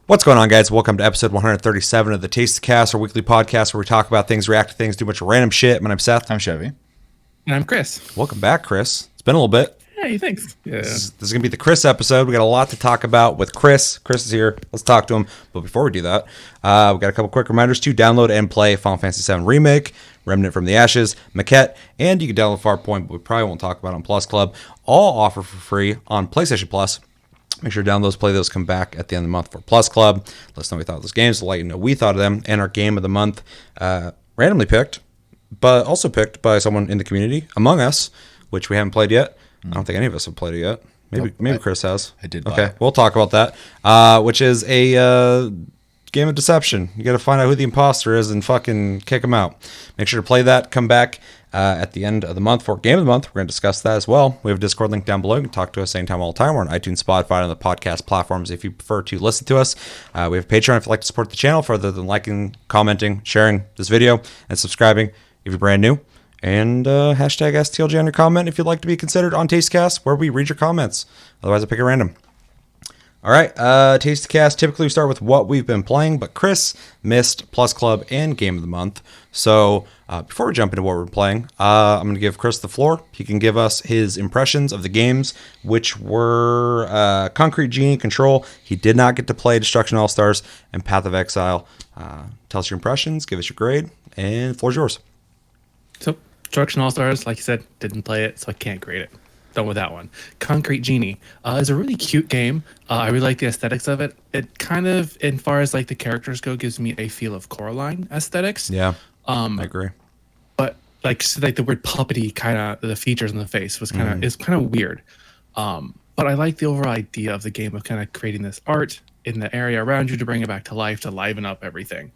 What's going on, guys? Welcome to episode 137 of the Taste of Cast, our weekly podcast where we talk about things, react to things, do a bunch of random shit. My name's Seth. I'm Chevy. And I'm Kris. Welcome back, Kris. It's been a little bit. Hey, thanks. Yeah. This is going to be the Kris episode. We got a lot to talk about with Kris. Kris is here. Let's talk to him. But before we do that, we got a couple quick reminders to download and play Final Fantasy VII Remake, Remnant from the Ashes, Maquette, and you can download Farpoint, but we probably won't talk about it on Plus Club. All offer for free on PlayStation Plus. Make sure to download those, play those, come back at the end of the month for Plus Club. Let us know what we thought of those games. We'll let you know we thought of them. And our game of the month, randomly picked, but also picked by someone in the community, Among Us, which we haven't played yet. I don't think any of us have played it yet. Maybe Kris has. I did. Okay, we'll talk about that. Which is a game of deception. You got to find out who the imposter is and fucking kick him out. Make sure to play that. Come back at the end of the month for Game of the Month. We're going to discuss that as well. We have a Discord link down below. You can talk to us anytime, all the time. We're on iTunes, Spotify, and the podcast platforms if you prefer to listen to us. We have a Patreon if you'd like to support the channel further than liking, commenting, sharing this video, and subscribing if you're brand new. And hashtag STLJ on your comment if you'd like to be considered on Tastecast, where we read your comments. Otherwise, I pick a random. All right, Tastecast. Typically, we start with what we've been playing, but Kris missed Plus Club and Game of the Month. So before we jump into what we're playing, I'm going to give Kris the floor. He can give us his impressions of the games, which were Concrete Genie, Control. He did not get to play Destruction All-Stars and Path of Exile. Tell us your impressions, give us your grade, and the floor's yours. So, Destruction All-Stars, like you said, didn't play it, so I can't grade it. Done with that one. Concrete Genie is a really cute game. I really like the aesthetics of it. It kind of, as far as like the characters go, gives me a feel of Coraline aesthetics. Yeah, I agree. But like the weird puppety kind of the features in the face was kind of is kind of weird. But I like the overall idea of the game of kind of creating this art in the area around you to bring it back to life, to liven up everything.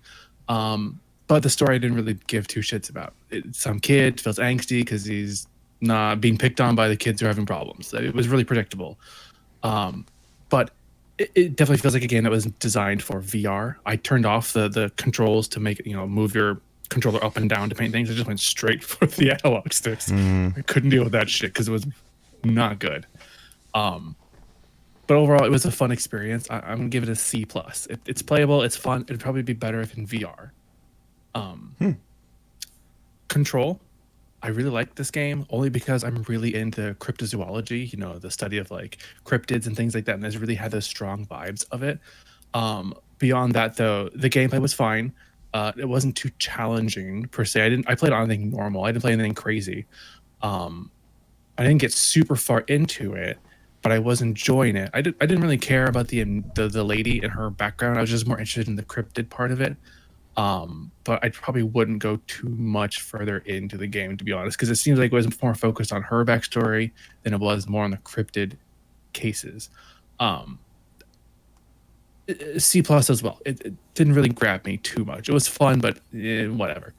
But the story I didn't really give two shits about. Some kid feels angsty because he's not being picked on by the kids who are having problems. It was really predictable. But it definitely feels like a game that was designed for VR. I turned off the controls to make it, move your controller up and down to paint things. I just went straight for the analog sticks. I couldn't deal with that shit because it was not good. But overall, it was a fun experience. I'm gonna give it a C+. It's playable. It's fun. It'd probably be better if in VR. Control. I really like this game only because I'm really into cryptozoology, the study of like cryptids and things like that. And this really had those strong vibes of it. Beyond that, though, the gameplay was fine. It wasn't too challenging per se. I played on anything normal. I didn't play anything crazy. I didn't get super far into it, but I was enjoying it. I didn't really care about the lady and her background. I was just more interested in the cryptid part of it. But I probably wouldn't go too much further into the game, to be honest, because it seems like it was more focused on her backstory than it was more on the cryptid cases. C+ as well. It didn't really grab me too much. It was fun, but whatever.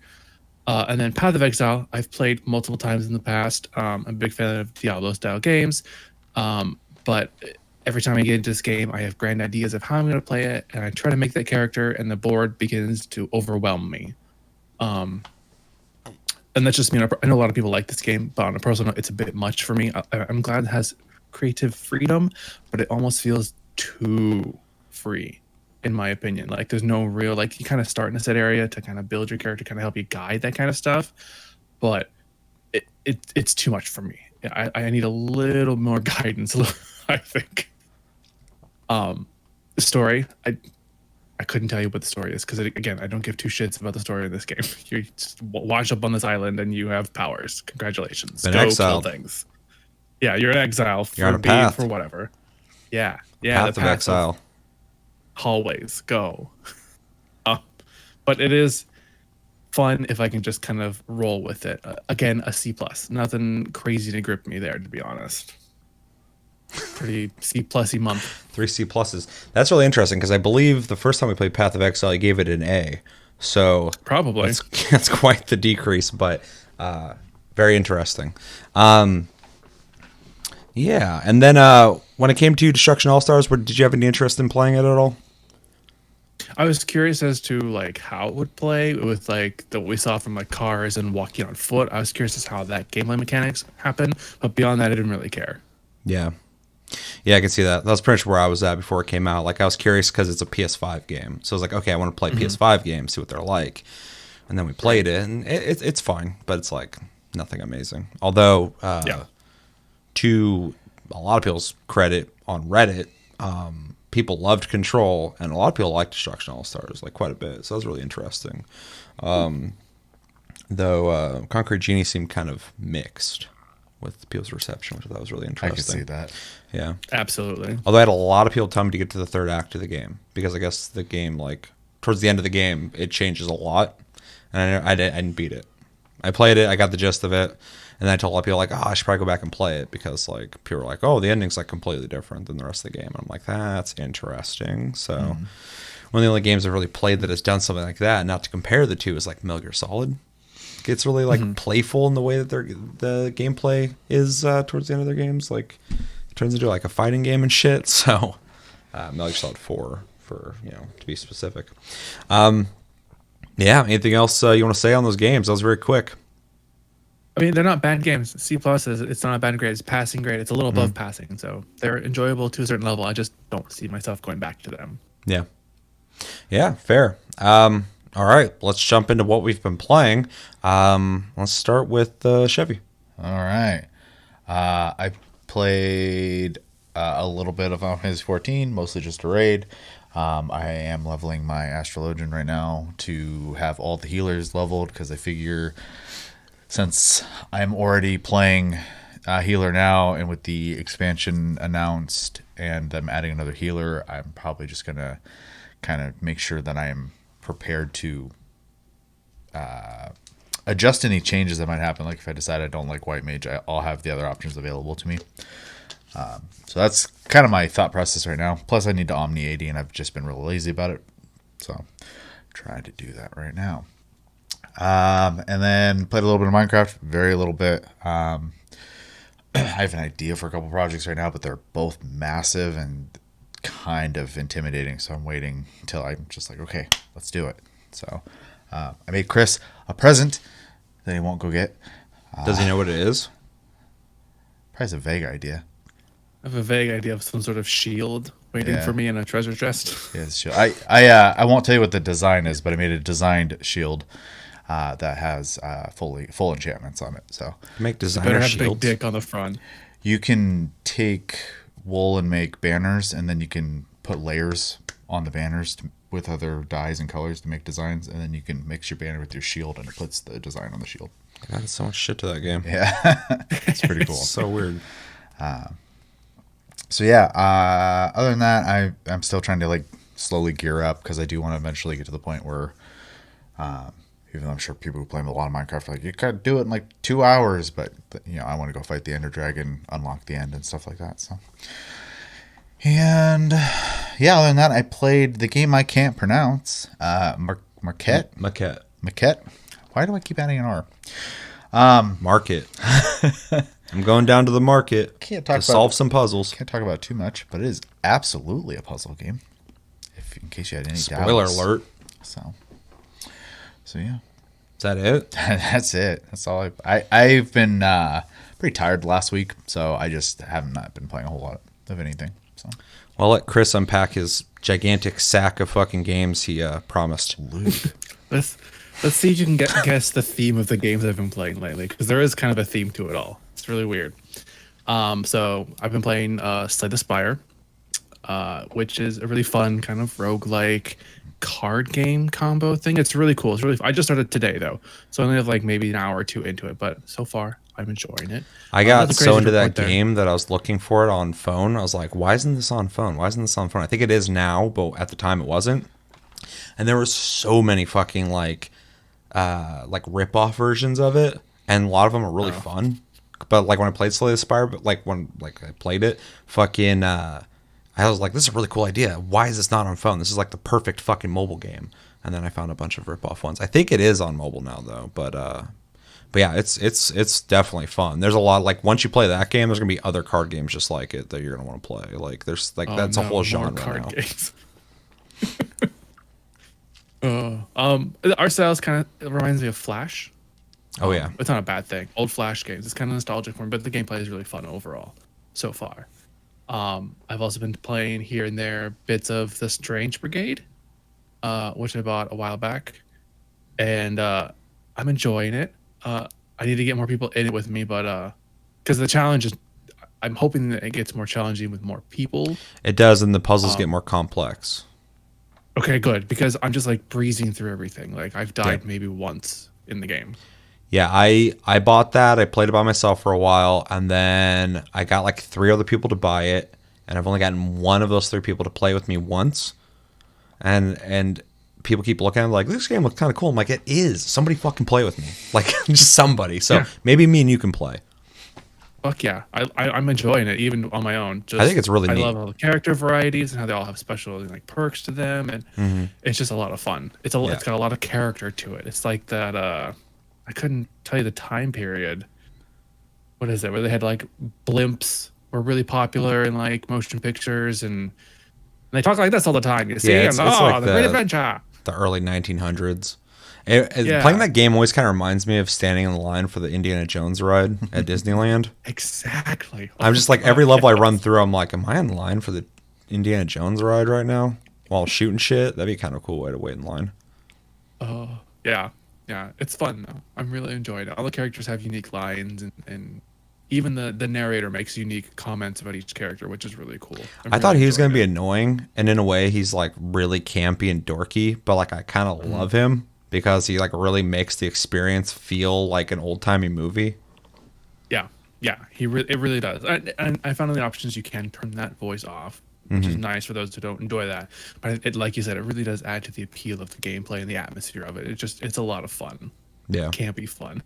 And then Path of Exile, I've played multiple times in the past. I'm a big fan of Diablo-style games, but every time I get into this game, I have grand ideas of how I'm going to play it, and I try to make that character, and the board begins to overwhelm me. And that's just me. I know a lot of people like this game, but on a personal note, it's a bit much for me. I'm glad it has creative freedom, but it almost feels too free, in my opinion. Like, there's no real, like, you kind of start in a set area to kind of build your character, kind of help you guide that kind of stuff, but it's too much for me. I need a little more guidance, I think. The story, I couldn't tell you what the story is because, again, I don't give two shits about the story of this game. You just wash up on this island and you have powers. Congratulations. Been Go exiled. kill things. Yeah, you're in exile You're on a being path. for whatever. Yeah, Path of Exile. Hallways, go. But it is fun if I can just kind of roll with it. Again, a C+. Nothing crazy to grip me there, to be honest. Pretty C+y month. 3 C+. That's really interesting because I believe the first time we played Path of Exile, you gave it an A. So Probably. that's quite the decrease, but very interesting. Yeah, and then when it came to Destruction All-Stars, did you have any interest in playing it at all? I was curious as to like how it would play with like what we saw from like cars and walking on foot. I was curious as to how that gameplay mechanics happened, but beyond that, I didn't really care. Yeah. Yeah, I can see that. That's pretty much where I was at before it came out. Like, I was curious because it's a PS5 game. So I was like, okay, I want to play PS5 games, see what they're like. And then we played it, and it's fine, but it's like nothing amazing. Although, to a lot of people's credit on Reddit, people loved Control, and a lot of people liked Destruction All Stars, like quite a bit. So that was really interesting. Though Concrete Genie seemed kind of mixed with people's reception, which I thought was really interesting. I could see that. Yeah, Absolutely. although I had a lot of people tell me to get to the third act of the game because I guess the game, like towards the end of the game, it changes a lot, and I didn't beat it. I played it, I got the gist of it, and then I told a lot of people like, oh, I should probably go back and play it because like people were like, oh, the ending's like completely different than the rest of the game. And I'm like, that's interesting. So one of the only games I've really played that has done something like that, not to compare the two, is like Metal Gear Solid. It's really like playful in the way that the gameplay is towards the end of their games. Like it turns into like a fighting game and shit. So Metal Gear Solid 4 for to be specific. Yeah. Anything else you want to say on those games? That was very quick. I mean, they're not bad games. C plus is it's not a bad grade. It's passing grade. It's a little above passing, so they're enjoyable to a certain level. I just don't see myself going back to them. Yeah. Yeah. Fair. All right, let's jump into what we've been playing. Let's start with Chevy. All right. I played a little bit of Final Fantasy 14, mostly just a raid. I am leveling my Astrologian right now to have all the healers leveled because I figure since I'm already playing healer now and with the expansion announced and I'm adding another healer, I'm probably just going to kind of make sure that I am prepared to adjust any changes that might happen. Like if I decide I don't like White Mage, I'll have the other options available to me. So that's kind of my thought process right now. Plus I need to Omni 80 and I've just been really lazy about it. So trying to do that right now. And then played a little bit of Minecraft, very little bit. I have an idea for a couple projects right now, but they're both massive and kind of intimidating. So I'm waiting until I'm just like, okay, let's do it. So I made Kris a present that he won't go get. Does he know what it is? Probably has a vague idea. I have a vague idea of some sort of shield waiting for me in a treasure chest. Yeah, it's shield. I won't tell you what the design is, but I made a designed shield that has full enchantments on it. So Make Better designer have a shields. big dick on the front. you can take wool and make banners, and then you can put layers on the banners with other dyes and colors to make designs, and then you can mix your banner with your shield, and it puts the design on the shield. God, there's so much shit to that game. Yeah, it's pretty cool. So weird. So yeah, other than that, I'm still trying to like slowly gear up because I do want to eventually get to the point where, even though I'm sure people who play a lot of Minecraft are like, you could do it in like 2 hours, but I want to go fight the Ender Dragon, unlock the end, and stuff like that. So, and yeah, other than that, I played the game I can't pronounce, Marquette. Maquette. Why do I keep adding an R? Market. I'm going down to the market Can't talk to solve some puzzles. Can't talk about it too much, but it is absolutely a puzzle game. In case you had any Spoiler doubts. alert. So yeah, Is that it? that's it. That's all. I've been pretty tired last week, so I just have not been playing a whole lot of anything. So Well, let Kris unpack his gigantic sack of fucking games he promised. Let's see if you can guess the theme of the games I've been playing lately, because there is kind of a theme to it all. It's really weird. So I've been playing Slay the Spire, which is a really fun kind of roguelike card game combo thing. It's really cool. It's really I just started today though, so I only have like maybe an hour or two into it, but so far I'm enjoying it. I got That's a so crazy into that report there. game that I was looking for it on phone. I was like, why isn't this on phone? Why isn't this on phone? I think it is now, but at the time it wasn't. And there were so many fucking like rip-off versions of it, and a lot of them are really fun. But like when I played Slay the Spire, but like when I played it, fucking I was like, this is a really cool idea. Why is this not on phone? This is like the perfect fucking mobile game. And then I found a bunch of rip-off ones. I think it is on mobile now though, but yeah, it's definitely fun. There's a lot, like once you play that game, there's gonna be other card games just like it that you're gonna want to play. Like there's like that's a whole genre card now. games. Our styles kind of reminds me of Flash. Oh yeah. It's not a bad thing. Old Flash games. It's kind of nostalgic for me, but the gameplay is really fun overall so far. I've also been playing here and there bits of the Strange Brigade, which I bought a while back, and I'm enjoying it. I need to get more people in it with me, but because the challenge is, I'm hoping that it gets more challenging with more people. It does, and the puzzles get more complex. Okay, good, because I'm just like breezing through everything. Like I've died Yeah. maybe once in the game. Yeah, I bought that. I played it by myself for a while, and then I got like 3 other people to buy it, and I've only gotten one of those 3 people to play with me once. And people keep looking at it like, this game looks kind of cool. I'm like, it is. Somebody fucking play with me. Like, just somebody. So Yeah. maybe me and you can play. Fuck yeah, I'm enjoying it even on my own. Just, I think it's really I neat. love all the character varieties and how they all have special like perks to them, and it's just a lot of fun. It's Yeah. it's got a lot of character to it. It's like that. I couldn't tell you the time period. What is it? Where they had like blimps were really popular in like motion pictures, and they talk like this all the time. You see, Yeah, and it's like the Great Adventure. the early 1900s. Yeah. Playing that game always kind of reminds me of standing in the line for the Indiana Jones ride at Disneyland. Exactly. I'm just like, every level I run through, I'm like, am I in line for the Indiana Jones ride right now while shooting shit? That'd be kind of a cool way to wait in line. Oh, yeah. Yeah. It's fun though. I'm really enjoying it. All the characters have unique lines, and even the narrator makes unique comments about each character, which is really cool. I thought he was going to be annoying, and in a way, he's like really campy and dorky, but like I kind of love him because he like really makes the experience feel like an old timey movie. Yeah. Yeah. It really does. And I found on the options you can turn that voice off, which is nice for those who don't enjoy that. But it, like you said, it really does add to the appeal of the gameplay and the atmosphere of it. It's a lot of fun. Yeah. It can't be fun.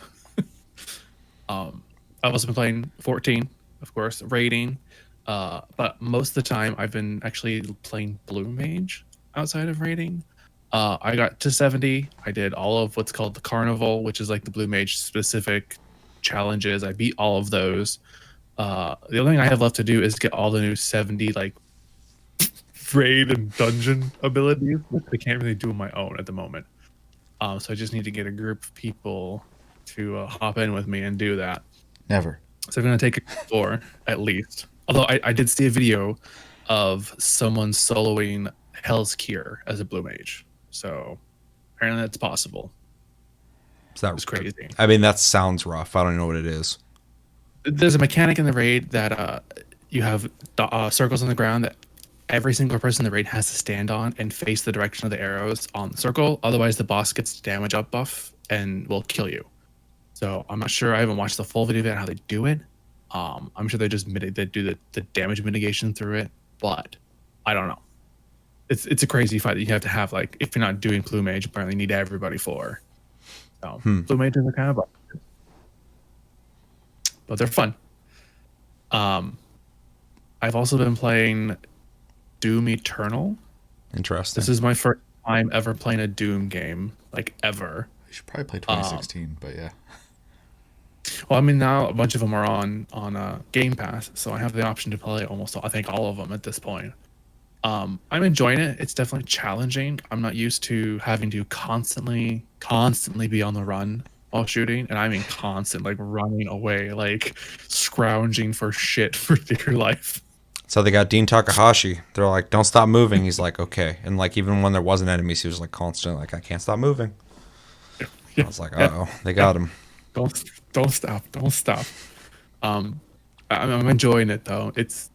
I've also been playing 14, of course, raiding. But most of the time I've been actually playing Blue Mage outside of raiding. I got to 70. I did all of what's called the Carnival, which is like the Blue Mage specific challenges. I beat all of those. The only thing I have left to do is get all the new 70 like raid and dungeon abilities, which I can't really do on my own at the moment. So I just need to get a group of people to hop in with me and do that. Never. So I'm going to take a 4 at least. Although I did see a video of someone soloing Hell's Cure as a Blue Mage. So apparently that's possible. So that was crazy. I mean, that sounds rough. I don't know what it is. There's a mechanic in the raid that you have circles on the ground that every single person in the raid has to stand on and face the direction of the arrows on the circle. Otherwise, the boss gets damage up buff and will kill you. So I'm not sure. I haven't watched the full video of how they do it. I'm sure they just they do the damage mitigation through it, but I don't know. It's a crazy fight that you have to have. Like if you're not doing Blue Mage, apparently you need everybody for. So Blue Mages are kind of busted, but they're fun. I've also been playing Doom Eternal. Interesting. This is my first time ever playing a Doom game, like ever. You should probably play 2016, but yeah. Well, I mean, now a bunch of them are on Game Pass, so I have the option to play almost, I think, all of them at this point. I'm enjoying it. It's definitely challenging. I'm not used to having to constantly be on the run while shooting, and I mean constant, like running away, like scrounging for shit for dear life. So they got Dean Takahashi. They're like, don't stop moving. He's like, okay. And like, even when there wasn't enemies, he was like constant, like, I can't stop moving. I was like, uh-oh, they got him. Don't stop. I'm enjoying it though. It's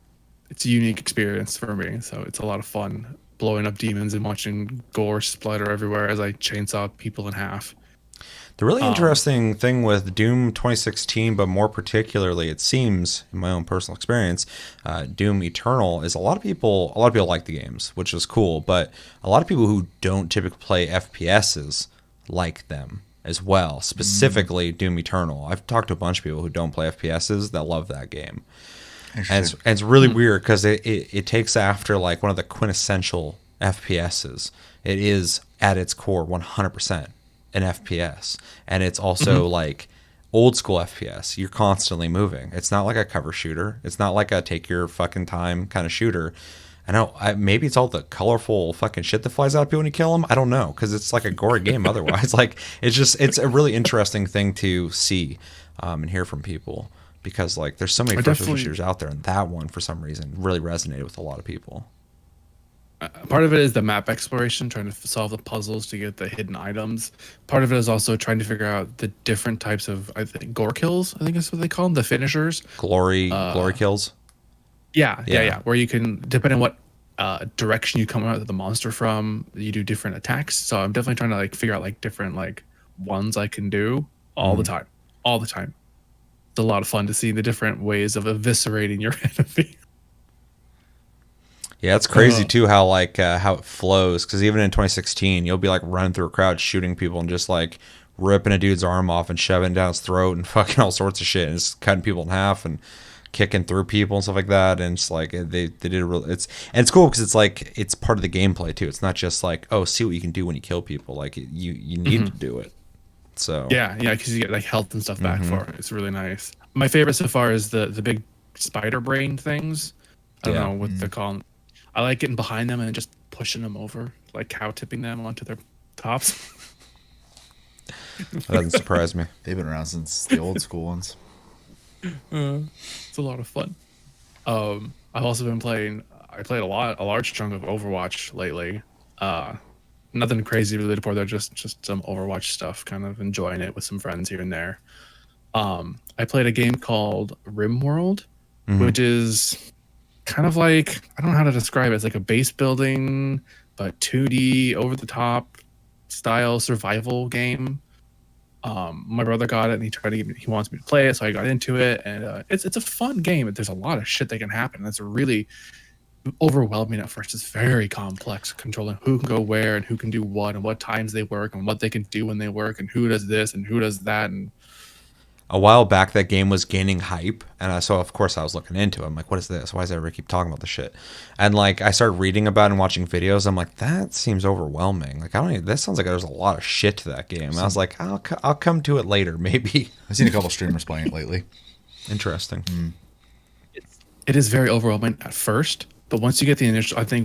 a unique experience for me, so it's a lot of fun blowing up demons and watching gore splatter everywhere as I chainsaw people in half. The really interesting thing with Doom 2016, but more particularly, it seems, in my own personal experience, Doom Eternal is a lot of people like the games, which is cool, but a lot of people who don't typically play FPSs like them as well, specifically Doom Eternal. I've talked to a bunch of people who don't play FPSs that love that game. And it's really weird because it takes after like one of the quintessential FPSs. It is at its core 100% an FPS, and it's also like old school FPS. You're constantly moving. It's not like a cover shooter. It's not like a take your fucking time kind of shooter. I know maybe it's all the colorful fucking shit that flies out of people when you kill them. I don't know, because it's like a gory game otherwise. Like it's a really interesting thing to see and hear from people. because like there's so many I first person definitely shooters out there, and that one for some reason really resonated with a lot of people. part of it is the map exploration, trying to solve the puzzles to get the hidden items. Part of it is also trying to figure out the different types of, I think, gore kills. I think that's what they call them, the finishers. Glory kills. Yeah. Where you can, depending on what direction you come out of the monster from, you do different attacks. So I'm definitely trying to like figure out like different like ones I can do all the time. All the time. It's a lot of fun to see the different ways of eviscerating your enemy. Yeah, it's crazy too how like how it flows, because even in 2016 you'll be like running through a crowd shooting people and just like ripping a dude's arm off and shoving it down his throat and fucking all sorts of shit, and just cutting people in half and kicking through people and stuff like that. And it's like they did a real, it's cool because it's like it's part of the gameplay too. It's not just like, oh, see what you can do when you kill people. Like you need to do it. So Yeah, because you get like health and stuff back for it. It's really nice. My favorite so far is the big spider brain things. I don't know what they're called. I like getting behind them and just pushing them over, like cow tipping them onto their tops. that doesn't surprise me. They've been around since the old school ones. It's a lot of fun. I've also been playing. I played a large chunk of Overwatch lately. Nothing crazy really to report there. Just some Overwatch stuff. Kind of enjoying it with some friends here and there. I played a game called RimWorld, which is kind of like, I don't know how to describe it. It's like a base building, but 2D over the top style survival game. My brother got it and he wants me to play it, so I got into it, and it's a fun game. There's a lot of shit that can happen. It's really overwhelming at first. It's very complex, controlling who can go where and who can do what and what times they work and what they can do when they work and who does this and who does that. And a while back that game was gaining hype, and so of course I was looking into it. I'm like, what is this? Why does everybody keep talking about this shit? And like I started reading about it and watching videos. I'm like, that seems overwhelming. Like, I don't even, that sounds like there's a lot of shit to that game. And I was like, I'll come to it later, maybe. I've seen a couple streamers playing it lately. Interesting. it is very overwhelming at first, but once you get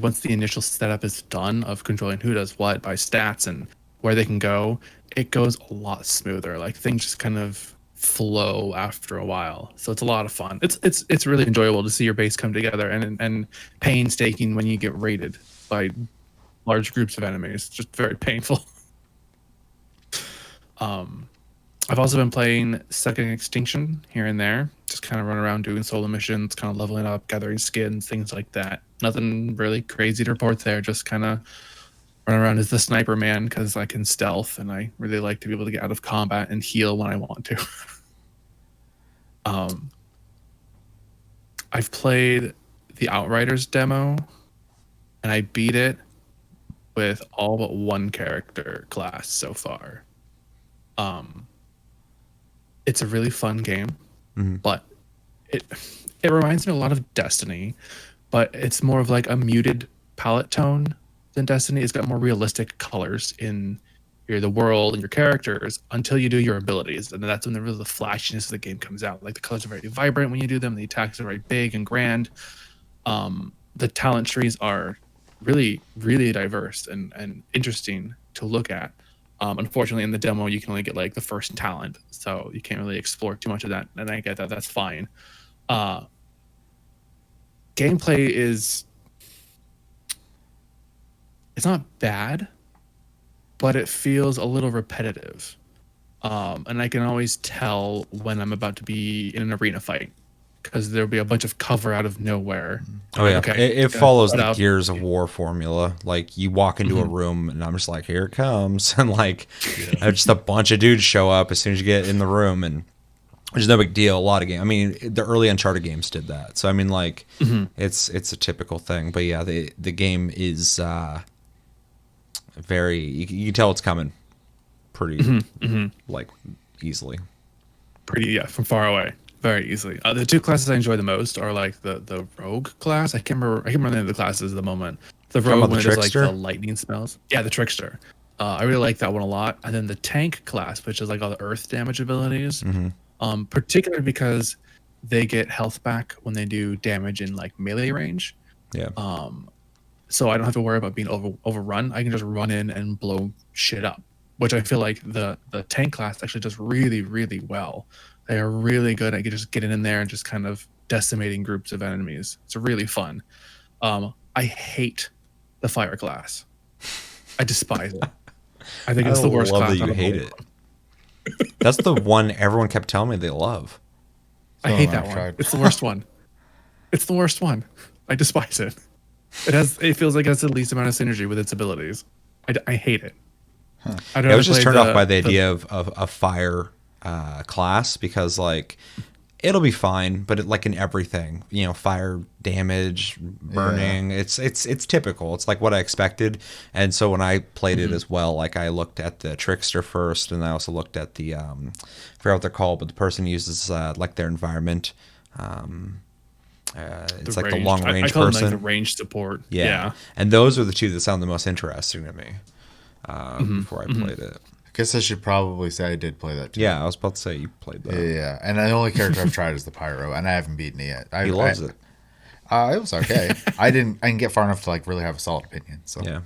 once the initial setup is done of controlling who does what by stats and where they can go, it goes a lot smoother. Like things just kind of flow after a while, so it's a lot of fun. It's really enjoyable to see your base come together, and painstaking when you get raided by large groups of enemies. Just very painful. I've also been playing Second Extinction here and there, just kind of running around doing solo missions, kind of leveling up, gathering skins, things like that. Nothing really crazy to report there, just kind of run around as the sniper man because I can stealth and I really like to be able to get out of combat and heal when I want to. I've played the Outriders demo and I beat it with all but one character class so far. It's a really fun game, but it reminds me a lot of Destiny, but it's more of like a muted palette tone than Destiny. It's got more realistic colors in the world and your characters until you do your abilities, and that's when the flashiness of the game comes out. Like the colors are very vibrant when you do them, the attacks are very big and grand. The talent trees are really, really diverse and interesting to look at. Unfortunately, in the demo, you can only get like the first talent, so you can't really explore too much of that. And I get that; that's fine. Gameplay it's not bad, but it feels a little repetitive. And I can always tell when I'm about to be in an arena fight because there'll be a bunch of cover out of nowhere. Oh yeah, okay, it follows the up. Gears of War formula. Like you walk into a room and I'm just like, here it comes, and like just a bunch of dudes show up as soon as you get in the room, and which is no big deal. A lot of games. I mean, the early Uncharted games did that. So I mean, like it's a typical thing. But yeah, the game is very. You can tell it's coming pretty like easily. From far away. Very easily. The two classes I enjoy the most are like the rogue class. I can't remember the name of the classes at the moment. The rogue one is like the lightning spells. Yeah, the trickster. I really like that one a lot. And then the tank class, which is like all the earth damage abilities. Particularly because they get health back when they do damage in like melee range. Yeah. So I don't have to worry about being overrun. I can just run in and blow shit up which I feel like the tank class actually does really, really well. They are really good at just getting in there and just kind of decimating groups of enemies. It's really fun. I hate the fire class. I despise it. I think I it's the worst love class. that you out of hate all it. of them. That's the one everyone kept telling me they love. I So hate I've that one. tried. It's the worst one. It's the worst one. I despise it. It feels like it has the least amount of synergy with its abilities. I hate it. I'd I rather was just play turned off by the idea of a fire class because like it'll be fine, but like in everything, fire damage, burning, it's typical. It's like what I expected. And so when I played it as well, like I looked at the trickster first, and I also looked at the I forgot what they're called, but the person uses like their environment. It's like the long range I call person. them like the range support. Yeah. And those are the two that sound the most interesting to me before I played it. I guess I should probably say I did play that too. Yeah, I was about to say you played that. Yeah, and the only character I've tried is the pyro, and I haven't beaten it yet. He loves it. It was okay. I didn't get far enough to like really have a solid opinion. So Yeah.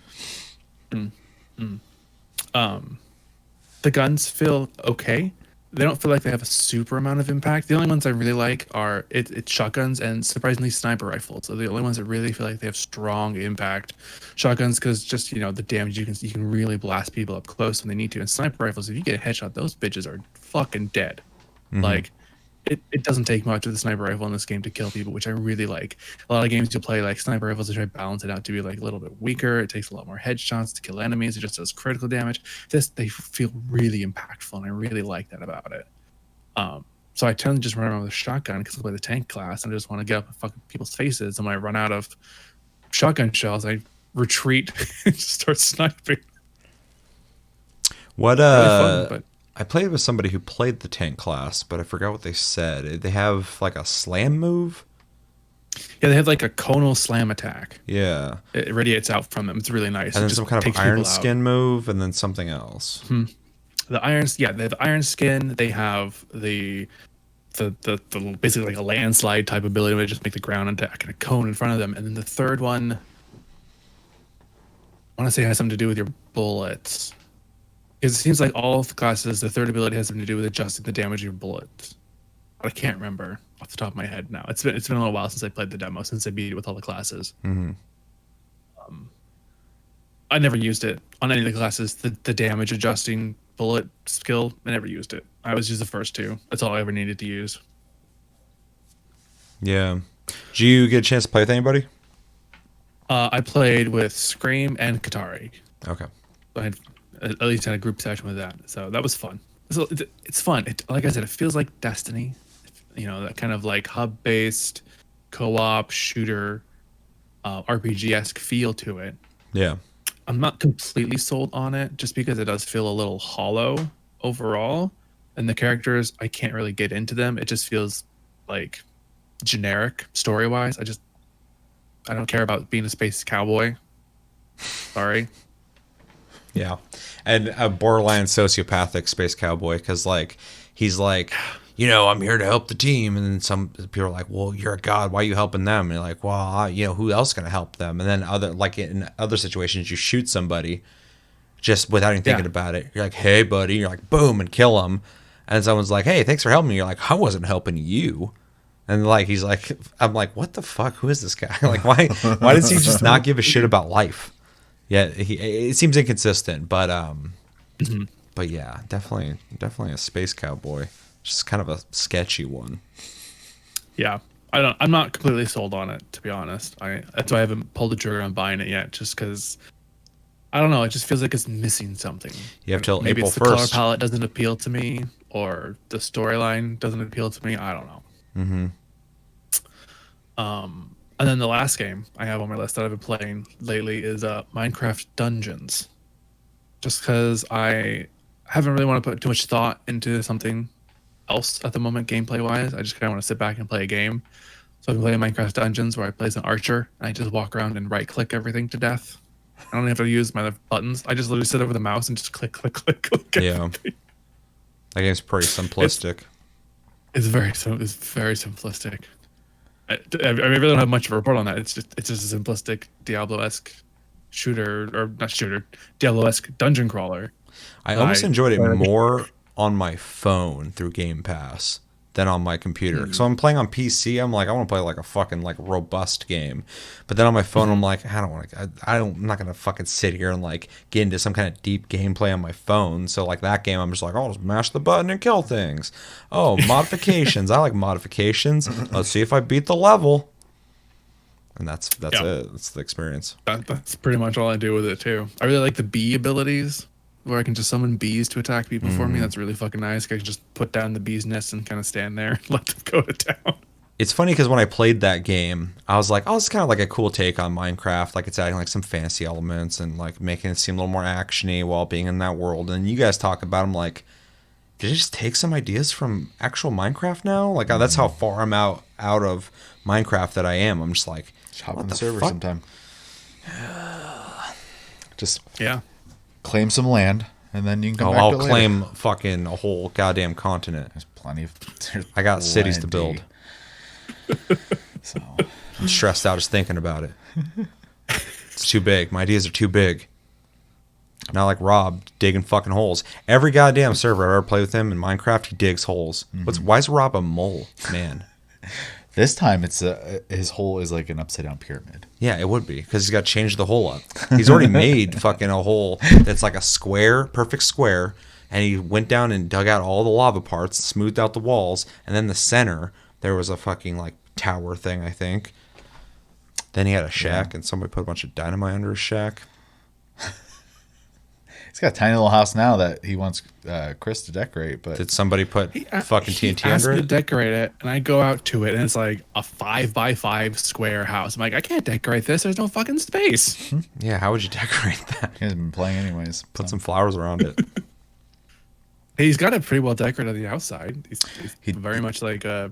The guns feel okay. They don't feel like they have a super amount of impact. The only ones I really like are it's shotguns and surprisingly sniper rifles. So the only ones that really feel like they have strong impact. Shotguns because just the damage you can really blast people up close when they need to. And sniper rifles, if you get a headshot, those bitches are fucking dead. Like it doesn't take much with the sniper rifle in this game to kill people, which I really like. A lot of games you'll play like sniper rifles to try to balance it out to be like a little bit weaker. It takes a lot more headshots to kill enemies. It just does critical damage. They feel really impactful, and I really like that about it. So I tend to just run around with a shotgun because I play the tank class, and I just want to get up and fuck people's faces. And when I run out of shotgun shells, I retreat and just start sniping. What Really fun, but I played with somebody who played the tank class, but I forgot what they said. They have like a slam move. yeah, they have like a conal slam attack. Yeah. It radiates out from them. It's really nice. And then It just some kind of takes iron people out. skin move, and then something else. They have the iron skin. They have the basically like a landslide type ability where they just make the ground attack and a cone in front of them. And then the third one, I want to say has something to do with your bullets. Because it seems like all of the classes, the third ability has something to do with adjusting the damage of your bullets. But I can't remember off the top of my head now. It's been a little while since I played the demo, since I beat it with all the classes. I never used it on any of the classes. The damage adjusting bullet skill, I never used it. I always used the first two. That's all I ever needed to use. Yeah. Did you get a chance to play with anybody? I played with Scream and Katari. Okay. I had at least had a group session with that, so that was fun. So it's fun. Like I said, it feels like Destiny. That kind of like hub-based co-op shooter, RPG-esque feel to it. Yeah. I'm not completely sold on it just because it does feel a little hollow overall. And the characters, I can't really get into them. It just feels like generic story-wise. I don't care about being a space cowboy. Sorry. Yeah. And a borderline sociopathic space cowboy, because like he's like, I'm here to help the team, and then some people are like, well, you're a god, why are you helping them? And you're like, well, who else gonna help them? And then in other situations, you shoot somebody just without even thinking about it. You're like, hey buddy, you're like, boom, and kill them. And someone's like, hey, thanks for helping me. You're like, I wasn't helping you. And like he's like, I'm like, what the fuck? Who is this guy? Like, why does he just not give a shit about life? Yeah, it seems inconsistent, but yeah, definitely a space cowboy. Just kind of a sketchy one. Yeah. I'm not completely sold on it, to be honest. That's why I haven't pulled the trigger on buying it yet, just because I don't know, it just feels like it's missing something. You have till Maybe April it's the color 1st. palette doesn't appeal to me, or the storyline doesn't appeal to me. I don't know. And then the last game I have on my list that I've been playing lately is Minecraft Dungeons. Just because I haven't really want to put too much thought into something else at the moment, gameplay wise. I just kind of want to sit back and play a game. So I've been playing Minecraft Dungeons where I play as an archer and I just walk around and right click everything to death. I don't have to use my buttons. I just literally sit over the mouse and just click, click, click, click. Yeah. Everything. That game's pretty simplistic. It's very simplistic. I really don't have much of a report on that. It's just a simplistic Diablo-esque shooter, or not shooter, Diablo-esque dungeon crawler. I almost enjoyed it more on my phone through Game Pass than on my computer. So I'm playing on PC. I'm like, I want to play like a fucking like robust game, but then on my phone, I'm like, I don't want to. I'm not gonna fucking sit here and like get into some kind of deep gameplay on my phone. So like that game, I'm just like, I'll just mash the button and kill things. Oh, modifications. I like modifications. Let's see if I beat the level. And that's it. That's the experience. That's pretty much all I do with it too. I really like the bee abilities, where I can just summon bees to attack people for me. That's really fucking nice. I can just put down the bee's nest and kind of stand there and let them go to town. It's funny because when I played that game, I was like, oh, it's kind of like a cool take on Minecraft. Like it's adding like some fantasy elements and like making it seem a little more actiony while being in that world. And you guys talk about, I'm like, did it just take some ideas from actual Minecraft now? Like that's how far I'm out of Minecraft that I am. I'm just like, hop on the server sometime. Just claim some land, and then you can come back to it later. I'll claim fucking a whole goddamn continent. There's plenty of. I got cities to build. So I'm stressed out just thinking about it. It's too big. My ideas are too big. Not like Rob digging fucking holes. Every goddamn server I ever play with him in Minecraft, he digs holes. Why is Rob a mole, man? This time, it's his hole is like an upside down pyramid. Yeah, it would be because he's got to change the hole up. He's already made fucking a hole that's like a square, perfect square, and he went down and dug out all the lava parts, smoothed out the walls, and then the center there was a fucking like tower thing, I think. Then he had a shack, and somebody put a bunch of dynamite under his shack. He's got a tiny little house now that he wants Kris to decorate. But did somebody put fucking TNT he asked under me it? to decorate it, and I go out to it, and it's like a 5x5 square house. I'm like, I can't decorate this. There's no fucking space. Yeah, how would you decorate that? He hasn't been playing anyways. Put some flowers around it. He's got it pretty well decorated on the outside. He's very much like a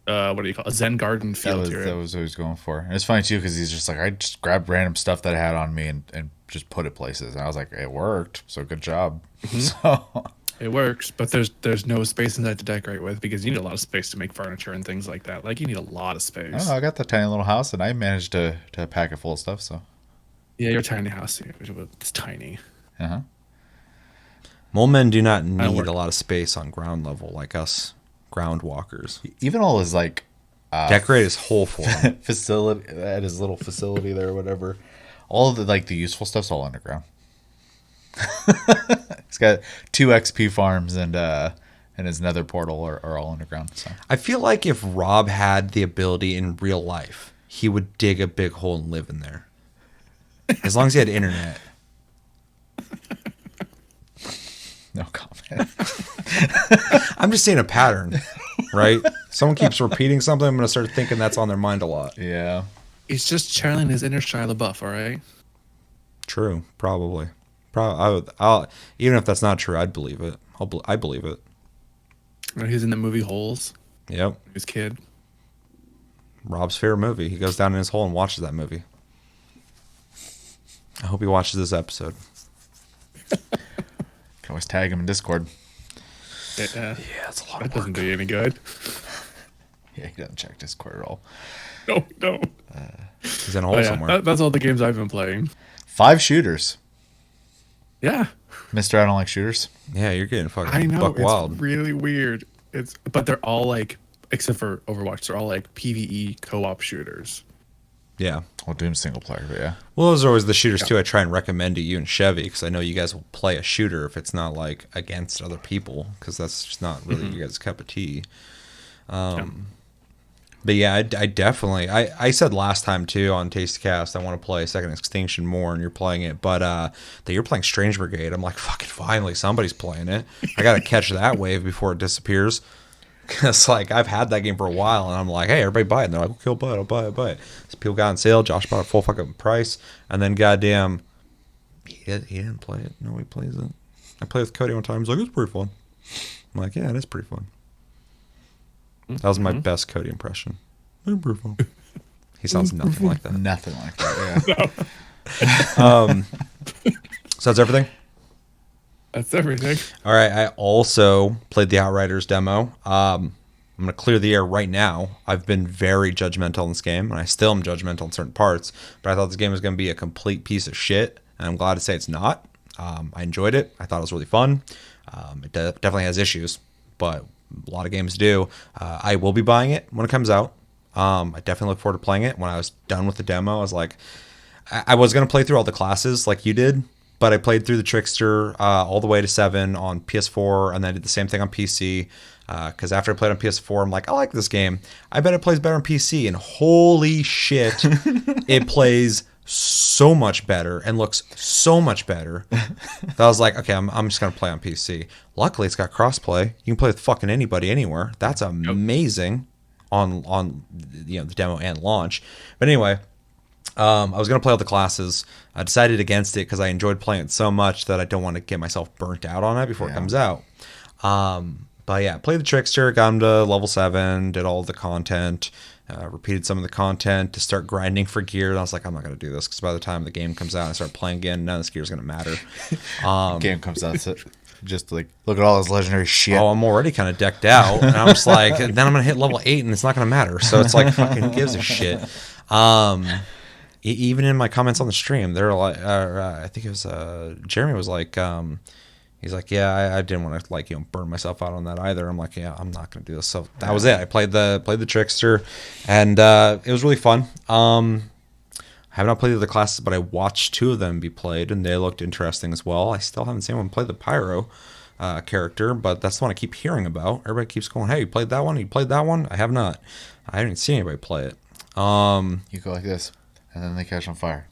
what do you call it? A Zen garden feel to it. That was what he was going for. And it's funny too because he's just like, I just grabbed random stuff that I had on me and just put it places. And I was like, it worked. So good job. So it works, but there's no space inside to decorate with because you need a lot of space to make furniture and things like that. Like you need a lot of space. I don't know, I got that tiny little house and I managed to pack it full of stuff. So yeah, your tiny house, it's tiny. Mole men do not need a lot of space on ground level like us ground walkers. Even all his like decorate his whole for him. Facility at his little facility there or whatever. All of the like the useful stuff's all underground. He's got 2 XP farms and his nether portal are all underground. So I feel like if Rob had the ability in real life, he would dig a big hole and live in there. As long as he had internet. No comment. I'm just seeing a pattern, right? Someone keeps repeating something, I'm going to start thinking that's on their mind a lot. Yeah. He's just channeling his inner Shia LaBeouf, all right? True, probably. I'll even if that's not true, I'd believe it. I believe it. He's in the movie Holes. Yep. His kid. Rob's favorite movie. He goes down in his hole and watches that movie. I hope he watches this episode. Can always tag him in Discord. Yeah, it's a lot that doesn't do you any good. Yeah, he doesn't check Discord at all. No. He's in a hole somewhere. That's all the games I've been playing. 5 shooters. Yeah. Mister, I don't like shooters. Yeah, you're getting fucking I know, buck wild. it's really weird. But they're all like, except for Overwatch, they're all like PvE co-op shooters. Yeah. Well, Doom's single player, but yeah. Well, those are always the shooters too I try and recommend to you and Chevy because I know you guys will play a shooter if it's not like against other people because that's just not really you guys' cup of tea. But yeah, I definitely I said last time too on Tastecast I want to play Second Extinction more and you're playing it, but that you're playing Strange Brigade. I'm like, fucking finally somebody's playing it. I gotta catch that wave before it disappears. Cause like I've had that game for a while and I'm like, hey, everybody buy it. And they're like, okay, I'll buy it. So people got on sale. Josh bought it full fucking price, and then goddamn, he didn't play it. Nobody plays it. I played with Cody one time. He's like, it's pretty fun. I'm like, yeah, it is pretty fun. That was my best Cody impression. It's pretty fun. He sounds nothing like that. Nothing like that, yeah. No. So that's everything? That's everything. All right, I also played the Outriders demo. I'm going to clear the air right now. I've been very judgmental in this game, and I still am judgmental in certain parts, but I thought this game was going to be a complete piece of shit, and I'm glad to say it's not. I enjoyed it. I thought it was really fun. It definitely has issues, but a lot of games do. I will be buying it when it comes out. I definitely look forward to playing it. When I was done with the demo, I was like, I was going to play through all the classes like you did, but I played through the Trickster all the way to 7 on PS4, and then I did the same thing on PC. Because after I played on PS4, I'm like, I like this game. I bet it plays better on PC. And holy shit, it plays so much better and looks so much better. That I was like, okay, I'm just going to play on PC. Luckily, it's got crossplay. You can play with fucking anybody anywhere. That's amazing on the demo and launch. But anyway, I was going to play all the classes. I decided against it because I enjoyed playing it so much that I don't want to get myself burnt out on it before it comes out. But yeah, played the Trickster, got him to level 7, did all the content, repeated some of the content to start grinding for gear. And I was like, I'm not going to do this because by the time the game comes out and I start playing again, none of this gear is going to matter. Game comes out, so just like, look at all this legendary shit. Oh, I'm already kind of decked out. And I'm just like, and then I'm going to hit level 8 and it's not going to matter. So it's like, fucking who gives a shit? Even in my comments on the stream, they're like, I think it was Jeremy was like, he's like, yeah, I didn't want to burn myself out on that either. I'm like, yeah, I'm not gonna do this. So that was it. I played the Trickster, and it was really fun. I have not played the other classes, but I watched 2 of them be played, and they looked interesting as well. I still haven't seen anyone play the Pyro character, but that's the one I keep hearing about. Everybody keeps going, hey, you played that one? You played that one? I have not. I haven't seen anybody play it. You go like this, and then they catch on fire.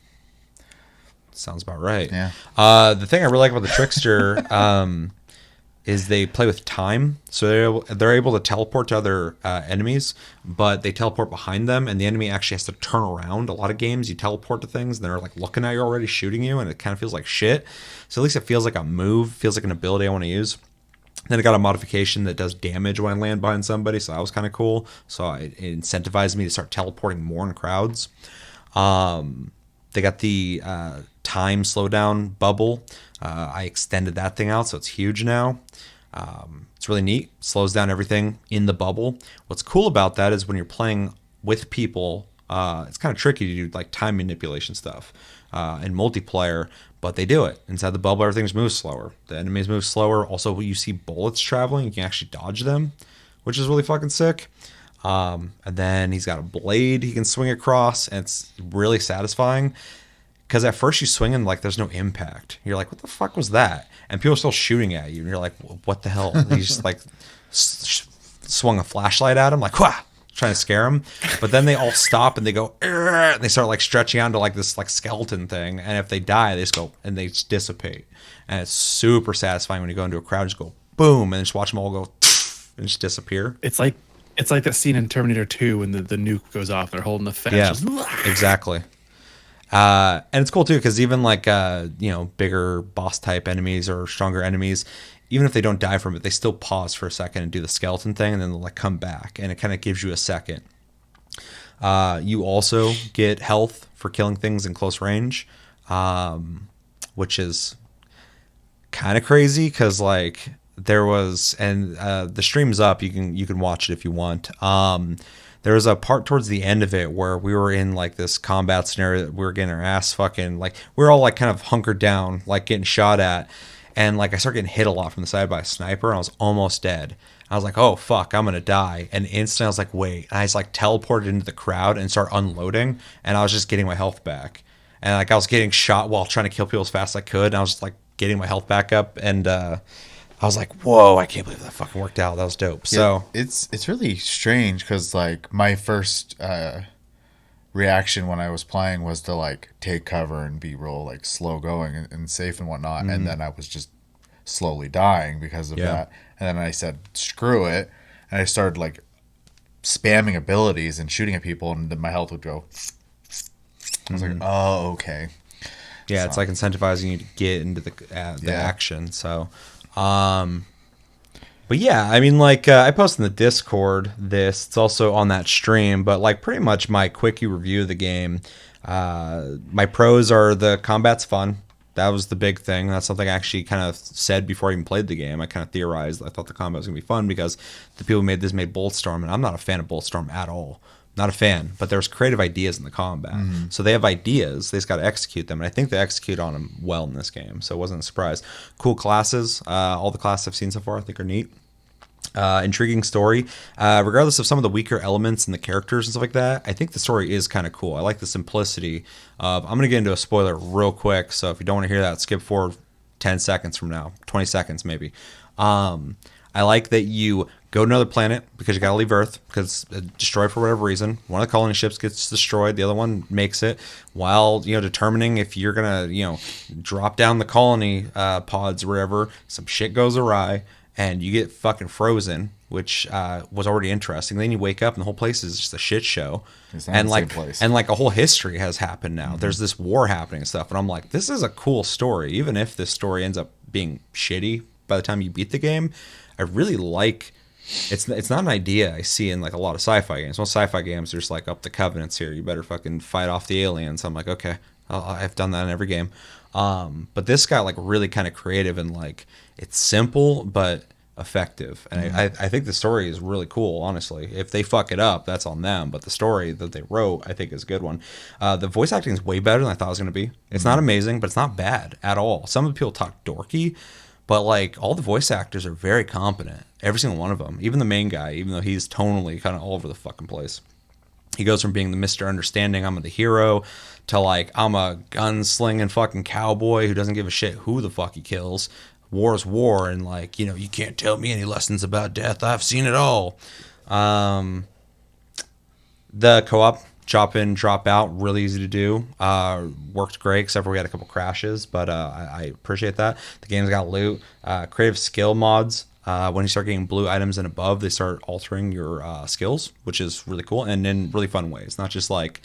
Sounds about right. Yeah. The thing I really like about the Trickster is they play with time. So they're able to teleport to other enemies, but they teleport behind them, and the enemy actually has to turn around. A lot of games, you teleport to things, and they're like looking at you already, shooting you, and it kind of feels like shit. So at least it feels like a move, feels like an ability I want to use. Then I got a modification that does damage when I land behind somebody, so that was kind of cool. So it incentivized me to start teleporting more in crowds. They got the time slowdown bubble. I extended that thing out, so it's huge now. It's really neat. Slows down everything in the bubble. What's cool about that is when you're playing with people, it's kind of tricky to do like time manipulation stuff in multiplayer, but they do it. Inside the bubble, everything moves slower. The enemies move slower. Also, you see bullets traveling. You can actually dodge them, which is really fucking sick. And then he's got a blade he can swing across, and it's really satisfying. Because at first you swing and like there's no impact. You're like, what the fuck was that? And people are still shooting at you. And you're like, what the hell? And he just like swung a flashlight at him, like, wah, trying to scare him. But then they all stop and they go, and they start like stretching out into like this like skeleton thing. And if they die, they just go and they just dissipate. And it's super satisfying when you go into a crowd, just go boom, and just watch them all go and just disappear. It's like that scene in Terminator 2 when the nuke goes off. They're holding the fence. Yeah, Just, exactly. And it's cool too because even like bigger boss type enemies or stronger enemies, even if they don't die from it, they still pause for a second and do the skeleton thing, and then they'll like come back, and it kind of gives you a second. You also get health for killing things in close range, which is kind of crazy because like there was, and the stream's up. You can watch it if you want. There was a part towards the end of it where we were in like this combat scenario that we were getting our ass fucking, like we were all like kind of hunkered down, like getting shot at. And like I started getting hit a lot from the side by a sniper, and I was almost dead. I was like, oh fuck, I'm gonna die. And instantly I was like, wait. And I just like teleported into the crowd and started unloading, and I was just getting my health back. And like I was getting shot while trying to kill people as fast as I could, and I was just like getting my health back up, and I was like, whoa, I can't believe that fucking worked out. That was dope. So it's really strange because like my first reaction when I was playing was to like take cover and be real like slow going and safe and whatnot. Mm-hmm. And then I was just slowly dying because of that. And then I said, screw it. And I started like spamming abilities and shooting at people, and then my health would go. I was like, oh, okay. Yeah, so it's like incentivizing you to get into the action. So but yeah, I mean, like I posted in the Discord this. It's also on that stream, but like pretty much my quickie review of the game. My pros are the combat's fun. That was the big thing. That's something I actually kind of said before I even played the game. I kind of theorized I thought the combat was gonna be fun because the people who made this made Bulletstorm, and I'm not a fan of Bulletstorm at all. Not a fan, but there's creative ideas in the combat. So they have ideas. They just got to execute them. And I think they execute on them well in this game. So it wasn't a surprise. Cool classes. All the classes I've seen so far I think are neat. Intriguing story. Regardless of some of the weaker elements and the characters and stuff like that, I think the story is kind of cool. I like the simplicity of, I'm going to get into a spoiler real quick. So if you don't want to hear that, skip forward 10 seconds from now, 20 seconds maybe. I like that you go to another planet because you got to leave Earth because it's destroyed for whatever reason. One of the colony ships gets destroyed. The other one makes it while, determining if you're going to, drop down the colony pods or wherever. Some shit goes awry and you get fucking frozen, which was already interesting. Then you wake up and the whole place is just a shit show. And like a whole history has happened now. There's this war happening and stuff. And I'm like, this is a cool story. Even if this story ends up being shitty by the time you beat the game, I really like. It's not an idea I see in like a lot of sci-fi games. Most sci-fi games are just like, up the covenants here. You better fucking fight off the aliens. I'm like, okay, I've done that in every game. But this got like really kind of creative and like it's simple but effective. And I think the story is really cool, honestly. If they fuck it up, that's on them. But the story that they wrote, I think, is a good one. The voice acting is way better than I thought it was going to be. It's not amazing, but it's not bad at all. Some of the people talk dorky, but like all the voice actors are very competent. Every single one of them. Even the main guy, even though he's tonally kind of all over the fucking place. He goes from being the Mr. Understanding, I'm the hero, to like, I'm a gunslinging fucking cowboy who doesn't give a shit who the fuck he kills. War is war, and like, you can't tell me any lessons about death. I've seen it all. The co-op, drop in, drop out, really easy to do. Worked great, except for we had a couple crashes, but I appreciate that. The game's got loot. Creative skill mods. When you start getting blue items and above, they start altering your skills, which is really cool, and in really fun ways. Not just like,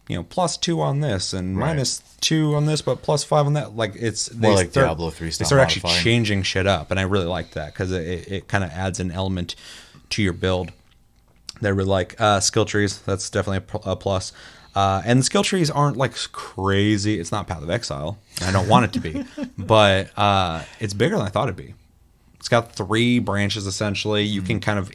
+2 on this and -2 on this, but +5 on that. Like it's more like Diablo 3 They stuff. start actually changing shit up, and I really like that because it kind of adds an element to your build. They really like skill trees. That's definitely a plus. And the skill trees aren't like crazy. It's not Path of Exile. I don't want it to be, but it's bigger than I thought it'd be. It's got 3 branches essentially. You can kind of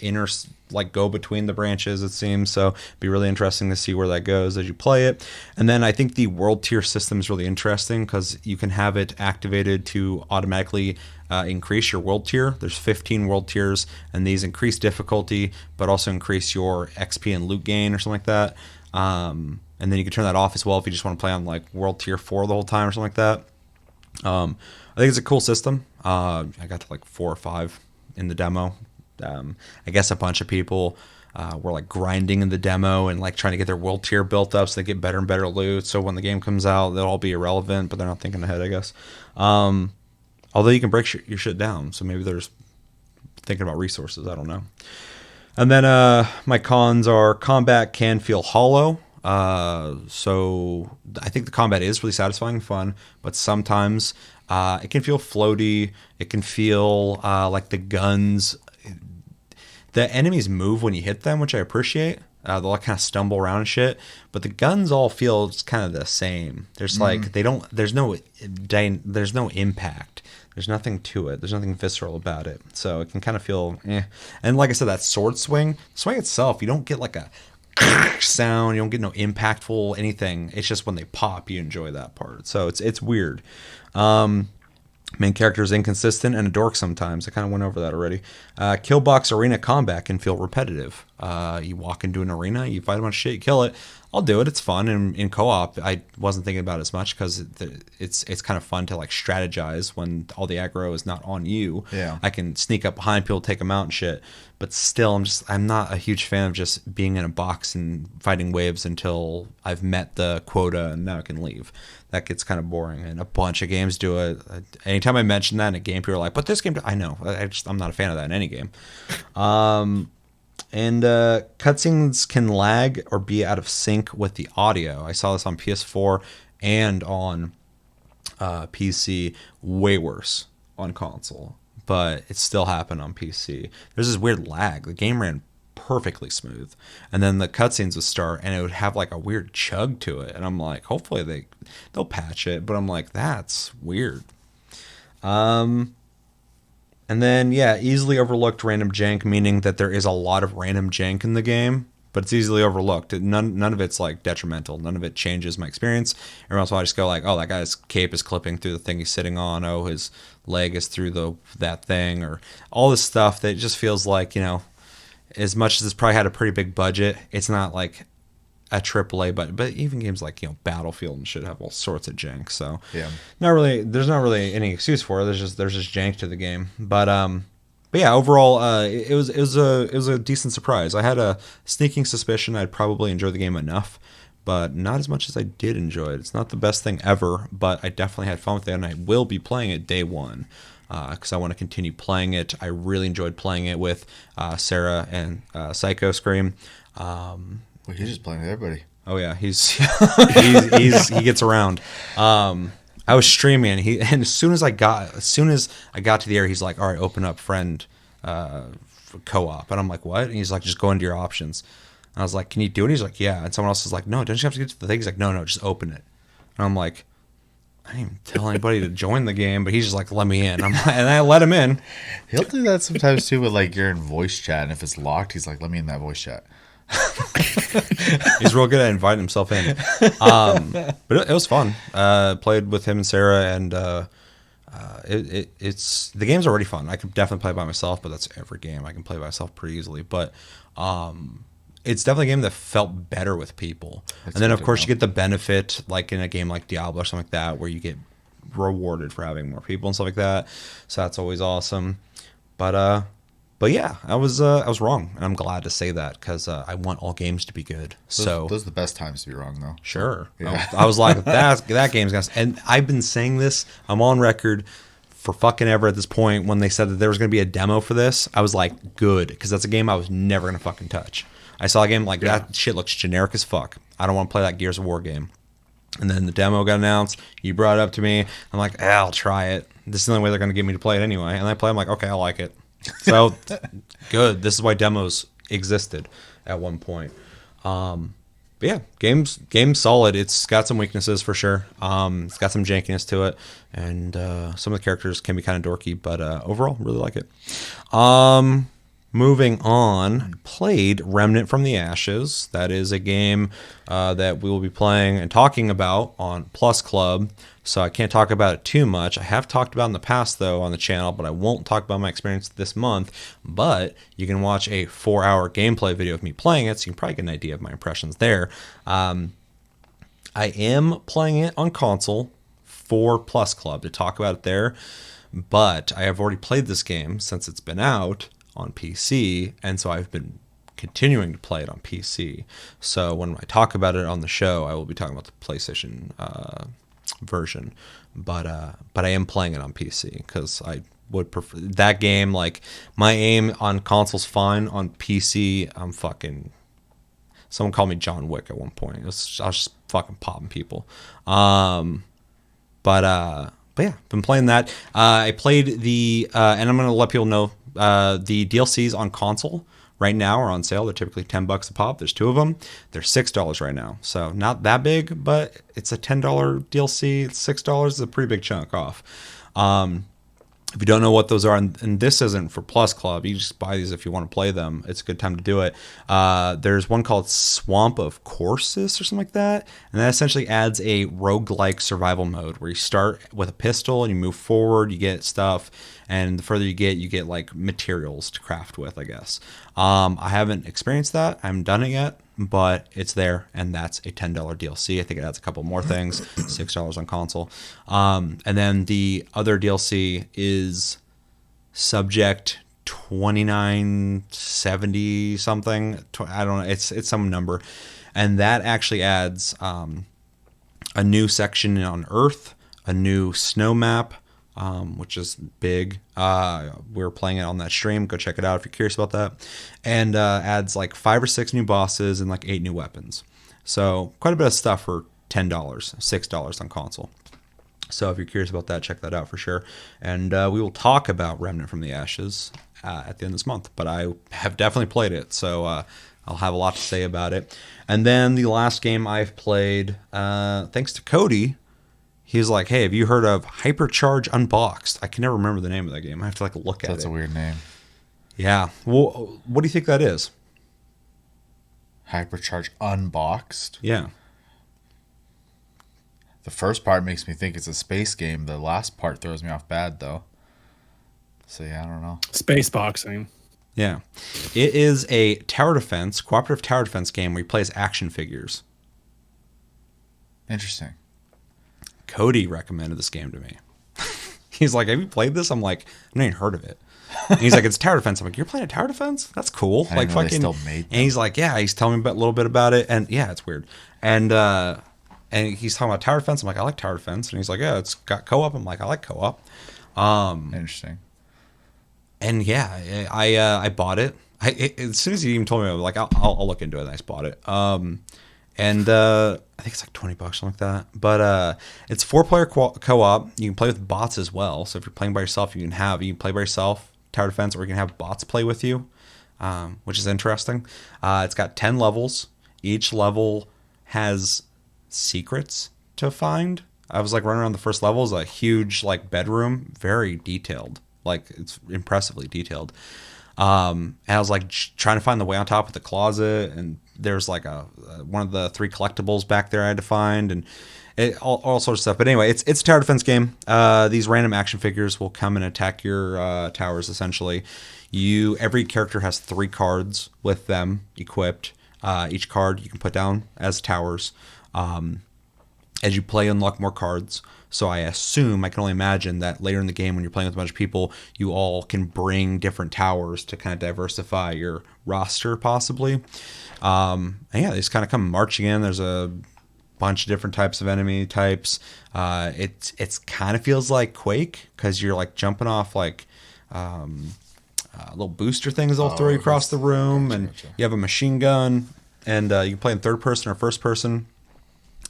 go between the branches, it seems. So it'd be really interesting to see where that goes as you play it. And then I think the world tier system is really interesting because you can have it activated to automatically increase your world tier. There's 15 world tiers, and these increase difficulty, but also increase your XP and loot gain or something like that. And then you can turn that off as well if you just want to play on like world tier 4 the whole time or something like that. I think it's a cool system. I got to like 4 or 5 in the demo. I guess a bunch of people were like grinding in the demo and like trying to get their world tier built up so they get better and better loot. So when the game comes out, they'll all be irrelevant, but they're not thinking ahead, I guess. Although you can break your shit down, so maybe they're just thinking about resources. I don't know. And then my cons are combat can feel hollow. So I think the combat is really satisfying and fun, but sometimes it can feel floaty. It can feel like the guns, the enemies move when you hit them, which I appreciate. They'll like kind of stumble around and shit, but the guns all feel just kind of the same. There's like there's no impact. There's nothing to it. There's nothing visceral about it. So it can kind of feel eh. And like I said, that sword swing, the swing itself, you don't get like a sound. You don't get no impactful anything. It's just when they pop, you enjoy that part. So it's weird. Main character is inconsistent and a dork sometimes. I kind of went over that already. Killbox arena combat can feel repetitive. You walk into an arena, you fight a bunch of shit, you kill it. I'll do it. It's fun. And in co-op, I wasn't thinking about it as much because it's kind of fun to like strategize when all the aggro is not on you. Yeah. I can sneak up behind people, take them out and shit. But still, I'm not a huge fan of just being in a box and fighting waves until I've met the quota and now I can leave. That gets kind of boring, and a bunch of games do it. Anytime I mention that in a game, people are like, "But this game," I know. I'm not a fan of that in any game. And cutscenes can lag or be out of sync with the audio. I saw this on PS4 and on PC. Way worse on console, but it still happened on PC. There's this weird lag. The game ran perfectly smooth, and then the cutscenes would start and it would have like a weird chug to it, and I'm like, hopefully they'll patch it, but I'm like, that's weird. And then easily overlooked random jank, meaning that there is a lot of random jank in the game, but it's easily overlooked. None of it's like detrimental. None of it changes my experience. Every once in a while, I just go like, oh, that guy's cape is clipping through the thing he's sitting on. Oh, his leg is through that thing, or all this stuff that just feels like, as much as it's probably had a pretty big budget, it's not like a AAA, but even games like Battlefield and shit have all sorts of jank. So Yeah. there's not really any excuse for it. There's just jank to the game. But yeah, overall, it was a decent surprise. I had a sneaking suspicion I'd probably enjoy the game enough, but not as much as I did enjoy it. It's not the best thing ever, but I definitely had fun with it, and I will be playing it day one because I want to continue playing it. I really enjoyed playing it with Sarah and Psycho Scream. Well, he's just playing with everybody. Oh yeah, he gets around. I was streaming, and as soon as I got to the air, he's like, "All right, open up friend co-op," and I'm like, "What?" And he's like, "Just go into your options." And I was like, "Can you do it?" He's like, "Yeah." And someone else is like, "No, don't you have to get to the thing?" He's like, "No, just open it." And I'm like, I didn't even tell anybody to join the game, but he's just like, "Let me in." And I let him in. He'll do that sometimes too, but like you're in voice chat, and if it's locked, he's like, "Let me in that voice chat." He's real good at inviting himself in. But it was fun. Played with him and Sarah, and it's the game's already fun. I could definitely play by myself, but that's every game. I can play by myself pretty easily. But it's definitely a game that felt better with people. And then, of course, you get the benefit, like in a game like Diablo or something like that, where you get rewarded for having more people and stuff like that. So that's always awesome. But yeah, I was wrong, and I'm glad to say that because I want all games to be good. Those are the best times to be wrong, though. Sure, Yeah. I was like that game's gonna. And I've been saying this. I'm on record for fucking ever at this point. When they said that there was gonna be a demo for this, I was like, good, because that's a game I was never gonna fucking touch. I saw a game like that shit looks generic as fuck. I don't want to play that Gears of War game. And then the demo got announced. You brought it up to me. I'm like, I'll try it. This is the only way they're gonna get me to play it anyway. And I play. I'm like, okay, I like it. So good. This is why demos existed at one point. But yeah, game's solid. It's got some weaknesses for sure. It's got some jankiness to it, and some of the characters can be kind of dorky. But overall, really like it. Moving on, played Remnant from the Ashes. That is a game that we will be playing and talking about on Plus Club. So I can't talk about it too much. I have talked about it in the past, though, on the channel, but I won't talk about my experience this month. But you can watch a 4-hour gameplay video of me playing it, so you can probably get an idea of my impressions there. I am playing it on console for Plus Club to talk about it there, but I have already played this game since it's been out on PC, and so I've been continuing to play it on PC. So when I talk about it on the show, I will be talking about the PlayStation version, but I am playing it on PC because I would prefer that game. Like, my aim on console's fine. On PC, I'm fucking. Someone called me John Wick at one point. I was just fucking popping people. But yeah, been playing that. I played the and I'm gonna let people know the DLCs on console right now are on sale. They're typically $10 a pop. There's 2 of them. They're $6 right now. So not that big, but it's a $10 DLC. It's $6 is a pretty big chunk off. If you don't know what those are, and this isn't for Plus Club, you just buy these if you want to play them. It's a good time to do it. There's one called Swamp of Corsus or something like that, and that essentially adds a roguelike survival mode where you start with a pistol and you move forward, you get stuff, and the further you get like materials to craft with, I guess. I haven't experienced that. I haven't done it yet, but it's there, and that's a $10 DLC. I think it adds a couple more things, $6 on console. And then the other DLC is Subject 2970 something. I don't know. It's some number, and that actually adds a new section on Earth, a new snow map, which is big. We're playing it on that stream. Go check it out if you're curious about that. And adds like 5 or 6 new bosses and like 8 new weapons. So quite a bit of stuff for $10, $6 on console. So if you're curious about that, check that out for sure. And we will talk about Remnant from the Ashes at the end of this month. But I have definitely played it, so I'll have a lot to say about it. And then the last game I've played, thanks to Cody, he's like, hey, have you heard of Hypercharge Unboxed? I can never remember the name of that game. I have to like look at it. That's a weird name. Yeah. Well, what do you think that is? Hypercharge Unboxed. Yeah. The first part makes me think it's a space game. The last part throws me off bad, though. So, yeah, I don't know. Space boxing. Yeah. It is a tower defense, cooperative tower defense game where you play as action figures. Interesting. Cody recommended this game to me. He's like, have you played this? I'm like, I've not even heard of it. And he's like, it's tower defense. I'm like, you're playing a tower defense? That's cool. I Like didn't know they fucking. still made them. And he's like, yeah. He's telling me a little bit about it, and yeah, it's weird. And he's talking about tower defense. I'm like, I like tower defense. And he's like, yeah, it's got co-op. I'm like, I like co-op. Interesting. And yeah, I bought it. As soon as he even told me, I was like, I'll look into it. And I just bought it. And I think it's like $20, something like that. But it's 4-player co-op. You can play with bots as well. So if you're playing by yourself, you can play by yourself, tower defense, or you can have bots play with you, which is interesting. It's got 10 levels. Each level has secrets to find. I was like running around the first level. Is a huge like bedroom, very detailed. Like it's impressively detailed. And I was like trying to find the way on top of the closet, and there's like one of the 3 collectibles back there I had to find, and all sorts of stuff. But anyway, it's a tower defense game. These random action figures will come and attack your towers. Essentially, every character has 3 cards with them equipped. Each card you can put down as towers. As you play, unlock more cards. So I can only imagine that later in the game when you're playing with a bunch of people, you all can bring different towers to kind of diversify your roster possibly. And yeah, they just kind of come marching in. There's a bunch of different types of enemy types. It's kind of feels like Quake because you're like jumping off like little booster things they'll throw you across the room, and you have a machine gun, and you can play in third person or first person.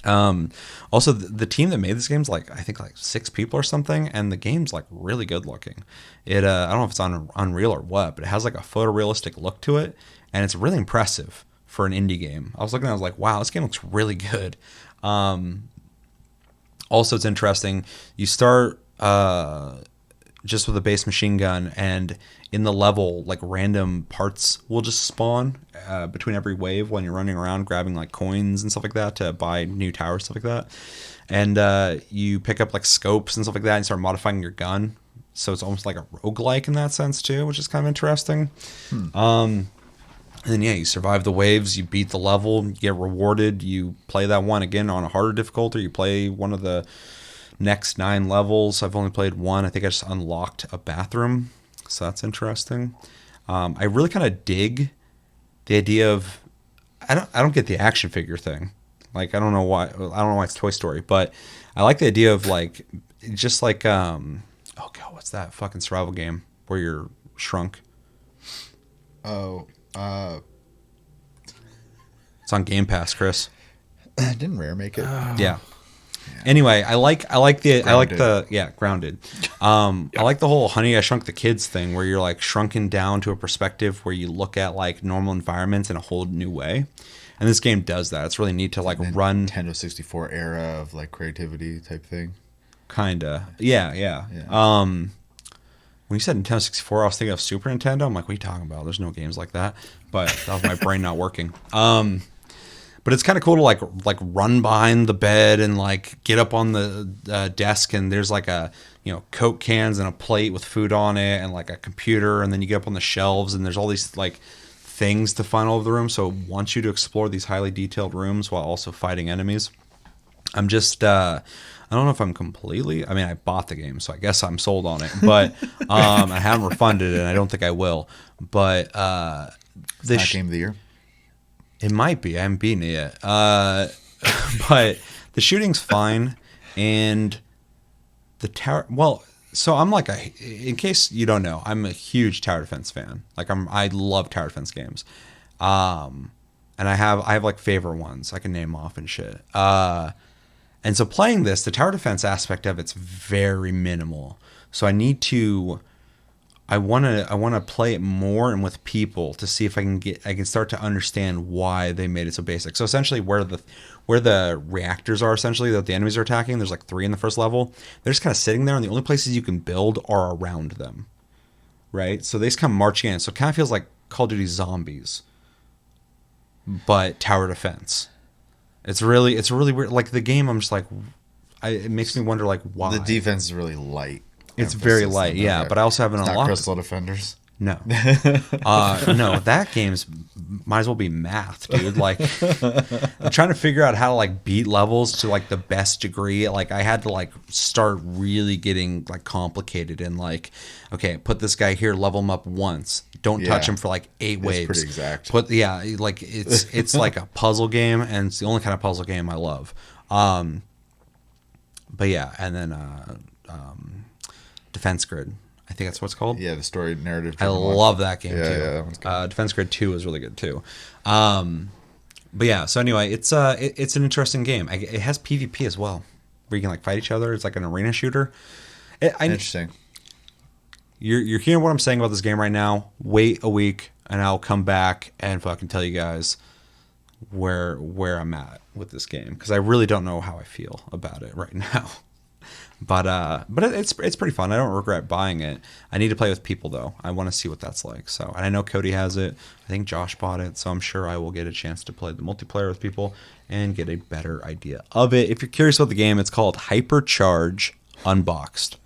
Also, the team that made this game is like, I think like 6 people or something, and the game's like really good looking. I don't know if it's on Unreal or what, but it has like a photorealistic look to it, and it's really impressive for an indie game. I was looking at it, I was like, wow, this game looks really good. Also, it's interesting. You start just with a base machine gun, and in the level, like random parts will just spawn between every wave when you're running around grabbing like coins and stuff like that to buy new towers, stuff like that. And you pick up like scopes and stuff like that and start modifying your gun. So it's almost like a roguelike in that sense too, which is kind of interesting. And then yeah, you survive the waves, you beat the level, you get rewarded, you play that one again on a harder difficulty, you play one of the next 9 levels. I've only played 1. I think I just unlocked a bathroom, so that's interesting. I really kind of dig the idea of I don't get the action figure thing. Like I don't know why it's Toy Story, but I like the idea of like just like oh god, what's that fucking survival game where you're shrunk? It's on Game Pass, Chris. Didn't Rare make it? Yeah. Anyway, I like the Grounded. I like the whole Honey I Shrunk the Kids thing where you're like shrunken down to a perspective where you look at like normal environments in a whole new way. And this game does that. It's really neat to like run Nintendo 64 era of like creativity type thing. Kinda. Yeah. When you said Nintendo 64, I was thinking of Super Nintendo. I'm like, what are you talking about? There's no games like that. But that was my brain not working. But it's kind of cool to like run behind the bed and like get up on the desk, and there's like a Coke cans and a plate with food on it and like a computer, and then you get up on the shelves and there's all these like things to find all over the room. So it wants you to explore these highly detailed rooms while also fighting enemies. I'm just I don't know if I'm completely. I mean, I bought the game, so I guess I'm sold on it, but I haven't refunded it, and I don't think I will. But this game of the year. It might be. I haven't beaten it yet. But the shooting's fine. And the tower... Well, so I'm like in case you don't know, I'm a huge tower defense fan. Like I love tower defense games. And I have like favorite ones I can name off and shit. And so playing this, the tower defense aspect of it's very minimal. So I want to play it more and with people to see if I can start to understand why they made it so basic. So essentially where the reactors are, essentially that the enemies are attacking, there's like 3 in the first level. They're just kind of sitting there, and the only places you can build are around them. Right? So they just come marching in. So it kind of feels like Call of Duty Zombies. but tower defense. It's really weird. Like the game, I'm just like, it makes me wonder like why. The defense is really light. It's very light, yeah. Okay. But I also haven't It's not unlocked. Crystal Defenders. No, no, that game's might as well be math, dude. Like, I'm trying to figure out how to like beat levels to like the best degree. Like, I had to like start really getting like complicated and like, okay, put this guy here, level him up once. Don't touch him for like 8 waves. Pretty exact. Like it's like a puzzle game, and it's the only kind of puzzle game I love. But yeah, and then Defense Grid. I think that's what it's called. Yeah, the story narrative. I love that game too. Yeah, that one's good. Defense Grid 2 is really good too. But yeah, so anyway, it's an interesting game. It has PvP as well, where you can like fight each other. It's like an arena shooter. Interesting. You're hearing what I'm saying about this game right now. Wait a week, and I'll come back and fucking tell you guys where I'm at with this game, because I really don't know how I feel about it right now. But it's pretty fun. I don't regret buying it. I need to play with people though. I want to see what that's like. So, and I know Cody has it. I think Josh bought it, so I'm sure I will get a chance to play the multiplayer with people and get a better idea of it. If you're curious about the game, it's called Hypercharge Unboxed.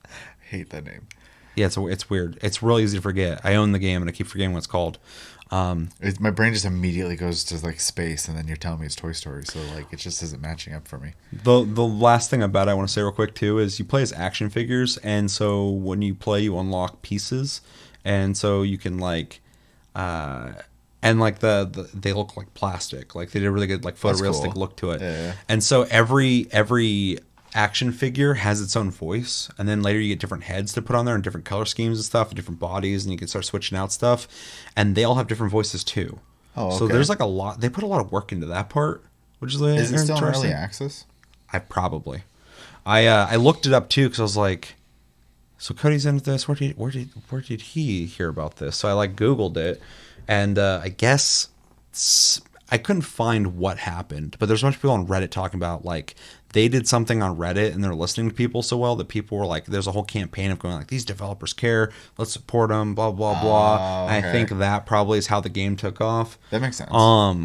I hate that name. Yeah, it's weird. It's real easy to forget. I own the game and I keep forgetting what it's called. My brain just immediately goes to like space, and then you're telling me it's Toy Story, so like it just isn't matching up for me. The last thing about it I want to say real quick too is you play as action figures, and so when you play, you unlock pieces, and so you can like, and like they look like plastic, like they did a really good like photorealistic look to it, Yeah. and so every action figure has its own voice, and then later you get different heads to put on there and different color schemes and stuff and different bodies, and you can start switching out stuff, and they all have different voices too. Oh, okay. So there's like a lot. They put a lot of work into that part, which is Is it still in interesting. early access? I looked it up too, because I was like, so Cody's into this. Where did he hear about this? So I like Googled it, and I guess I couldn't find what happened, but there's a bunch of people on Reddit talking about like they did something on Reddit and they're listening to people so well that people were like, there's a whole campaign of going like, these developers care, let's support them, blah blah blah. Okay. I think that probably is how the game took off. That makes sense.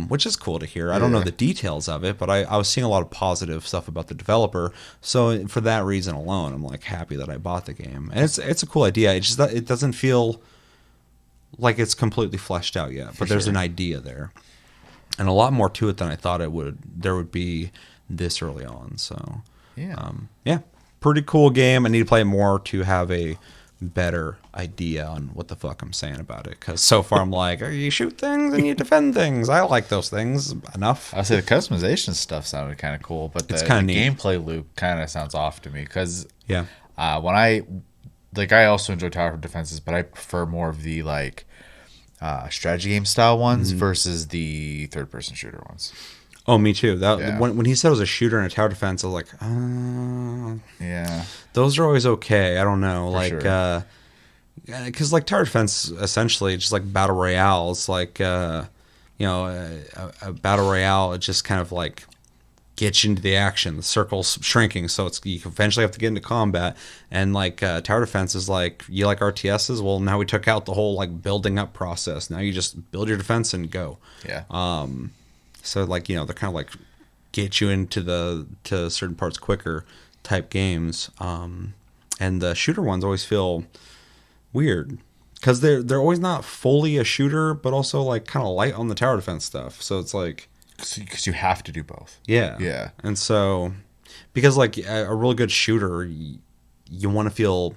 Which is cool to hear. I don't know the details of it, but I was seeing a lot of positive stuff about the developer. So for that reason alone, I'm like happy that I bought the game. And it's a cool idea. It's just that it doesn't feel like it's completely fleshed out yet, but there's an idea there, and a lot more to it than I thought there would be this early on. So yeah, pretty cool game. I need to play it more to have a better idea on what the fuck I'm saying about it, because so far I'm like, you shoot things and you defend things. I like those things enough. I'll say the customization stuff sounded kind of cool, but the gameplay loop kind of sounds off to me, because when I also enjoy tower defenses, but I prefer more of the like strategy game style ones versus the third person shooter ones. Oh, me too. When he said it was a shooter and a tower defense, I was like, yeah, those are always okay. I don't know, sure. Because like tower defense essentially just like battle royale. It's like a battle royale. It just kind of like gets you into the action. The circle's shrinking, so you eventually have to get into combat. And like tower defense is like, you like RTSs. Well, now we took out the whole like building up process. Now you just build your defense and go. Yeah. So like, they're kind of like get you to certain parts quicker type games. And the shooter ones always feel weird, because they're always not fully a shooter, but also like kind of light on the tower defense stuff. So it's like, because you have to do both. Yeah. And so, because like a really good shooter, you want to feel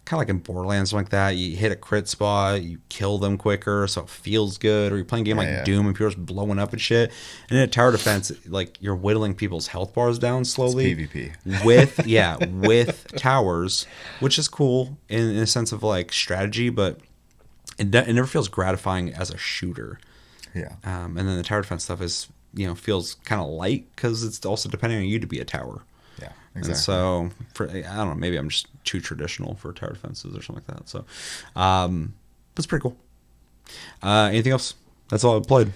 kind of like in Borderlands, like that. You hit a crit spot, you kill them quicker, so it feels good. Or you're playing a game like Doom and people are just blowing up and shit. And in a tower defense, like you're whittling people's health bars down slowly. It's PvP. with towers, which is cool in a sense of like strategy, but it never feels gratifying as a shooter. Yeah. And then the tower defense stuff is, feels kind of light, because it's also depending on you to be a tower. Yeah, exactly. And so, I don't know, maybe I'm just too traditional for tower defenses or something like that. So, it's pretty cool. Anything else? That's all I played.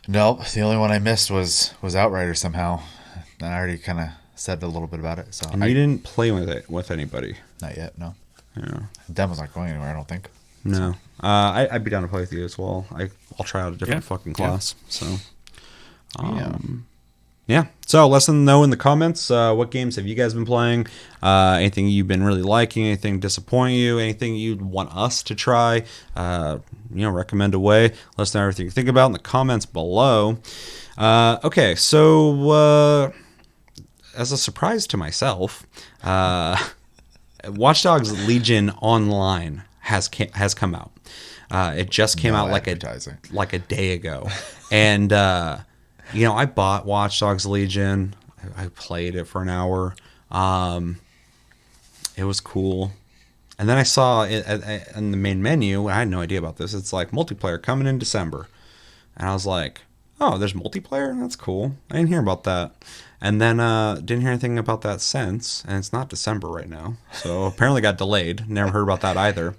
Nope. The only one I missed was Outrider somehow. And I already kind of said a little bit about it. So and you didn't play with it with anybody? Not yet, no. Yeah. The demo's not going anywhere, I don't think. No. I'd be down to play with you as well. I'll try out a different fucking class. So, yeah. So let us know in the comments what games have you guys been playing, anything you've been really liking, anything disappoint you, anything you'd want us to try, recommend away. Let us know everything you think about in the comments below. Okay, so as a surprise to myself, Watch Dogs Legion Online has come out. It just came out like a day ago, and I bought Watch Dogs Legion. I played it for an hour. It was cool, and then I saw it in the main menu. I had no idea about this. It's like multiplayer coming in December, and I was like, "Oh, there's multiplayer. That's cool." I didn't hear about that. And then didn't hear anything about that since, and it's not December right now. So apparently got delayed. Never heard about that either.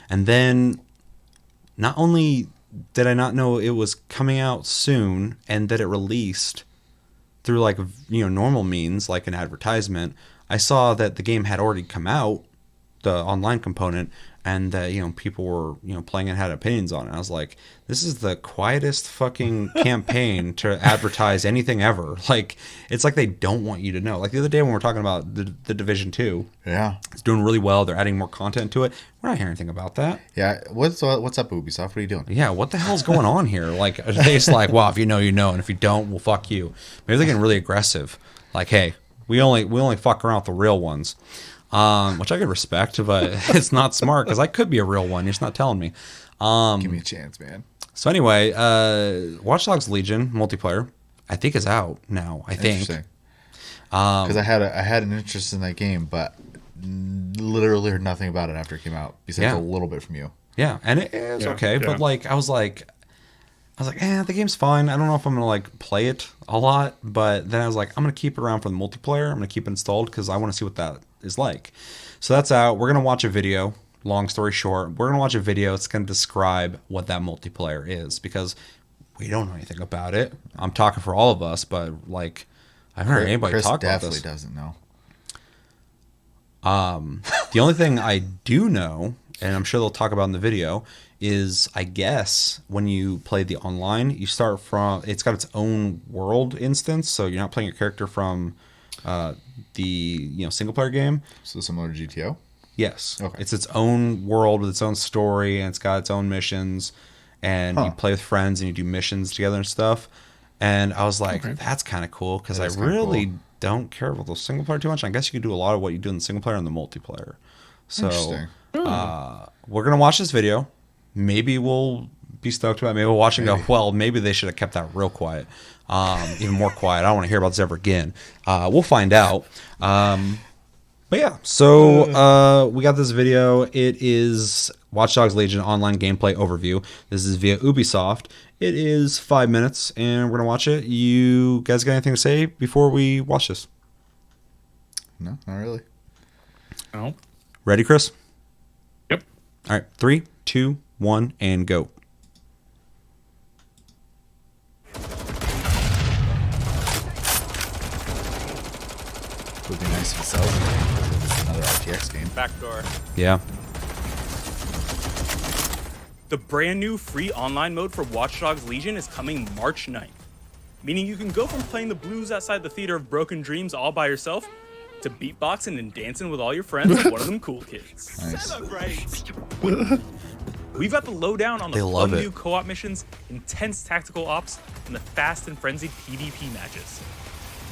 And then not only did I not know it was coming out soon and that it released through like normal means like an advertisement, I saw that the game had already come out, the online component, and that people were playing and had opinions on it. I was like, this is the quietest fucking campaign to advertise anything ever. Like, it's like they don't want you to know. Like the other day when we were talking about the Division 2, it's doing really well. They're adding more content to it. We're not hearing anything about that. Yeah, what's up, Ubisoft? What are you doing? Yeah, what the hell's going on here? Like, are they just like, well, if you know, you know, and if you don't, well, fuck you. Maybe they're getting really aggressive. Like, hey, we only fuck around with the real ones. Which I could respect, but it's not smart because I could be a real one. You're just not telling me. Give me a chance, man. So anyway, Watch Dogs Legion multiplayer, I think is out now. I think because I had an interest in that game, but literally heard nothing about it after it came out besides a little bit from you. Yeah, and it is okay, but like I was like, the game's fine. I don't know if I'm gonna like play it a lot, but then I was like, I'm gonna keep it around for the multiplayer. I'm gonna keep it installed because I want to see what that is like. So that's out. We're gonna watch a video. Long story short, we're gonna watch a video. It's gonna describe what that multiplayer is because we don't know anything about it. I'm talking for all of us, but like I haven't heard anybody talk about this. Chris definitely doesn't know. The only thing I do know, and I'm sure they'll talk about in the video, is I guess when you play the online, you start from, it's got its own world instance, so you're not playing your character from the single player game. So similar to GTO? Yes. Okay. It's its own world with its own story, and it's got its own missions, and you play with friends and you do missions together and stuff. And I was like, that's kind of cool because I really don't care about the single player too much. I guess you can do a lot of what you do in the single player and the multiplayer. So we're going to watch this video. Maybe we'll be stoked about it. Maybe we'll watch and go, well, maybe they should have kept that real quiet. Even more quiet. I don't want to hear about this ever again. We'll find out. But yeah, so we got this video. It is Watch Dogs Legion online gameplay overview. This is via Ubisoft. It is 5 minutes, and we're going to watch it. You guys got anything to say before we watch this? No, not really. No. Ready, Chris? Yep. All right, 3, 2, 1, and go. It would be nice if it sells again. It's another RTX game. Backdoor. Yeah. The brand new free online mode for Watch Dogs Legion is coming March 9th. Meaning you can go from playing the blues outside the theater of Broken Dreams all by yourself to beatboxing and dancing with all your friends like one of them cool kids. Nice. Celebrate! We've got the lowdown on the fun new co-op missions, intense tactical ops, and the fast and frenzied PvP matches.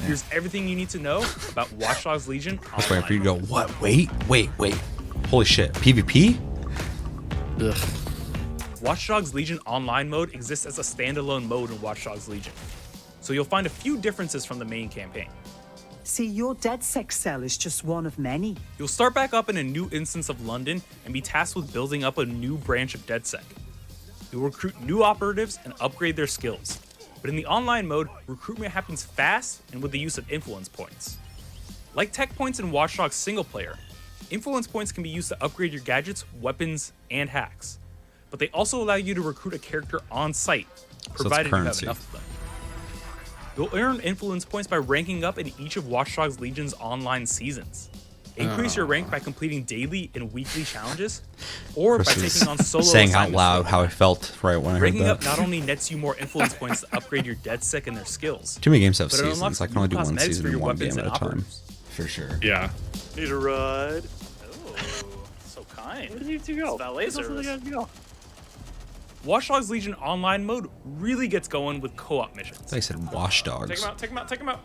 Here's everything you need to know about Watch Dogs Legion online. I was waiting for you to go, what? Wait. Holy shit. PvP? Ugh. Watch Dogs Legion online mode exists as a standalone mode in Watch Dogs Legion, so you'll find a few differences from the main campaign. See, your DedSec cell is just one of many. You'll start back up in a new instance of London and be tasked with building up a new branch of DedSec. You'll recruit new operatives and upgrade their skills, but in the online mode, recruitment happens fast and with the use of influence points. Like tech points in Watch Dogs single player, influence points can be used to upgrade your gadgets, weapons, and hacks. But they also allow you to recruit a character on site, provided you have enough of them. You'll earn influence points by ranking up in each of Watch Dogs Legion's online seasons. Increase your rank by completing daily and weekly challenges, or by Kris taking on is solo saying out assignments. loud how I felt right when I heard Ranking up that. not only nets you more influence points to upgrade your DedSec and their skills, Too many games have but it unlocks seasons. I can new only do one cosmetics season for in your one weapons game at and a time. operatives. For sure. Yeah. Need a ride? Oh, so kind. Where do you two go? Valet Where's the service. guys go? Watch Dogs Legion online mode really gets going with co-op missions. They said wash Take dogs. them out, take them out, take them out.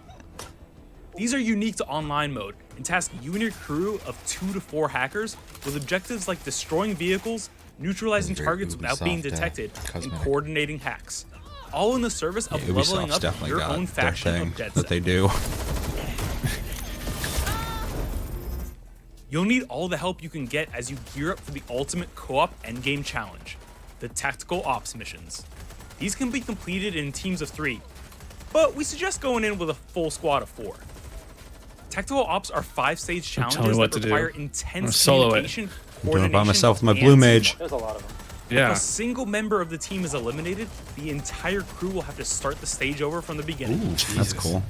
These are unique to online mode and task you and your crew of 2 to 4 hackers with objectives like destroying vehicles, neutralizing Very targets without being Ubisoft, detected, and cosmetic. coordinating hacks. All in the service of Yeah, leveling Ubisoft's up definitely your got own their faction thing of that DedSec. they do. You'll need all the help you can get as you gear up for the ultimate co-op endgame challenge, the Tactical Ops missions. These can be completed in teams of 3, but we suggest going in with a full squad of 4. Tactical Ops are 5-stage Don't tell me challenges what that to do. require I'm intense gonna solo it. communication, I'm doing it by coordination, myself with my and blue mage. There's a lot of them. If Yeah. a single member of the team is eliminated, the entire crew will have to start the stage over from the beginning. That's cool.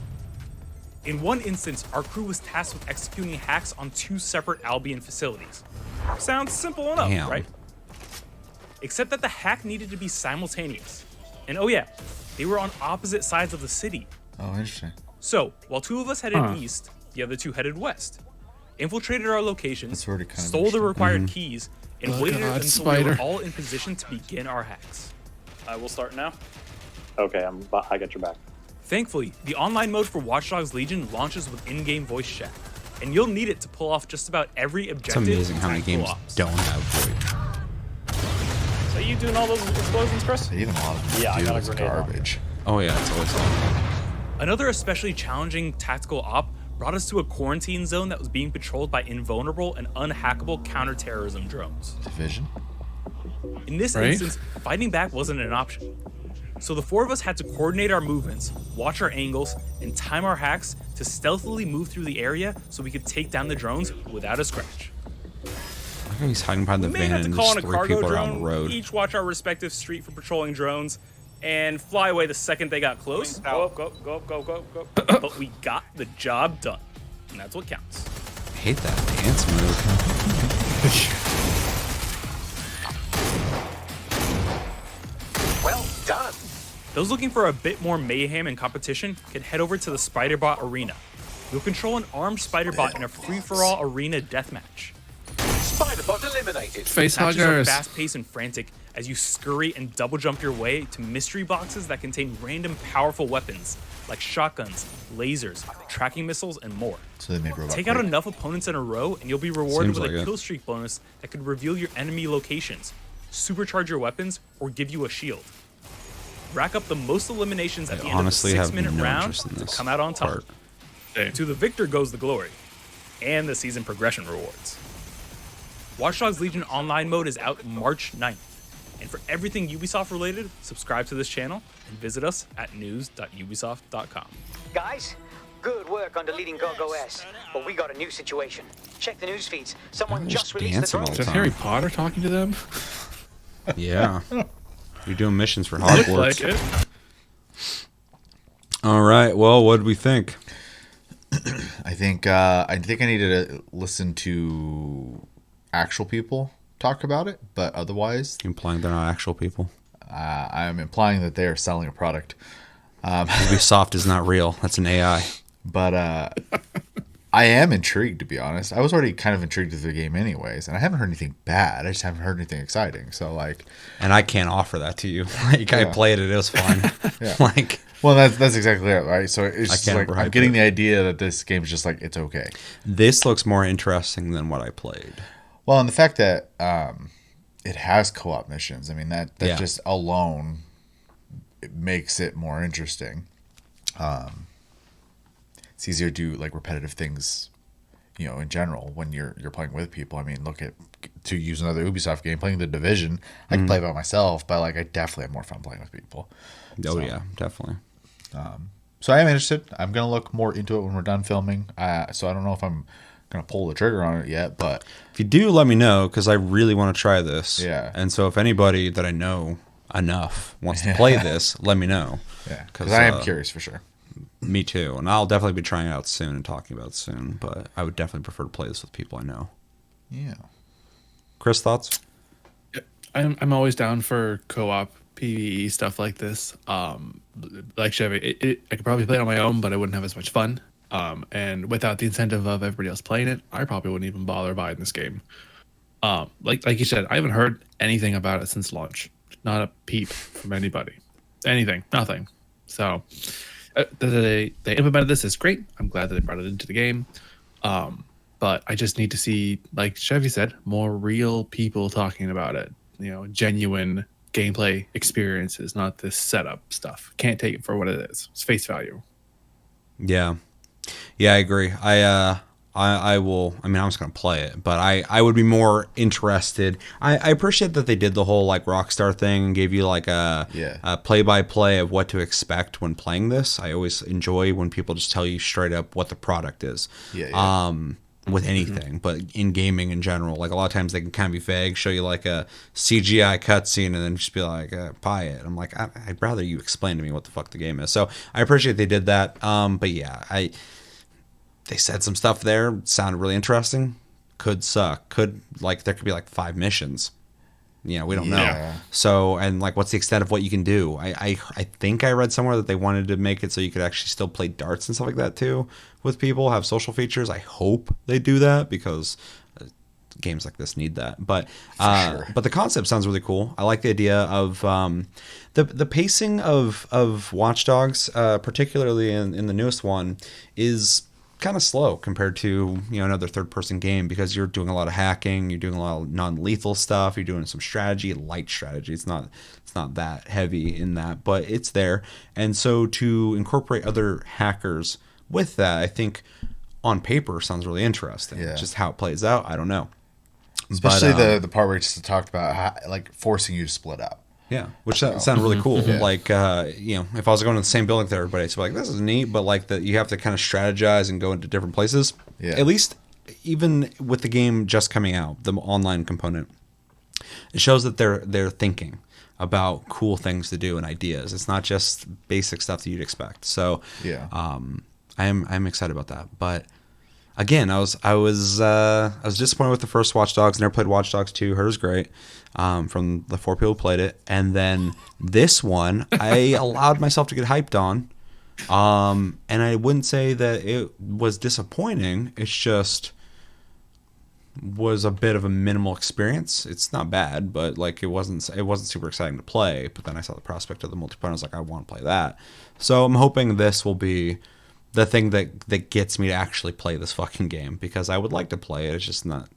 In one instance, our crew was tasked with executing hacks on 2 separate Albion facilities. Sounds simple enough, Damn. right? Except that the hack needed to be simultaneous. And oh yeah, they were on opposite sides of the city. Oh, interesting. So, while 2 of us headed Huh. east, the other 2 headed west. Infiltrated our locations, That's already kind of stole the interesting. required keys, and Oh waited God, until we spider. were all in position to begin our hacks. I will start now. Okay, I got your back. Thankfully, the online mode for Watch Dogs Legion launches with in-game voice chat, and you'll need it to pull off just about every It's objective. amazing how many Tactical games Ops. don't have voice. So you doing all those explosions, Chris? Even a lot of them Yeah, I do got a is grenade launcher. garbage. Oh yeah, it's always Another especially challenging tactical op brought us to a quarantine zone that was being patrolled by invulnerable and unhackable counterterrorism drones. Division. In this Right? instance, fighting back wasn't an option. So the 4 of us had to coordinate our movements, watch our angles, and time our hacks to stealthily move through the area so we could take down the drones without a scratch. I think he's hiding behind the We may van have to and call just in a 3 cargo people around the drone, road. each watch our respective street for patrolling drones, and fly away the second they got close. Go up, go up, go up, go up, go up, go up. But we got the job done, and that's what counts. I hate that dance move. Well done. Those looking for a bit more mayhem and competition can head over to the Spiderbot Arena. You'll control an armed Spiderbot in a free-for-all arena deathmatch. Spider-bot eliminated. Face Matches are huggers. fast-paced and frantic as you scurry and double jump your way to mystery boxes that contain random powerful weapons like shotguns, lasers, tracking missiles, and more. So they made robot. Take out Quake. enough opponents in a row and you'll be rewarded Seems with like a it. kill streak bonus that could reveal your enemy locations, supercharge your weapons, or give you a shield. Rack up the most eliminations at I the end of the honestly have 6-minute no round interest in to this come out on top. part. Hey. To the victor goes the glory, and the season progression rewards. Watch Dogs Legion online mode is out March 9th. And for everything Ubisoft related, subscribe to this channel and visit us at news.ubisoft.com. Guys, good work on deleting GogOS, but we got a new situation. Check the news feeds. Someone Who's just released the dancing all drone. Is that time. Harry Potter talking to them? Yeah. You're doing missions for Looks Hogwarts. like it. All right. Well, what did we think? I think I needed to listen to actual people talk about it, but otherwise, Implying they're not actual people. I'm implying that they are selling a product. Ubisoft is not real. That's an AI. But I am intrigued, to be honest. I was already kind of intrigued with the game, anyways, and I haven't heard anything bad. I just haven't heard anything exciting. So, like, And I can't offer that to you. Like, I Yeah. played it. It was fun. Yeah. Like, well, that's exactly it, right? So it's just can't like I'm overhype getting it. the idea that this game's just like it's okay. this looks more interesting than what I played. Well, and the fact that it has co-op missions, I mean that Yeah. just alone it makes it more interesting. It's easier to do like repetitive things, you know, in general when you're playing with people. I mean, look at to use another Ubisoft game, playing The Division. I can play by myself, but like I definitely have more fun playing with people. Oh, So- yeah, definitely. So I am interested. I'm gonna look more into it when we're done filming. So I don't know if I'm gonna pull the trigger on it yet, but If you do, let me know because I really want to try this. Yeah. And so if anybody that I know enough wants to play this, let me know. yeah, 'Cause, because I am curious for sure. Me too, and I'll definitely be trying it out soon and talking about it soon. But I would definitely prefer to play this with people I know. Yeah. Chris, thoughts? I'm always down for co-op PvE stuff like this. Like Chevy, I could probably play it on my own, but I wouldn't have as much fun. And without the incentive of everybody else playing it, I probably wouldn't even bother buying this game. Like you said, I haven't heard anything about it since launch. Not a peep from anybody. Anything, nothing. So they implemented this is great. I'm glad that they brought it into the game. But I just need to see, like Chevy said, more real people talking about it. Genuine gameplay experiences, not this setup stuff. Can't take it for what it is. It's face value. Yeah, I agree. I will. I mean, I'm just gonna play it, but I would be more interested. I appreciate that they did the whole like Rockstar thing and gave you like a play-by-play of what to expect when playing this. I always enjoy when people just tell you straight up what the product is. With anything, but in gaming in general, like a lot of times they can kind of be vague, show you like a CGI cutscene, and then just be like, buy it. I'm like, I'd rather you explain to me what the fuck the game is. So I appreciate they did that. But yeah, they said some stuff there sounded really interesting. Could suck. There could be like 5 missions. We don't know. So, and like, what's the extent of what you can do? I think I read somewhere that they wanted to make it so you could actually still play darts and stuff like that too with people, have social features. I hope they do that because games like this need that. But but the concept sounds really cool. I like the idea of the pacing of Watch Dogs, particularly in the newest one, is kind of slow compared to another third-person game because you're doing a lot of hacking, you're doing a lot of non-lethal stuff, you're doing some light strategy. It's not that heavy in that, but it's there. And so to incorporate other hackers with that, I think on paper sounds really interesting. Yeah. Just how it plays out, I don't know. Especially the part where it just talked about how, forcing you to split up. Yeah, which sounded really cool. Yeah. Like, if I was going to the same building with everybody, it's like, this is neat, but like you have to kind of strategize and go into different places. Yeah. At least, even with the game just coming out, the online component, it shows that they're thinking about cool things to do and ideas. It's not just basic stuff that you'd expect. So, I'm excited about that. But again, I was disappointed with the first Watch Dogs. Never played Watch Dogs 2. Heard it was great. From the 4 people who played it, and then this one I allowed myself to get hyped on, and I wouldn't say that it was disappointing. It's just was a bit of a minimal experience. It's not bad, but like it wasn't super exciting to play. But then I saw the prospect of the multiplayer, and I was like, I want to play that. So I'm hoping this will be the thing that gets me to actually play this fucking game, because I would like to play it. It's just not.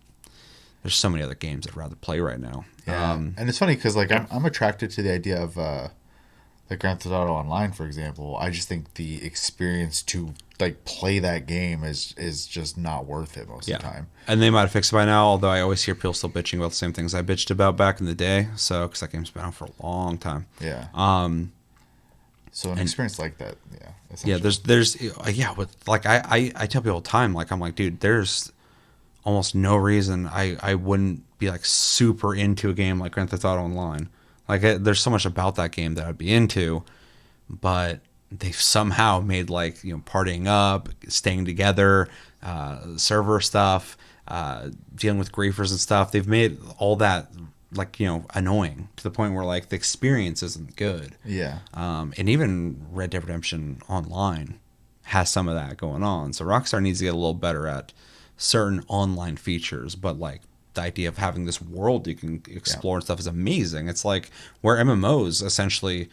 There's so many other games I'd rather play right now. Yeah, and it's funny because like I'm attracted to the idea of like Grand Theft Auto Online, for example. I just think the experience to like play that game is just not worth it most of the time. And they might have fixed it by now, although I always hear people still bitching about the same things I bitched about back in the day. So because that game's been out for a long time. Yeah. So an experience like that, there's with like I tell people all the time, like I'm like, dude, there's almost no reason I wouldn't be like super into a game like Grand Theft Auto Online. Like there's so much about that game that I'd be into, but they've somehow made like partying up, staying together, server stuff, dealing with griefers and stuff. They've made all that like annoying to the point where like the experience isn't good. Yeah. And even Red Dead Redemption Online has some of that going on. So Rockstar needs to get a little better at certain online features, but like the idea of having this world you can explore and stuff is amazing. It's like where MMOs essentially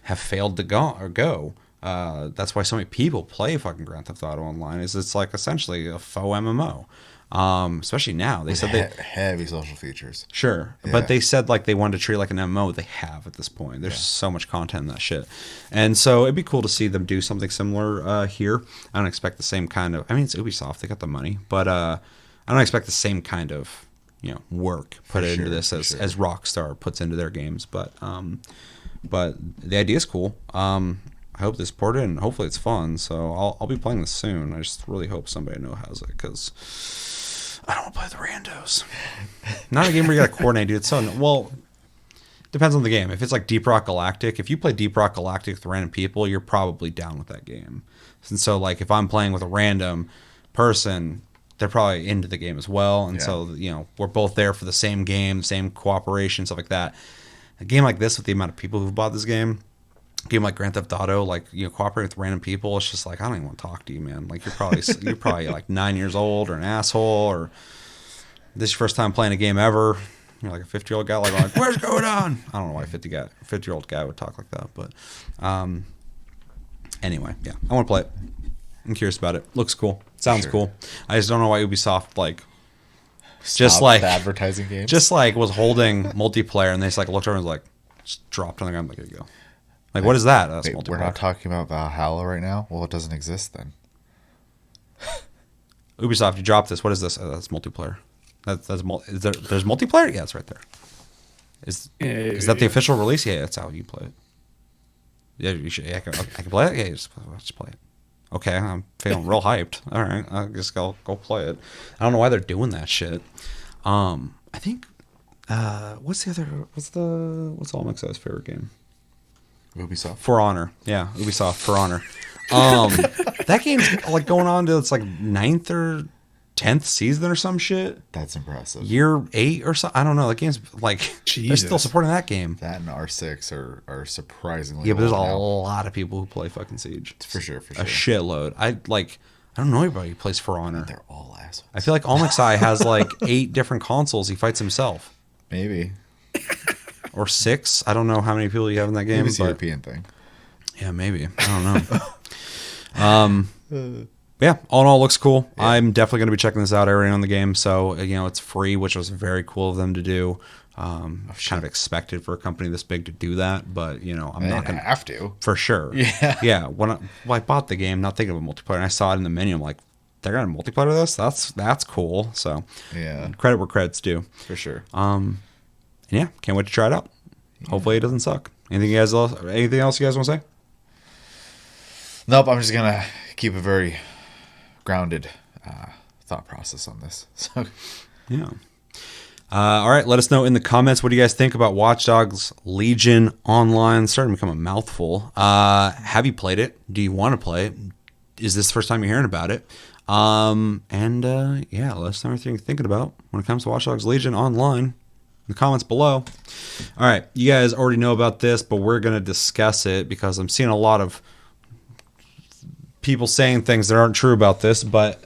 have failed to go. That's why so many people play fucking Grand Theft Auto Online. It's like essentially a faux MMO. Especially now, they said they heavy social features. Sure, but they said like they wanted to treat it like an MMO. They have at this point. There's so much content in that shit, and so it'd be cool to see them do something similar here. I don't expect the same kind of. I mean, it's Ubisoft; they got the money, but I don't expect the same kind of work put into this as Rockstar puts into their games. But the idea is cool. I hope this ported, and hopefully it's fun. So I'll be playing this soon. I just really hope somebody has it, because I don't want to play the randos. Not a game where you got to coordinate, dude. It's so well. Depends on the game. If it's like Deep Rock Galactic, if you play Deep Rock Galactic with random people, you're probably down with that game. And so, like, if I'm playing with a random person, they're probably into the game as well. And so, you know, we're both there for the same game, same cooperation, stuff like that. A game like this, with the amount of people who've bought this game, a game like Grand Theft Auto, like, you know, cooperating with random people, it's just like, I don't even want to talk to you, man. Like, you're probably like 9 years old or an asshole, or this is your first time playing a game ever. You're like a 50-year-old guy, like, where's going on? I don't know why a 50-year-old guy would talk like that, but anyway, yeah, I want to play it. I'm curious about it. Looks cool. Sounds cool. I just don't know why Ubisoft just like advertising games. Just like was holding multiplayer, and they just like looked over and was like, just dropped on the ground. Like, here you go. Like, what is that? That's multiplayer. We're not talking about Valhalla right now. Well, it doesn't exist then. Ubisoft, you dropped this. What is this? That's multiplayer. There's multiplayer? Yeah, it's right there. Is that the official release? Yeah, that's how you play it. Yeah, you should. Yeah, I can play it. Yeah, just play it. Okay, I'm feeling real hyped. All right, I'll just go play it. I don't know why they're doing that shit. I think what's Almex's favorite game? Ubisoft. For Honor. Yeah, Ubisoft For Honor. That game's like going on to its like 9th or 10th season or some shit. That's impressive. Year 8 or something. I don't know. That game's like, they're still supporting that game. That and R6 are surprisingly. Yeah, but there's a now. lot of people who play fucking Siege. For sure. A shitload. I don't know anybody who plays For Honor. They're all assholes. I feel like Almexai has like 8 different consoles he fights himself. Maybe. Or 6. I don't know how many people you have in that game. Maybe it's a European thing. Yeah, maybe. I don't know. Yeah, all in all, looks cool. Yeah. I'm definitely going to be checking this out. I already own the game, so you know it's free, which was very cool of them to do. Kind of expected for a company this big to do that, but you know I'm not going to have to for sure. Yeah. When I bought the game, not thinking of a multiplayer, and I saw it in the menu, I'm like, they're going to multiplayer this? That's cool. So yeah, credit where credit's due for sure. Yeah, can't wait to try it out. Yeah. Hopefully it doesn't suck. Anything else you guys want to say? Nope. I'm just gonna keep a very grounded thought process on this. So yeah. All right, let us know in the comments, what do you guys think about Watch Dogs Legion Online? It's starting to become a mouthful. Have you played it? Do you want to play it? Is this the first time you're hearing about it? Yeah, let us know everything you're thinking about when it comes to Watch Dogs Legion Online in the comments below. All right, you guys already know about this, but we're going to discuss it because I'm seeing a lot of people saying things that aren't true about this, but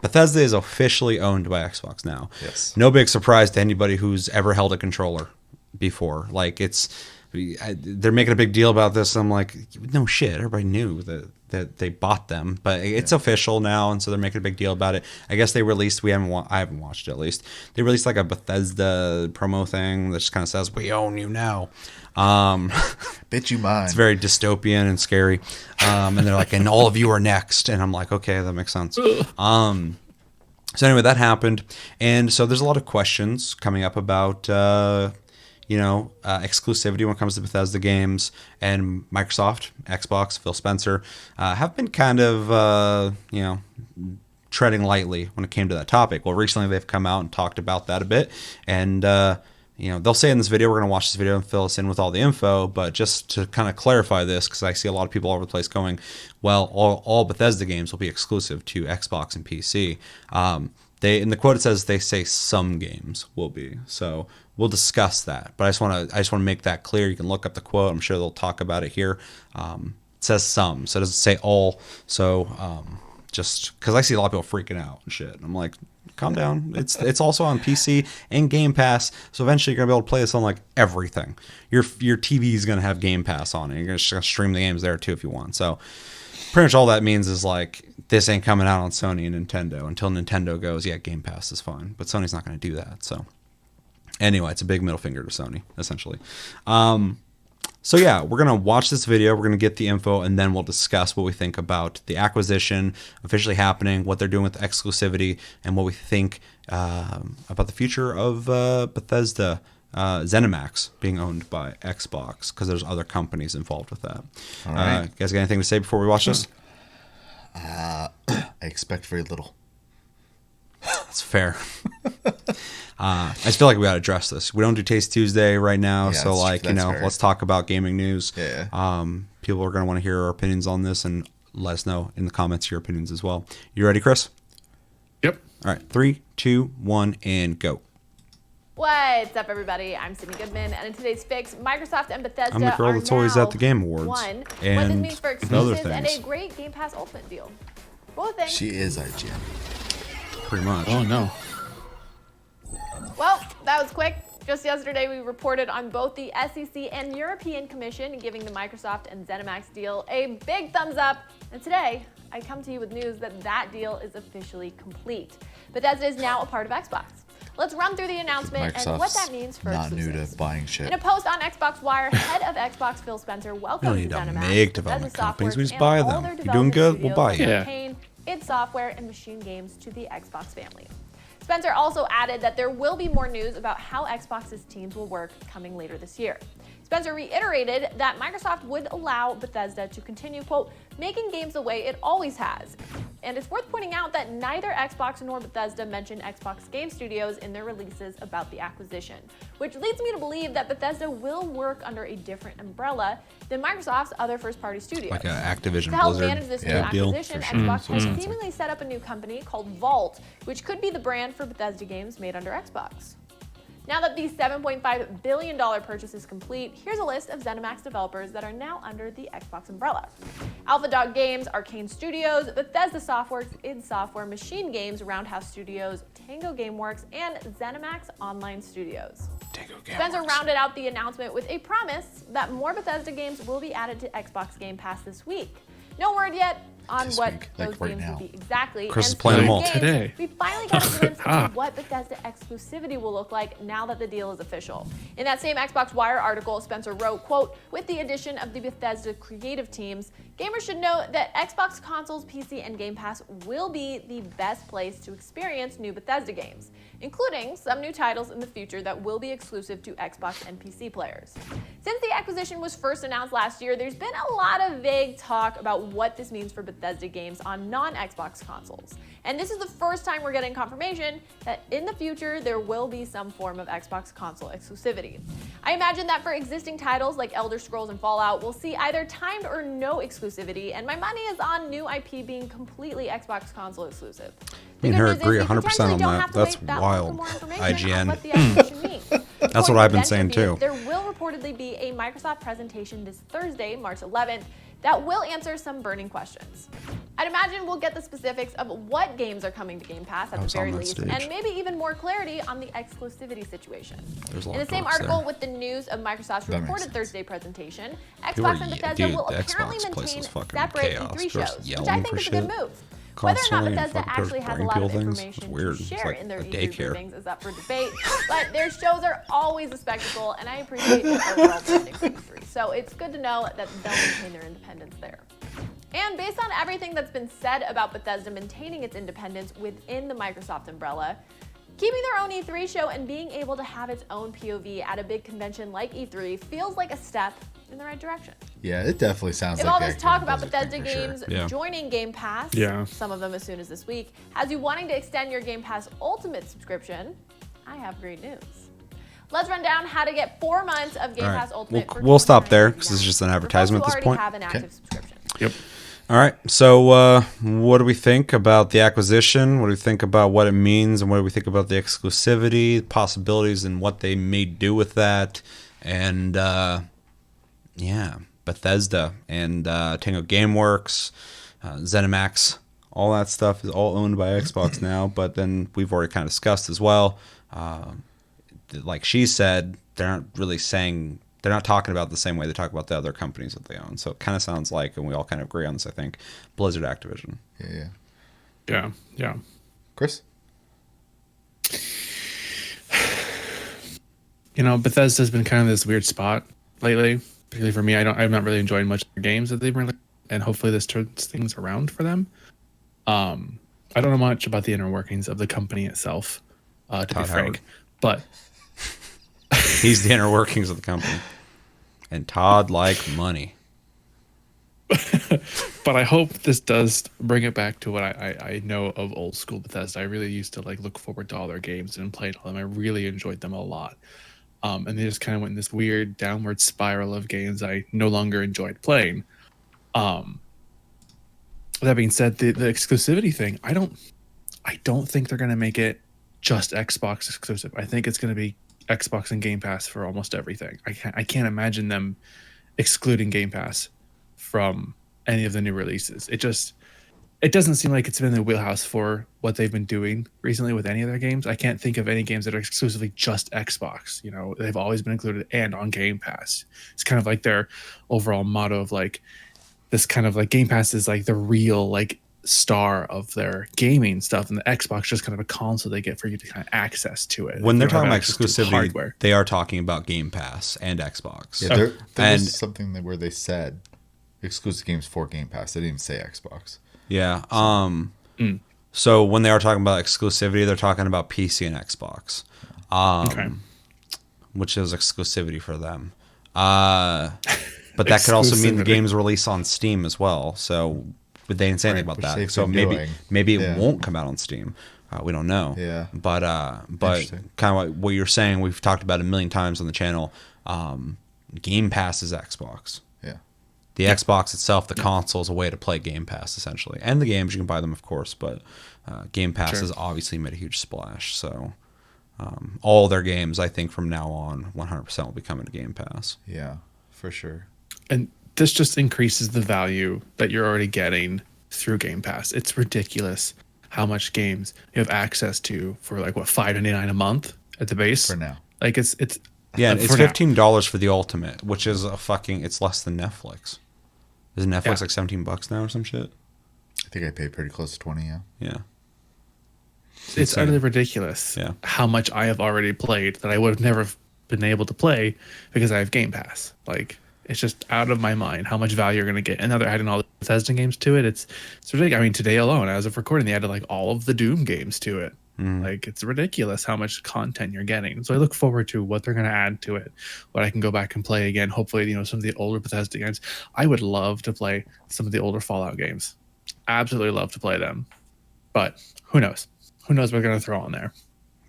Bethesda is officially owned by Xbox now. Yes. No big surprise to anybody who's ever held a controller before. Like they're making a big deal about this. I'm like, no shit. Everybody knew that they bought them, but it's official now, and so they're making a big deal about it. I guess they released. I haven't watched it at least. They released like a Bethesda promo thing that just kind of says, "We own you now." Bet you mind. It's very dystopian and scary. And they're like, and all of you are next. And I'm like, okay, that makes sense. So anyway, that happened. And so there's a lot of questions coming up about, exclusivity when it comes to Bethesda games, and Microsoft, Xbox, Phil Spencer, have been kind of, treading lightly when it came to that topic. Well, recently they've come out and talked about that a bit. And, they'll say in this video, we're going to watch this video and fill us in with all the info, but just to kind of clarify this, because I see a lot of people all over the place going, well, all Bethesda games will be exclusive to Xbox and PC. In the quote, it says they say some games will be. So we'll discuss that. But I just want to make that clear. You can look up the quote. I'm sure they'll talk about it here. It says some, so it doesn't say all. So just because I see a lot of people freaking out and shit. I'm like, calm down. It's also on PC and Game Pass, so eventually you're gonna be able to play this on like everything. Your TV is gonna have Game Pass on it. You're gonna stream the games there too if you want. So pretty much all that means is like this ain't coming out on Sony and Nintendo until Nintendo goes, yeah, Game Pass is fine, but Sony's not gonna do that. So anyway, it's a big middle finger to Sony essentially. So yeah, we're going to watch this video, we're going to get the info, and then we'll discuss what we think about the acquisition officially happening, what they're doing with exclusivity, and what we think about the future of Bethesda, ZeniMax being owned by Xbox, because there's other companies involved with that. All right. You guys got anything to say before we watch this? I expect very little. That's fair. I just feel like we got to address this. We don't do Taste Tuesday right now, so like that's fair. let's talk about gaming news. Yeah. People are going to want to hear our opinions on this, and let us know in the comments your opinions as well. You ready, Chris? Yep. All right, 3, 2, 1, and go. What's up, everybody? I'm Sydney Goodman, and in today's fix, Microsoft and Bethesda I'm the girl are that's always now at the Game Awards one. What and this means for other exclusives and things. a great Game Pass Ultimate deal. Roll a thing. She is IGN. Pretty much. Oh no. Well, that was quick. Just yesterday, we reported on both the SEC and European Commission giving the Microsoft and ZeniMax deal a big thumbs up. And today, I come to you with news that that deal is officially complete. Bethesda is now a part of Xbox. Let's run through the announcement and what that means for not new exclusives. to buying shit. In a post on Xbox Wire, head of Xbox Phil Spencer welcomed We don't need to ZeniMax, make Bethesda development companies. Softworks, We just and buy all them. their You're doing good, we'll development buy studios you. to obtain id Software and machine games to the Xbox family. Spencer also added that there will be more news about how Xbox's teams will work coming later this year. Spencer reiterated that Microsoft would allow Bethesda to continue, quote, making games the way it always has. And it's worth pointing out that neither Xbox nor Bethesda mentioned Xbox Game Studios in their releases about the acquisition, which leads me to believe that Bethesda will work under a different umbrella than Microsoft's other first-party studios. Like an Activision To help Blizzard manage this new deal. acquisition, Xbox has seemingly set up a new company called Vault, which could be the brand for Bethesda games made under Xbox. Now that the $7.5 billion purchase is complete, here's a list of ZeniMax developers that are now under the Xbox umbrella. Alpha Dog Games, Arcane Studios, Bethesda Softworks, id Software, Machine Games, Roundhouse Studios, Tango Gameworks, and ZeniMax Online Studios. Spencer rounded out the announcement with a promise that more Bethesda games will be added to Xbox Game Pass this week. No word yet on This what week, those like right games now. will be exactly. Chris is And playing them speaking all. of games, Today. we finally got a glimpse of what Bethesda exclusivity will look like now that the deal is official. In that same Xbox Wire article, Spencer wrote, quote, with the addition of the Bethesda creative teams, gamers should know that Xbox consoles, PC, and Game Pass will be the best place to experience new Bethesda games, including some new titles in the future that will be exclusive to Xbox and PC players. Since the acquisition was first announced last year, there's been a lot of vague talk about what this means for Bethesda games on non-Xbox consoles. And this is the first time we're getting confirmation that in the future there will be some form of Xbox console exclusivity. I imagine that for existing titles like Elder Scrolls and Fallout, we'll see either timed or no exclusivity, and my money is on new IP being completely Xbox console exclusive. Me and her agree 100% on that. That's wild. IGN. That's what I've been saying too. There will reportedly be a Microsoft presentation this Thursday, March 11th, that will answer some burning questions. I'd imagine we'll get the specifics of what games are coming to Game Pass at the very least, and maybe even more clarity on the exclusivity situation. In the same article with the news of Microsoft's reported Thursday presentation, Xbox and Bethesda will apparently maintain separate E3 shows, which I think is a good move. Whether or not Bethesda actually has a lot of information to share in their E3 briefings is up for debate, but their shows are always a spectacle, and I appreciate the overall branding for E3. So it's good to know that they'll maintain their independence there. And based on everything that's been said about Bethesda maintaining its independence within the Microsoft umbrella, keeping their own E3 show and being able to have its own POV at a big convention like E3 feels like a step in the right direction. Yeah, it definitely sounds If like all this talk about Bethesda Bethesda thing for games sure. joining Game Pass, some of them as soon as this week, has you wanting to extend your Game Pass Ultimate subscription, I have great news. Let's run down how to get 4 months of Game Pass Ultimate. We'll stop there because it's just an advertisement at this point. Have an active subscription. Yep. All right. So what do we think about the acquisition? What do we think about what it means? And what do we think about the exclusivity, possibilities, and what they may do with that? And yeah, Bethesda and Tango Gameworks, ZeniMax, all that stuff is all owned by Xbox now. But then we've already kind of discussed as well. Like she said, they're not really saying, they're not talking about the same way they talk about the other companies that they own. So it kind of sounds like, and we all kind of agree on this, I think, Blizzard Activision. Yeah. Chris? You know, Bethesda's been kind of this weird spot lately, particularly for me. I'm not really enjoying much of their games that they've released, and hopefully this turns things around for them. I don't know much about the inner workings of the company itself, to be frank, but he's the inner workings of the company. And Todd like money. But I hope this does bring it back to what I know of old school Bethesda. I really used to like look forward to all their games and played all them. I really enjoyed them a lot. And they just kind of went in this weird downward spiral of games I no longer enjoyed playing. That being said, the exclusivity thing, I don't think they're gonna make it just Xbox exclusive. I think it's gonna be Xbox and Game Pass for almost everything. I can't imagine them excluding Game Pass from any of the new releases. It doesn't seem like it's been in the wheelhouse for what they've been doing recently with any of their games. I can't think of any games that are exclusively just Xbox. You know, they've always been included and on Game Pass. It's kind of like their overall motto of like this kind of like Game Pass is like the real like star of their gaming stuff, and the Xbox just kind of a console they get for you to kind of access to it. When they're talking about access to exclusivity, hardware. they are talking about Game Pass and Xbox. Yeah, there And- was something where they said exclusive games for Game Pass. They didn't even say Xbox. Yeah. So when they are talking about exclusivity, they're talking about PC and Xbox, Okay. which is exclusivity for them. But that could also mean the Exclusivity. games release on Steam as well. So but they didn't say anything about which that. they've So been doing. maybe it Yeah. won't come out on Steam. We don't know. Yeah. But Interesting. kind of like what you're saying, we've talked about a million times on the channel. Game Pass is Xbox. Yeah. The Xbox itself, the console, is a way to play Game Pass essentially, and the games you can buy them, of course. But Game Pass Sure. has obviously made a huge splash. So all their games, I think, from now on, 100% will be coming to Game Pass. Yeah, for sure. And this just increases the value that you're already getting through Game Pass. It's ridiculous how much games you have access to for like what $5.99 a month at the base For now. Like it's Yeah, for it's now. $15 for the Ultimate, which is it's less than Netflix. Isn't Netflix Yeah. like $17 now or some shit? I think I paid pretty close to 20, yeah. Yeah. It's insane. utterly ridiculous Yeah. how much I have already played that I would have never been able to play because I have Game Pass. Like it's just out of my mind how much value you're going to get. And now they're adding all the Bethesda games to it. It's ridiculous. I mean, today alone, as of recording, they added like all of the Doom games to it. Like it's ridiculous how much content you're getting. So I look forward to what they're going to add to it, what I can go back and play again. Hopefully, some of the older Bethesda games. I would love to play some of the older Fallout games. Absolutely love to play them. But who knows? Who knows what they're going to throw on there?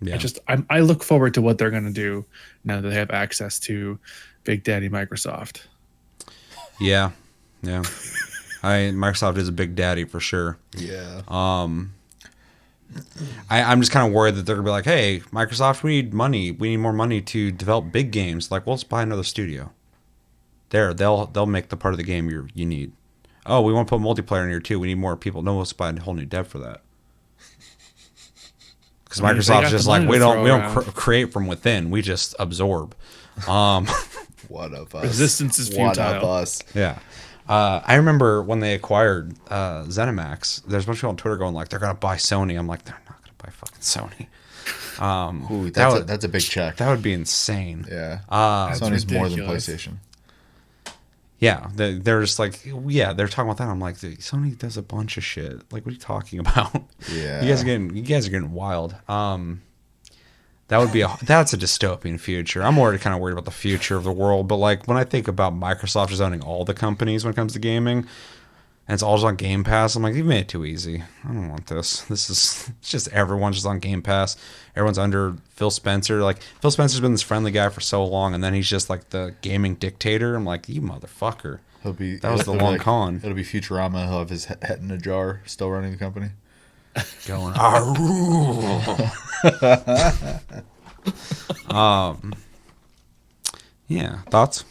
Yeah. I look forward to what they're going to do now that they have access to Big Daddy Microsoft. Yeah. Yeah. Microsoft is a big daddy for sure. Yeah. I'm just kind of worried that they're gonna be like, "Hey, Microsoft, we need money. We need more money to develop big games. Like, well, let's buy another studio. They'll make the part of the game you need. Oh, we want to put multiplayer in here too. We need more people. No, let's buy a whole new dev for that. Because I mean, they Microsoft's got just the money like, we to don't throw around. create from within. We just absorb. What of us? Resistance is What futile. of us? Yeah. I remember when they acquired ZeniMax, there's a bunch of people on Twitter going like, they're going to buy Sony. I'm like, they're not going to buy fucking Sony. Ooh, That that's a big check. That would be insane. Yeah. That's Sony's more than ridiculous. PlayStation. Yeah. They're just like, yeah, they're talking about that. I'm like, Sony does a bunch of shit. Like, what are you talking about? Yeah. You guys are getting wild. That's a dystopian future. I'm already kind of worried about the future of the world, but like when I think about Microsoft just owning all the companies when it comes to gaming, and it's all just on Game Pass, I'm like, you've made it too easy. I don't want this. It's just everyone's just on Game Pass. Everyone's under Phil Spencer. Like Phil Spencer's been this friendly guy for so long, and then he's just like the gaming dictator. I'm like, you motherfucker. That was the long con. It'll be Futurama. He'll have his head in a jar, still running the company. Going, I rule. Yeah, thoughts?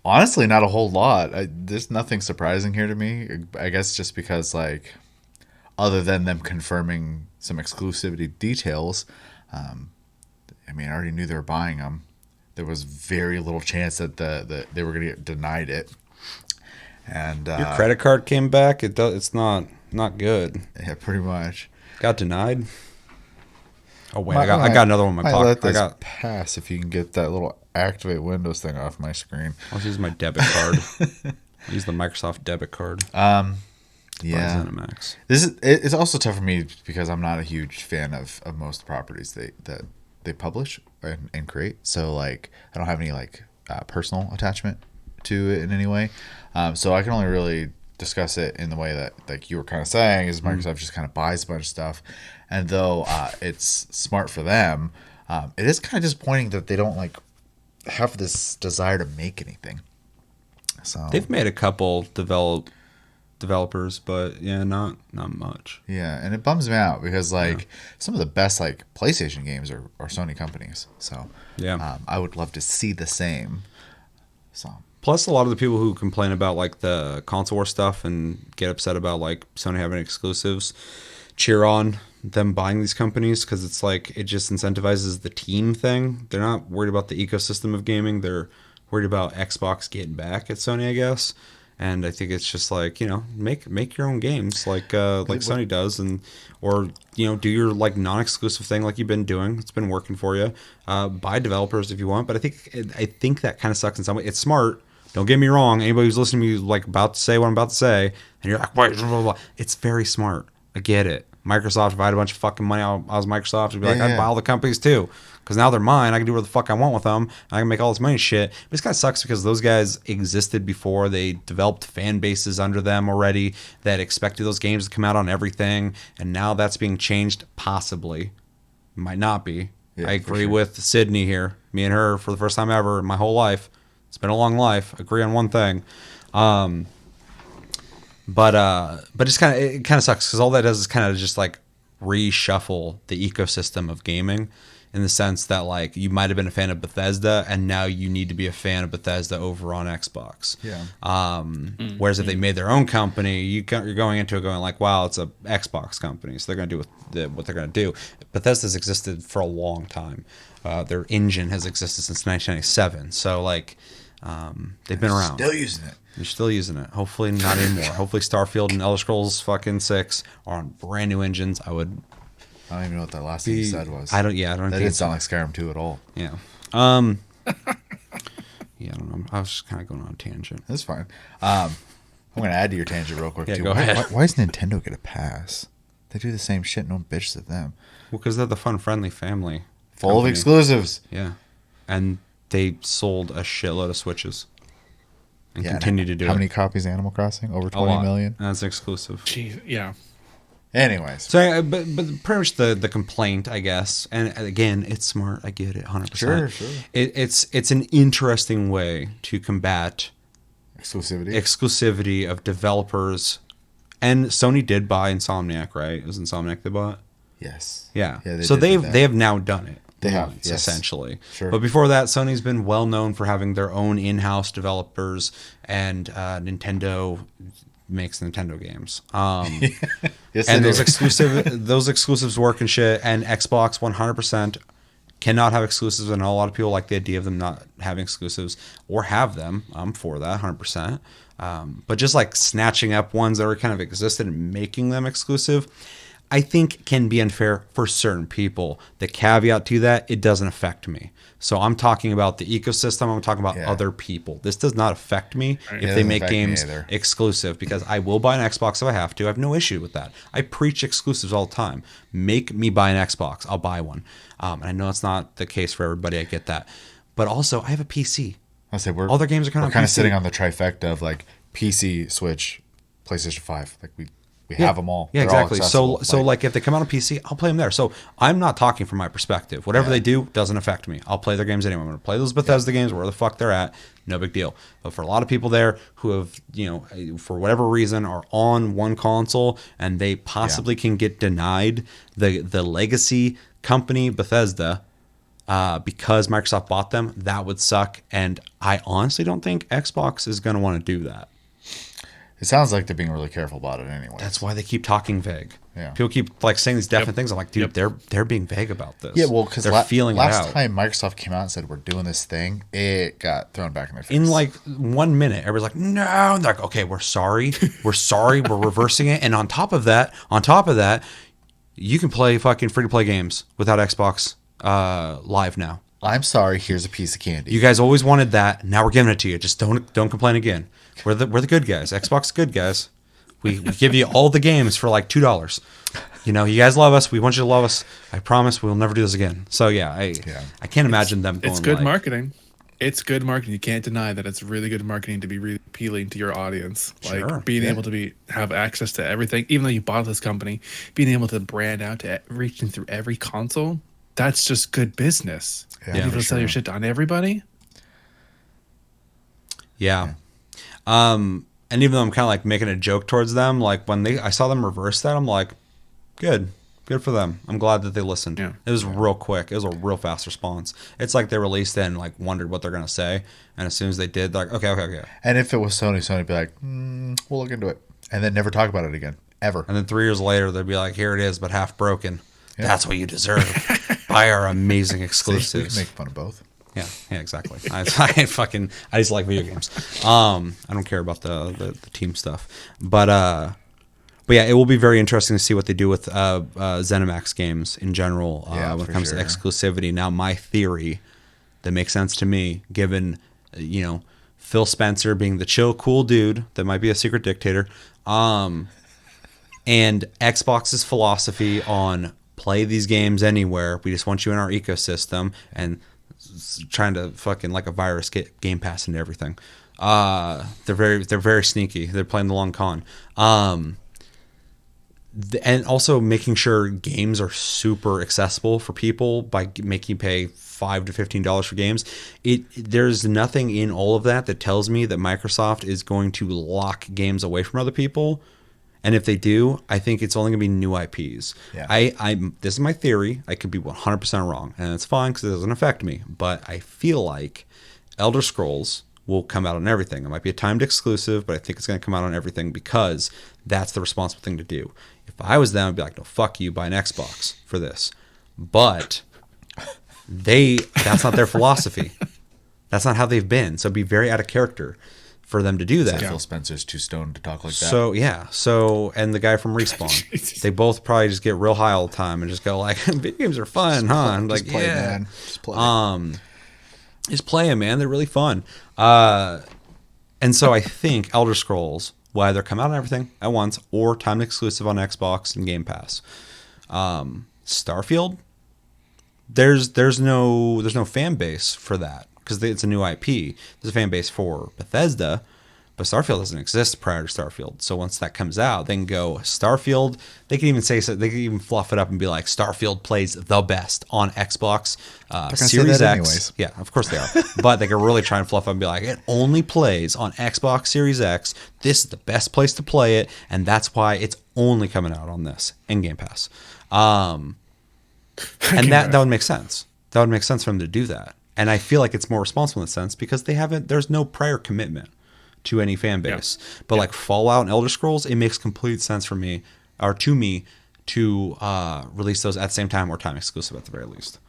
Honestly, not a whole lot. There's nothing surprising here to me. I guess just because, like, other than them confirming some exclusivity details, I mean, I already knew they were buying them. There was very little chance that they were going to get denied it. And Your credit card came back. It's not good. Yeah, pretty much. Got denied. Oh wait, I got another one in my Let pocket. this pass if you can get that little activate Windows thing off my screen. I'll use my debit card. I'll use the Microsoft debit card. Yeah. ZeniMax. It's also tough for me because I'm not a huge fan of most properties that they publish and create. So like I don't have any like personal attachment to it in any way. So I can only really discuss it in the way that, like you were kind of saying, is Microsoft just kind of buys a bunch of stuff. And though it's smart for them, it is kind of disappointing that they don't like have this desire to make anything. So they've made a couple developers, but yeah, not much. Yeah, and it bums me out because like some of the best like PlayStation games are Sony companies. So yeah, I would love to see the same. So plus, a lot of the people who complain about like the console war stuff and get upset about like Sony having exclusives cheer on them buying these companies because it's like it just incentivizes the team thing. They're not worried about the ecosystem of gaming. They're worried about Xbox getting back at Sony, I guess. And I think it's just like, you know, make your own games like Sony does, and or you know, do your like non-exclusive thing like you've been doing. It's been working for you. Buy developers if you want, but I think that kind of sucks in some way. It's smart. Don't get me wrong. Anybody who's listening to me like about to say what I'm about to say, and you're like, wait, blah, blah, blah. It's very smart. I get it. Microsoft, if I had a bunch of fucking money, I was Microsoft, I'd be like, I'd buy all the companies too. Because now they're mine. I can do whatever the fuck I want with them. And I can make all this money shit. But this kind of sucks because those guys existed before. They developed fan bases under them already that expected those games to come out on everything. And now that's being changed, possibly. Might not be. Yeah, I agree with Sydney here. Me and her, for the first time ever in my whole life. It's been a long life. Agree on one thing. But it kind of sucks because all that does is kind of just like reshuffle the ecosystem of gaming in the sense that like you might have been a fan of Bethesda and now you need to be a fan of Bethesda over on Xbox. Yeah. Whereas if they made their own company, you're going into it going like, wow, it's a Xbox company, so they're going to do what they're going to do. Bethesda's existed for a long time. Their engine has existed since 1997. So like they've been around. Still using it. You're still using it. Hopefully not anymore. Hopefully Starfield and Elder Scrolls fucking 6 are on brand new engines. I don't even know what that last thing you said was. I don't That think didn't sound like Skyrim 2 at all. Yeah. Yeah, I don't know. I was just kind of going on a tangent. That's fine. I'm going to add to your tangent real quick, too. Go ahead. Why does Nintendo get a pass? They do the same shit. No one bitches at them. Well, because they're the fun-friendly family. Full of exclusives. Yeah. And they sold a shitload of Switches. And continue to do it. How many copies of Animal Crossing? Over 20 million? That's exclusive. Jeez, yeah. Anyways. So, but pretty much the complaint, I guess, and again, it's smart. I get it 100%. Sure. It's an interesting way to combat exclusivity of developers. And Sony did buy Insomniac, right? It was Insomniac they bought? Yes. Yeah. So they have now done it. They have, yes. Essentially. Sure. But before that, Sony's been well known for having their own in-house developers, and Nintendo makes Nintendo games. Yes, and those exclusives work and shit. And Xbox 100% cannot have exclusives. I know a lot of people like the idea of them not having exclusives or have them. I'm for that 100%. But just like snatching up ones that already kind of existed and making them exclusive, I think can be unfair for certain people. The caveat to that, it doesn't affect me. So I'm talking about the ecosystem. I'm talking about other people. This does not affect me if they make games exclusive, because I will buy an Xbox if I have to. I have no issue with that. I preach exclusives all the time. Make me buy an Xbox. I'll buy one. And I know it's not the case for everybody. I get that. But also, I have a PC. All their games are kind of sitting on the trifecta of like PC, Switch, PlayStation 5. Like we have them all. Yeah, They're exactly. all So like if they come out on PC, I'll play them there. So I'm not talking from my perspective. Whatever they do doesn't affect me. I'll play their games anyway. I'm going to play those Bethesda games where the fuck they're at. No big deal. But for a lot of people there who have, for whatever reason are on one console and they possibly can get denied the legacy company Bethesda because Microsoft bought them, that would suck. And I honestly don't think Xbox is going to want to do that. It sounds like they're being really careful about it anyway. That's why they keep talking vague. Yeah. People keep like saying these definite things. I'm like, dude, they're being vague about this. Yeah, well, because they're feeling last time Microsoft came out and said we're doing this thing, it got thrown back in their face. In like 1 minute, everybody's like, no. And they're like, okay, we're sorry. We're sorry. We're reversing it. And on top of that, you can play fucking free-to-play games without Xbox Live now. I'm sorry. Here's a piece of candy. You guys always wanted that. Now we're giving it to you. Just don't complain again. We're the good guys. Xbox good guys. We give you all the games for like $2. You guys love us. We want you to love us. I promise we'll never do this again. So I can't imagine them going it's good like, marketing. it's good marketing. You can't deny that it's really good marketing to be really appealing to your audience. Sure, Like being able to have access to everything, even though you bought this company, being able to brand out to reaching through every console. That's just good business. Yeah, You able for to sell your sure. shit on everybody. Yeah. And even though I'm kind of like making a joke towards them, like when I saw them reverse that, I'm like, good for them. I'm glad that they listened. Yeah. It was real quick. It was a real fast response. It's like they released it and like wondered what they're going to say. And as soon as they did, they're like, okay. And if it was Sony would be like, we'll look into it. And then never talk about it again. Ever. And then 3 years later, they'd be like, here it is, but half broken. Yeah. That's what you deserve. Buy our amazing exclusives. We can make fun of both. Yeah, exactly. I just like video games. I don't care about the team stuff. But yeah, it will be very interesting to see what they do with ZeniMax games in general when it comes to exclusivity. Now, my theory that makes sense to me, given Phil Spencer being the chill, cool dude that might be a secret dictator, and Xbox's philosophy on play these games anywhere. We just want you in our ecosystem, and trying to fucking like a virus get Game Pass into everything. They're very sneaky. They're playing the long con. And also making sure games are super accessible for people by making you pay $5 to $15 for games. There's nothing in all of that tells me that Microsoft is going to lock games away from other people. And if they do, I think it's only going to be new IPs. Yeah. This is my theory. I could be 100% wrong, and it's fine because it doesn't affect me. But I feel like Elder Scrolls will come out on everything. It might be a timed exclusive, but I think it's going to come out on everything because that's the responsible thing to do. If I was them, I'd be like, no, fuck you, buy an Xbox for this. But that's not their philosophy. That's not how they've been. So it'd be very out of character for them to do that. Phil Spencer's too stoned to talk like that. And the guy from Respawn, they both probably just get real high all the time and just go like, video games are fun, huh? I'm like, play, yeah, man. Just play them, man. They're really fun. And so I think Elder Scrolls will either come out on everything at once or timed exclusive on Xbox and Game Pass. Starfield, there's no fan base for that because it's a new IP. There's a fan base for Bethesda, but Starfield doesn't exist prior to Starfield. So once that comes out, they can go Starfield. They can even say so. They can even fluff it up and be like, Starfield plays the best on Xbox Series X. Anyways. Yeah, of course they are. But they can really try and fluff up and be like, it only plays on Xbox Series X. This is the best place to play it, and that's why it's only coming out on this in Game Pass. And that would make sense. That would make sense for them to do that. And I feel like it's more responsible in that sense because there's no prior commitment to any fan base. Yeah. But like Fallout and Elder Scrolls, it makes complete sense for me, or to me, to release those at the same time or time exclusive at the very least.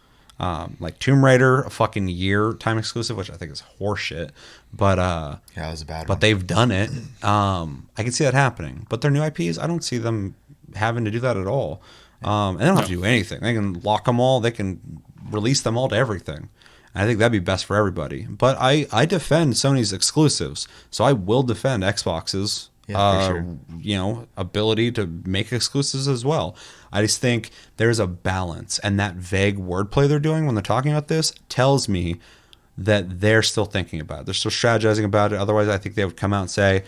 Like Tomb Raider, a fucking year time exclusive, which I think is horseshit. But yeah, that was a bad one. But they've done it. I can see that happening. But their new IPs, I don't see them having to do that at all. And they don't have to do anything. They can lock them all. They can release them all to everything. I think that'd be best for everybody. But I defend Sony's exclusives, so I will defend Xbox's ability to make exclusives as well. I just think there's a balance, and that vague wordplay they're doing when they're talking about this tells me that they're still thinking about it. They're still strategizing about it. Otherwise, I think they would come out and say,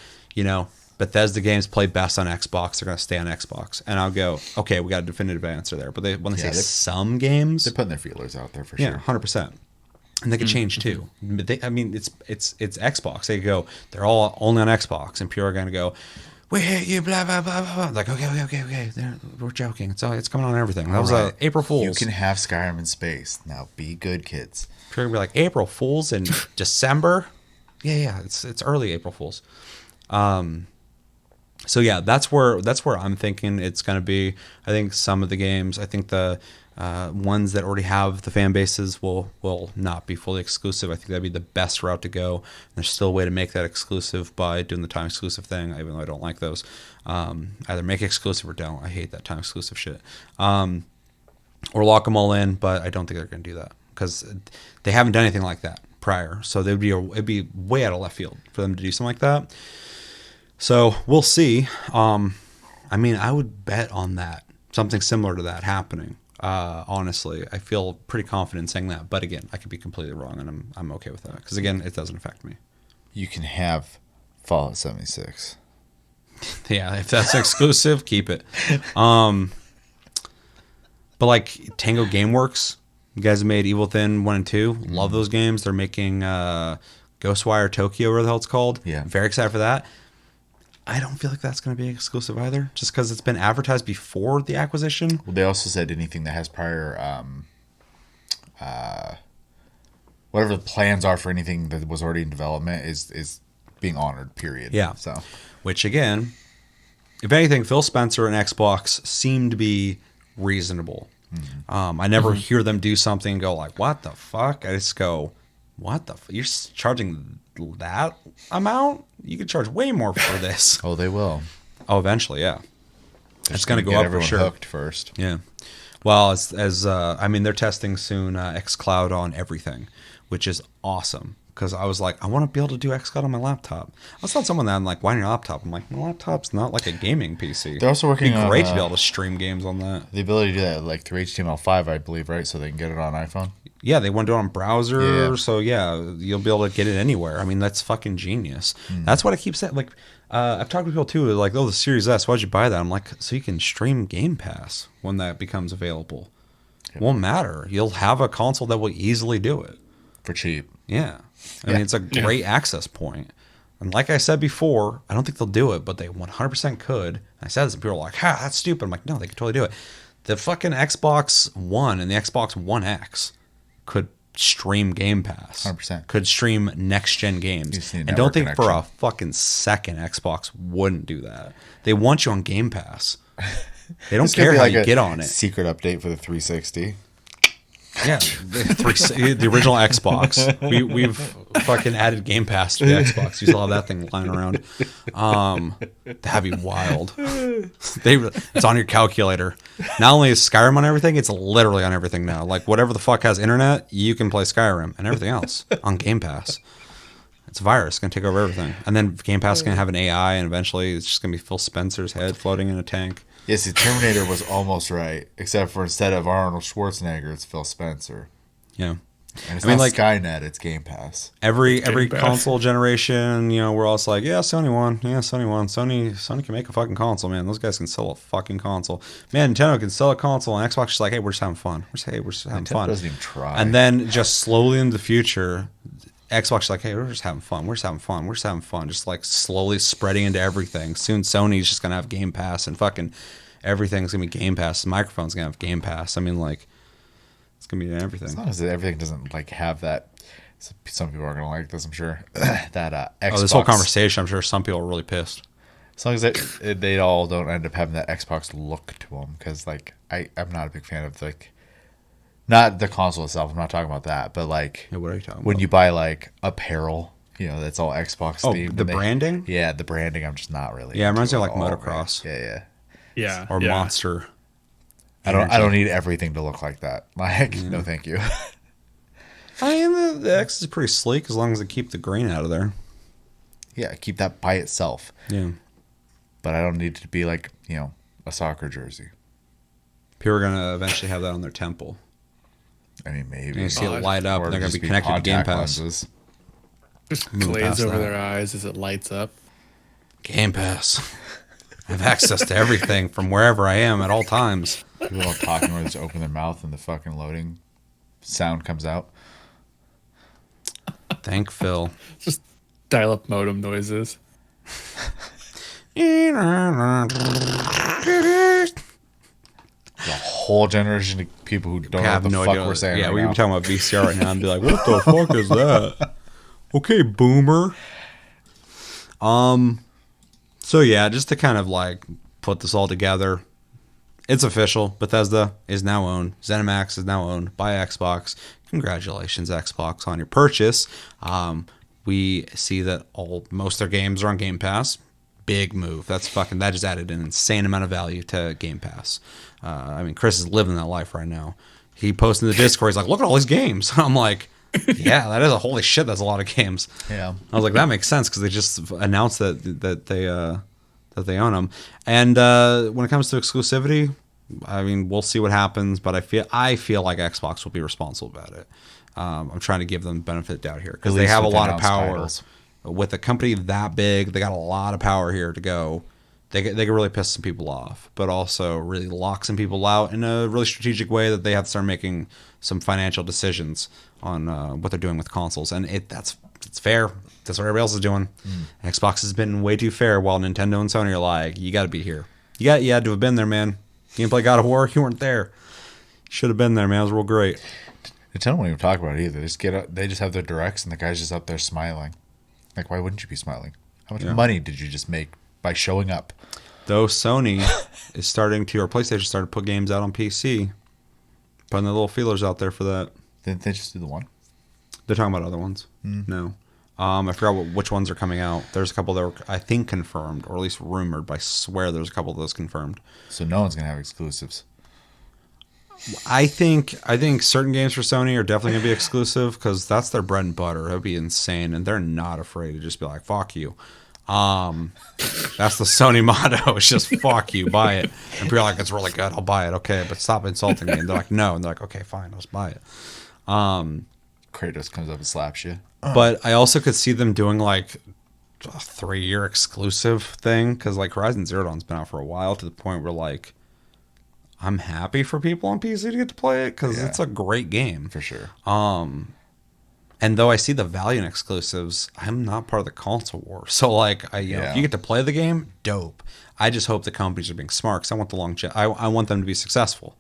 Bethesda games play best on Xbox. They're going to stay on Xbox. And I'll go, okay, we got a definitive answer there. But when they say some games, they're putting their feelers out there for sure. Yeah, 100%. And they could change too. It's Xbox. They go, they're all only on Xbox, and people are going to go, we hate you, blah blah blah blah. Like, okay. We're joking. It's coming on everything. That was April Fool's. You can have Skyrim in space. Now be good, kids. People are going to be like, April Fool's in December. Yeah. It's early April Fool's. So yeah, that's where I'm thinking it's going to be. I think some of the games, I think the ones that already have the fan bases will not be fully exclusive. I think that'd be the best route to go. And there's still a way to make that exclusive by doing the time exclusive thing, even though I don't like those. Either make it exclusive or don't. I hate that time exclusive shit. Or lock them all in, but I don't think they're going to do that because they haven't done anything like that prior. So it'd be way out of left field for them to do something like that. So we'll see. I would bet on that, something similar to that happening. Honestly, I feel pretty confident saying that. But again, I could be completely wrong, and I'm okay with that because again, it doesn't affect me. You can have Fallout 76. Yeah, if that's exclusive, keep it. But like Tango Gameworks, you guys have made Evil Within 1 and 2. Love those games. They're making Ghostwire Tokyo, whatever the hell it's called. Yeah. Very excited for that. I don't feel like that's going to be exclusive either, just because it's been advertised before the acquisition. Well, they also said anything that has prior, whatever the plans are for anything that was already in development is being honored, period. Yeah. So, which again, if anything, Phil Spencer and Xbox seem to be reasonable. I never hear them do something and go like, what the fuck? I just go, what the you're charging that amount? You could charge way more for this. oh, they will. Oh, eventually, yeah. It's going to go up for sure. Hooked first. Yeah. Well, as I mean, they're testing soon xCloud on everything, which is awesome. Because I was like, I want to be able to do xCloud on my laptop. I was telling someone that, I'm like, why on your laptop? I'm like, my laptop's not like a gaming PC. They're also working It'd be great on, to be able to stream games on that. The ability to do that like through HTML5, I believe, right? So they can get it on iPhone. Yeah, they want to do it on browser, Yeah. so yeah, you'll be able to get it anywhere. I mean, that's fucking genius. That's what I keep saying. Like, I've talked to people too, like, oh, the Series S, why'd you buy that? I'm like, so you can stream Game Pass when that becomes available. It won't matter. You'll have a console that will easily do it. For cheap. Yeah. I mean, it's a great access point. And like I said before, I don't think they'll do it, but they 100% could. I said this, and people are like, ha, that's stupid. I'm like, no, they could totally do it. The fucking Xbox One and the Xbox One X could stream Game Pass. 100%. Could stream next-gen games. And don't think for a fucking second Xbox wouldn't do that. They want you on Game Pass. They don't care how you get on it. Secret update for the 360. Yeah, the original Xbox. We've fucking added Game Pass to the Xbox. You still have that thing lying around. That'd be wild. It's on your calculator. Not only is Skyrim on everything, it's literally on everything now. Like whatever the fuck has internet, you can play Skyrim and everything else on Game Pass. It's a virus. It's going to take over everything. And then Game Pass is going to have an AI, and eventually it's just going to be Phil Spencer's head floating in a tank. Yes, the Terminator was almost right, except for instead of Arnold Schwarzenegger, it's Phil Spencer. Yeah. And it's not like Skynet, it's Game Pass. Every console generation, you know, we're all like, yeah, Sony won. Yeah, Sony won. Sony can make a fucking console, man. Those guys can sell a fucking console. Man, Nintendo can sell a console, and Xbox is like, hey, we're just having fun. We're just having fun. Doesn't even try. And then just slowly in the future, Xbox is like, hey, we're just having fun. We're just having fun. We're just having fun. Just like slowly spreading into everything. Soon Sony's just going to have Game Pass, and fucking everything's going to be Game Pass. The microphone's going to have Game Pass. I mean, like, it's going to be everything. As long as everything doesn't like have that. Some people are going to like this, I'm sure. That Xbox. Oh, this whole conversation, I'm sure some people are really pissed. As long as they all don't end up having that Xbox look to them. Because, like, I'm not a big fan of, like, not the console itself. I'm not talking about that. But, like, what are you talking when about? You buy, like, apparel, you know, that's all Xbox themed. Oh, the branding? Yeah, the branding, I'm just not really. Yeah, it reminds me of, like, motocross. Yeah. Or Monster. I don't need everything to look like that. Like, no, thank you. I mean, the X is pretty sleek as long as they keep the grain out of there. Yeah, keep that by itself. Yeah. But I don't need it to be like, you know, a soccer jersey. People are going to eventually have that on their temple. I mean, maybe. You're going to see it light up, and they're going to be connected to Game Pass. Lenses. Just glaze over their eyes as it lights up. Game Pass. I have access to everything from wherever I am at all times. People don't talking where they just open their mouth and the fucking loading sound comes out. Thank Phil. Just dial-up modem noises. The whole generation of people who don't know what the fuck we're saying. Yeah, right we now. be talking about VCR right now and be like, what the fuck is that? Okay, boomer. So yeah, just to kind of like put this all together, it's official. Bethesda is now owned. ZeniMax is now owned by Xbox. Congratulations, Xbox, on your purchase. We see that most of their games are on Game Pass. Big move. That just added an insane amount of value to Game Pass. I mean, Kris is living that life right now. He posted in the Discord, he's like, look at all these games. I'm like, yeah, that is holy shit, that's a lot of games. Yeah. I was like, that makes sense because they just announced that they own them. And when it comes to exclusivity, I mean, we'll see what happens, but I feel like Xbox will be responsible about it. I'm trying to give them the benefit of the doubt here because they have a lot of power. Titles. With a company that big, they got a lot of power here to go. They can really piss some people off, but also really lock some people out in a really strategic way that they have to start making some financial decisions on what they're doing with consoles. And it's fair. That's what everybody else is doing. Xbox has been way too fair, while Nintendo and Sony are like, you got to be here. You had to have been there, man. Gameplay God of War, you weren't there. Should have been there, man. It was real great. Nintendo won't even talk about it either. They just have their directs, and the guy's just up there smiling. Like, why wouldn't you be smiling? How much money did you just make by showing up? Though Sony is starting to, or PlayStation started to put games out on PC, putting their little feelers out there for that. Didn't they just do the one? They're talking about other ones. No. I forgot which ones are coming out. There's a couple that were, I think, confirmed, or at least rumored, but I swear there's a couple of those confirmed. So no one's going to have exclusives. I think certain games for Sony are definitely going to be exclusive because that's their bread and butter. It would be insane, and they're not afraid to just be like, fuck you. That's the Sony motto. It's just fuck you, buy it. And people are like, it's really good, I'll buy it. Okay, but stop insulting me. And they're like, no. And they're like, okay, fine, let's buy it. Kratos comes up and slaps you. But I also could see them doing like a 3-year exclusive thing because like Horizon Zero Dawn's been out for a while to the point where like I'm happy for people on PC to get to play it because it's a great game. For sure. And though I see the value in exclusives, I'm not part of the console war. So like, if you get to play the game, dope. I just hope the companies are being smart because I want the longevity. I want them to be successful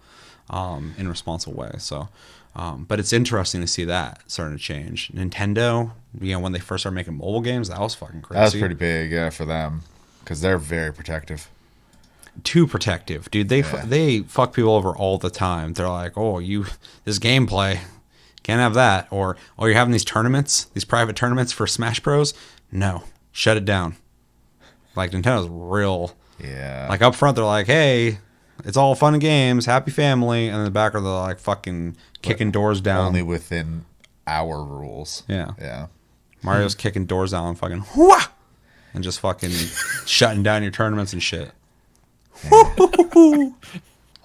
in a responsible way. So, but it's interesting to see that starting to change. Nintendo, when they first started making mobile games, that was fucking crazy. That was pretty big, for them because they're very protective. Too protective, dude. They fuck people over all the time. They're like, oh, this gameplay. Can't have that. Or you're having these tournaments, these private tournaments for Smash Bros. No, shut it down. Like Nintendo's real. Yeah. Like up front, they're like, hey, it's all fun and games, happy family. And in the back, they're like fucking kicking doors down. Only within our rules. Yeah. Yeah. Mario's kicking doors down and fucking whoo, and just fucking shutting down your tournaments and shit. Oh,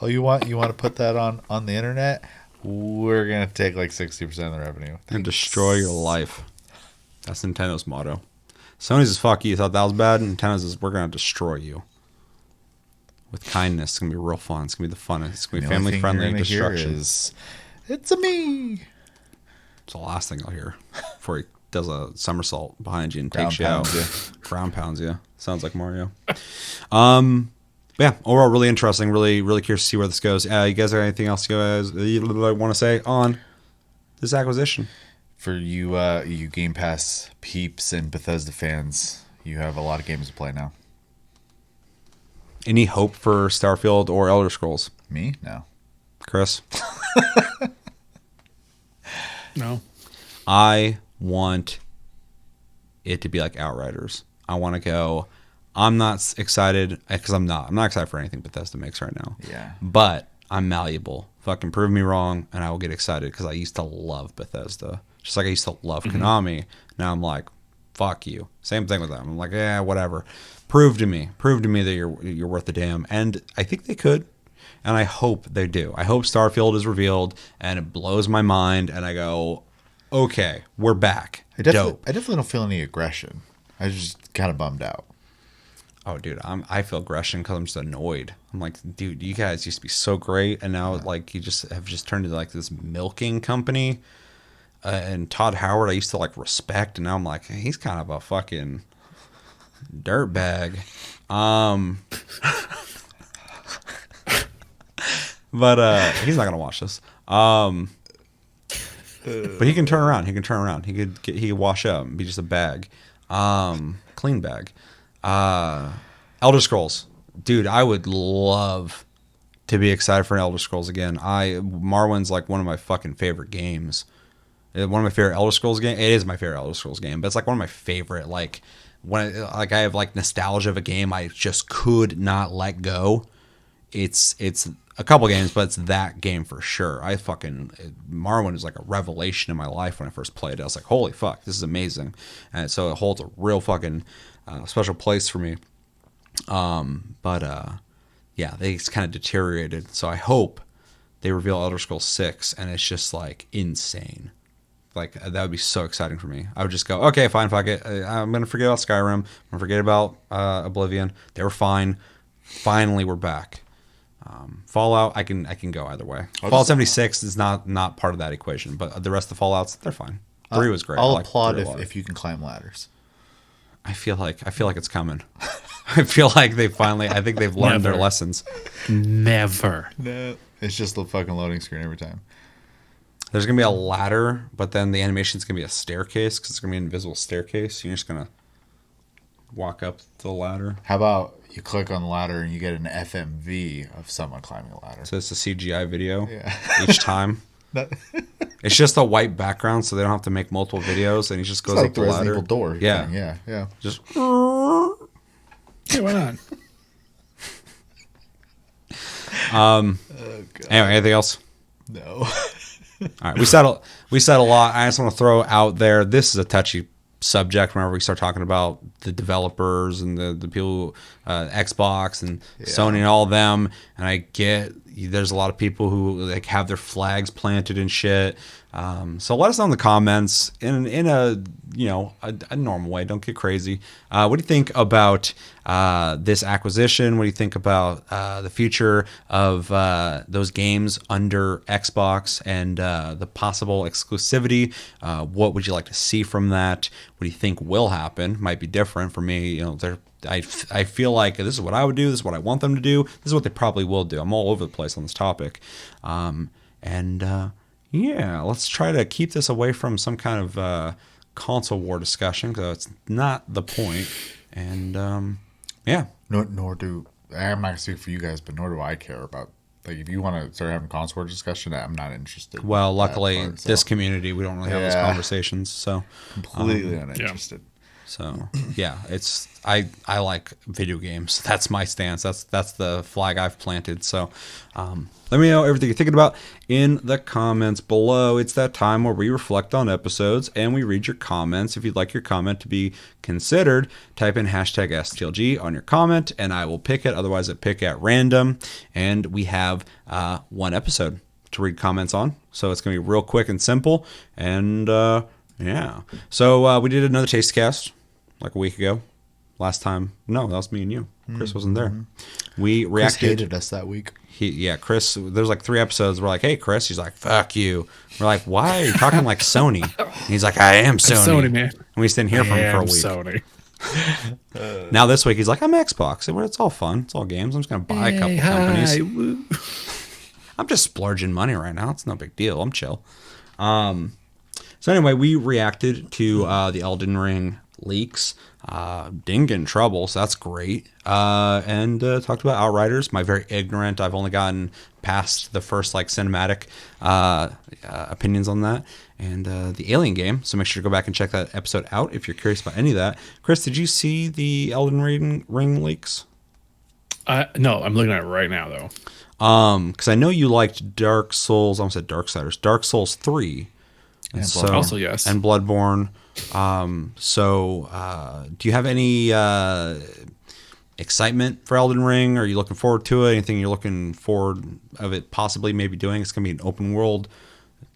you want to put that on the internet? We're going to take like 60% of the revenue. And destroy your life. That's Nintendo's motto. Sony's is fuck you. Thought that was bad. Nintendo's is we're going to destroy you. With kindness. It's going to be real fun. It's going to be the funnest. It's going to be family friendly destruction. It's a me. It's the last thing I'll hear before he does a somersault behind you and takes you out. Ground pounds you. Sounds like Mario. Yeah, overall, really interesting. Really, really curious to see where this goes. You guys have anything else you guys want to say on this acquisition? For you, you Game Pass peeps and Bethesda fans, you have a lot of games to play now. Any hope for Starfield or Elder Scrolls? Me? No. Kris? No. I want it to be like Outriders. I want to go... I'm not excited because I'm not excited for anything Bethesda makes right now. Yeah. But I'm malleable. Fucking prove me wrong, and I will get excited because I used to love Bethesda, just like I used to love Konami. Now I'm like, fuck you. Same thing with them. I'm like, yeah, whatever. Prove to me that you're worth a damn. And I think they could, and I hope they do. I hope Starfield is revealed, and it blows my mind, and I go, okay, we're back. I definitely don't feel any aggression. I was just kind of bummed out. Oh, dude, I feel aggression because I'm just annoyed. I'm like, dude, you guys used to be so great, and now like you just have turned into like this milking company. And Todd Howard, I used to like respect, and now I'm like, he's kind of a fucking dirtbag. But he's not gonna watch this. But he can turn around. He could wash up and be just a bag, clean bag. Elder Scrolls, dude, I would love to be excited for an Elder Scrolls again. Morrowind's like one of my fucking favorite games. One of my favorite Elder Scrolls game. It is my favorite Elder Scrolls game, but it's like one of my favorite. Like when I have like nostalgia of a game I just could not let go. It's a couple games, but it's that game for sure. Morrowind is like a revelation in my life when I first played it. I was like, holy fuck, this is amazing, and so it holds a real fucking special place for me. Yeah, yeah, they kind of deteriorated. So I hope they reveal Elder Scrolls 6 and it's just like insane. Like that would be so exciting for me. I would just go, okay, fine, fuck it. I'm gonna forget about Skyrim. I'm gonna forget about Oblivion. They were fine. Finally, we're back. Fallout, I can go either way. Fallout 76 is not part of that equation, but the rest of the Fallouts, they're fine. 3 was great. I'll I applaud 3 a lot. if you can climb ladders. I feel like it's coming. I feel like they finally. I think they've learned their lessons. Never. No, it's just the fucking loading screen every time. There's gonna be a ladder, but then the animation's gonna be a staircase because it's gonna be an invisible staircase. You're just gonna walk up the ladder. How about you click on the ladder and you get an FMV of someone climbing a ladder? So it's a CGI video Yeah. each time. It's just a white background, so they don't have to make multiple videos, and he just goes It's like up the the Resident ladder. Evil door. Yeah, thing. Yeah. just. Yeah, why not? Anyway, anything else? No. All right, we said a lot. I just want to throw out there. This is a touchy subject whenever we start talking about the developers and the people, Xbox and Sony and all of them. And I get there's a lot of people who like have their flags planted and shit. So let us know in the comments in a a normal way. Don't get crazy. What do you think about this acquisition? What do you think about the future of those games under Xbox and the possible exclusivity? What would you like to see from that? What do you think will happen? Might be different for me. I feel like this is what I would do. This is what I want them to do. This is what they probably will do. I'm all over the place on this topic. Yeah, let's try to keep this away from some kind of console war discussion because it's not the point. And yeah. Nor do I'm not gonna speak for you guys, but nor do I care about. Like, if you want to start having console war discussion, I'm not interested. Well, luckily, this community, we don't really have those conversations. So completely uninterested. So yeah, I like video games. That's my stance. That's the flag I've planted. So let me know everything you're thinking about in the comments below. It's that time where we reflect on episodes and we read your comments. If you'd like your comment to be considered, type in hashtag STLG on your comment and I will pick it. Otherwise, I pick at random. And we have one episode to read comments on. So it's going to be real quick and simple. And yeah. So we did another taste cast like a week ago. Last time, no, that was me and you. Chris wasn't there. We reacted. Chris hated us that week. Chris. There's like 3 episodes. We're like, hey, Chris. He's like, fuck you. We're like, why are you talking like Sony? And he's like, I am Sony. Sony, man. And we just didn't hear from him for a week. Sony. Now this week he's like, I'm Xbox. And it's all fun. It's all games. I'm just gonna buy a couple companies. I'm just splurging money right now. It's no big deal. I'm chill. So anyway, we reacted to the Elden Ring leaks. Didn't get in trouble, so that's great. And talked about Outriders. My very ignorant. I've only gotten past the first cinematic opinions on that, and the Alien game. So make sure to go back and check that episode out if you're curious about any of that. Chris, did you see the Elden Ring leaks? No, I'm looking at it right now though. Because I know you liked Dark Souls. I almost said Darksiders. Dark Souls 3. And so, also yes. And Bloodborne. So do you have any excitement for Elden Ring? Are you looking forward to it? Anything you're looking forward of it possibly maybe doing? It's going to be an open world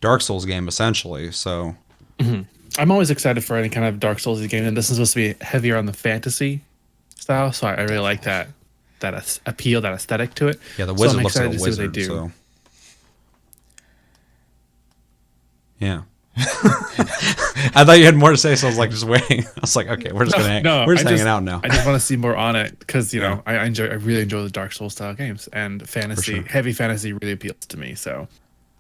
Dark Souls game essentially. So I'm always excited for any kind of Dark Souls game, and this is supposed to be heavier on the fantasy style. So I really like that appeal, that aesthetic to it. Yeah, the wizard looks like a to wizard. do. So yeah. I thought you had more to say, so I was like just waiting. I was like, okay, we're just hanging out now. I just want to see more on it because I really enjoy the Dark Souls style games, and fantasy, heavy fantasy, really appeals to me. So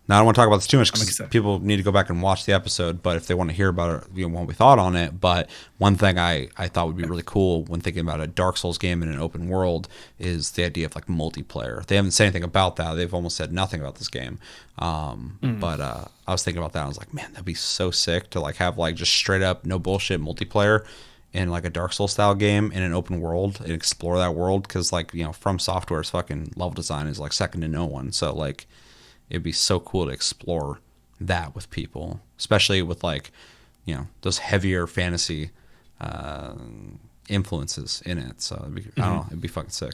now I don't want to talk about this too much because people need to go back and watch the episode. But if they want to hear about it, what we thought on it. But one thing I thought would be really cool when thinking about a Dark Souls game in an open world is the idea of multiplayer. They haven't said anything about that. They've almost said nothing about this game. But I was thinking about that. I was like, man, that'd be so sick to have just straight up no bullshit multiplayer in a Dark Souls style game in an open world and explore that world. Because From Software's fucking level design is second to no one. So it'd be so cool to explore that with people, especially with those heavier fantasy I influences in it. So I don't know, it'd be fucking sick.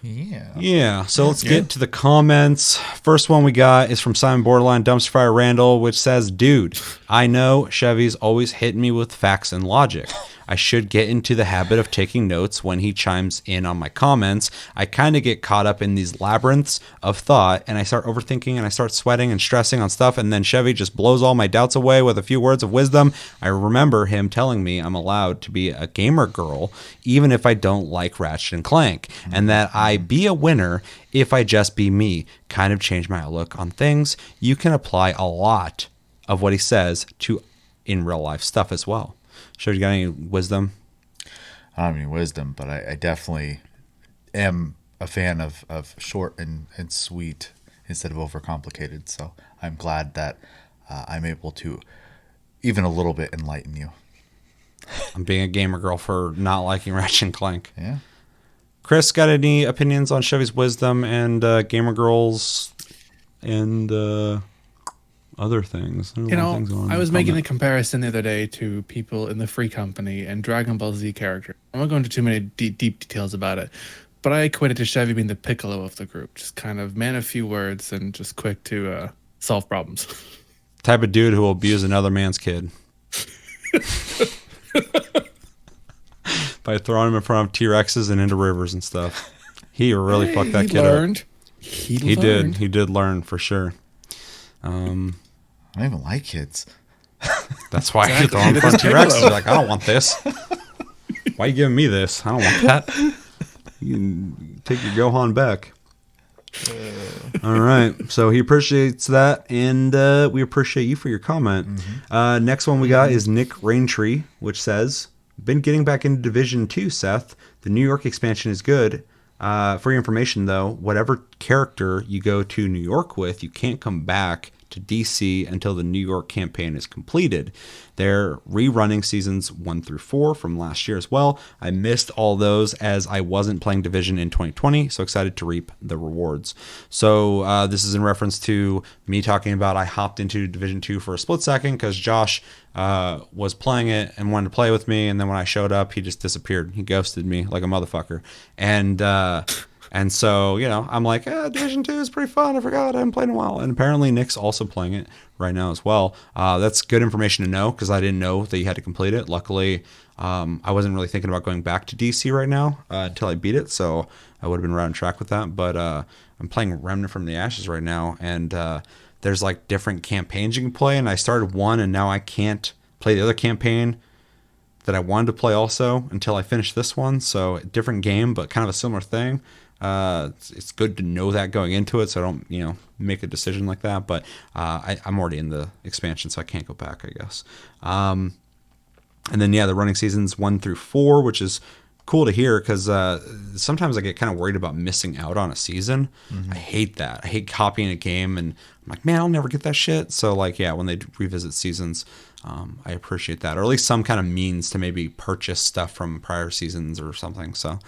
Yeah. So let's get to the comments. First one we got is from Simon Borderline Dumpster Fire Randall, which says, "Dude, I know Chevy's always hitting me with facts and logic. I should get into the habit of taking notes when he chimes in on my comments. I kind of get caught up in these labyrinths of thought, and I start overthinking, and I start sweating and stressing on stuff, and then Chevy just blows all my doubts away with a few words of wisdom. I remember him telling me I'm allowed to be a gamer girl, even if I don't like Ratchet and Clank, and that I be a winner if I just be me. Kind of changed my outlook on things. You can apply a lot of what he says to in real life stuff as well." Sure, you got any wisdom? I don't have any wisdom, but I definitely am a fan of short and sweet instead of overcomplicated. So I'm glad that I'm able to even a little bit enlighten you. I'm being a gamer girl for not liking Ratchet and Clank. Yeah. Kris, got any opinions on Chevy's wisdom and gamer girls and other things? I was making a comparison the other day to people in the Free Company and Dragon Ball Z character. I'm not going into too many deep details about it, but I equated to Chevy being the Piccolo of the group, just kind of man of few words and just quick to solve problems. Type of dude who will abuse another man's kid by throwing him in front of T-Rexes and into rivers and stuff. He really fucked that kid up. He did. He did learn for sure. I don't even like kids. That's why I throw him in front of T-Rexes. You're like, I don't want this. Why are you giving me this? I don't want that. You can take your Gohan back. All right. So he appreciates that, and we appreciate you for your comment. Next one we got is Nick Raintree, which says, "Been getting back into Division 2, Seth. The New York expansion is good. For your information, though, whatever character you go to New York with, you can't come back to DC until the New York campaign is completed. They're rerunning seasons 1 through 4 from last year as well. I missed all those as I wasn't playing Division in 2020, so excited to reap the rewards." So this is in reference to me talking about I hopped into Division 2 for a split second because Josh was playing it and wanted to play with me, and then when I showed up, he just disappeared. He ghosted me like a motherfucker. And so, I'm like, Division 2 is pretty fun. I forgot. I haven't played in a while. And apparently Nick's also playing it right now as well. That's good information to know because I didn't know that you had to complete it. Luckily, I wasn't really thinking about going back to DC right now until I beat it. So I would have been right on track with that. But I'm playing Remnant from the Ashes right now. And there's like different campaigns you can play. And I started one and now I can't play the other campaign that I wanted to play also until I finish this one. So different game, but kind of a similar thing. It's good to know that going into it, so I don't, make a decision like that. But I'm already in the expansion, so I can't go back, I guess. And then the running seasons 1 through 4, which is cool to hear because sometimes I get kind of worried about missing out on a season. I hate that. I hate copying a game, and I'm like, man, I'll never get that shit. So when they revisit seasons, I appreciate that, or at least some kind of means to maybe purchase stuff from prior seasons or something. So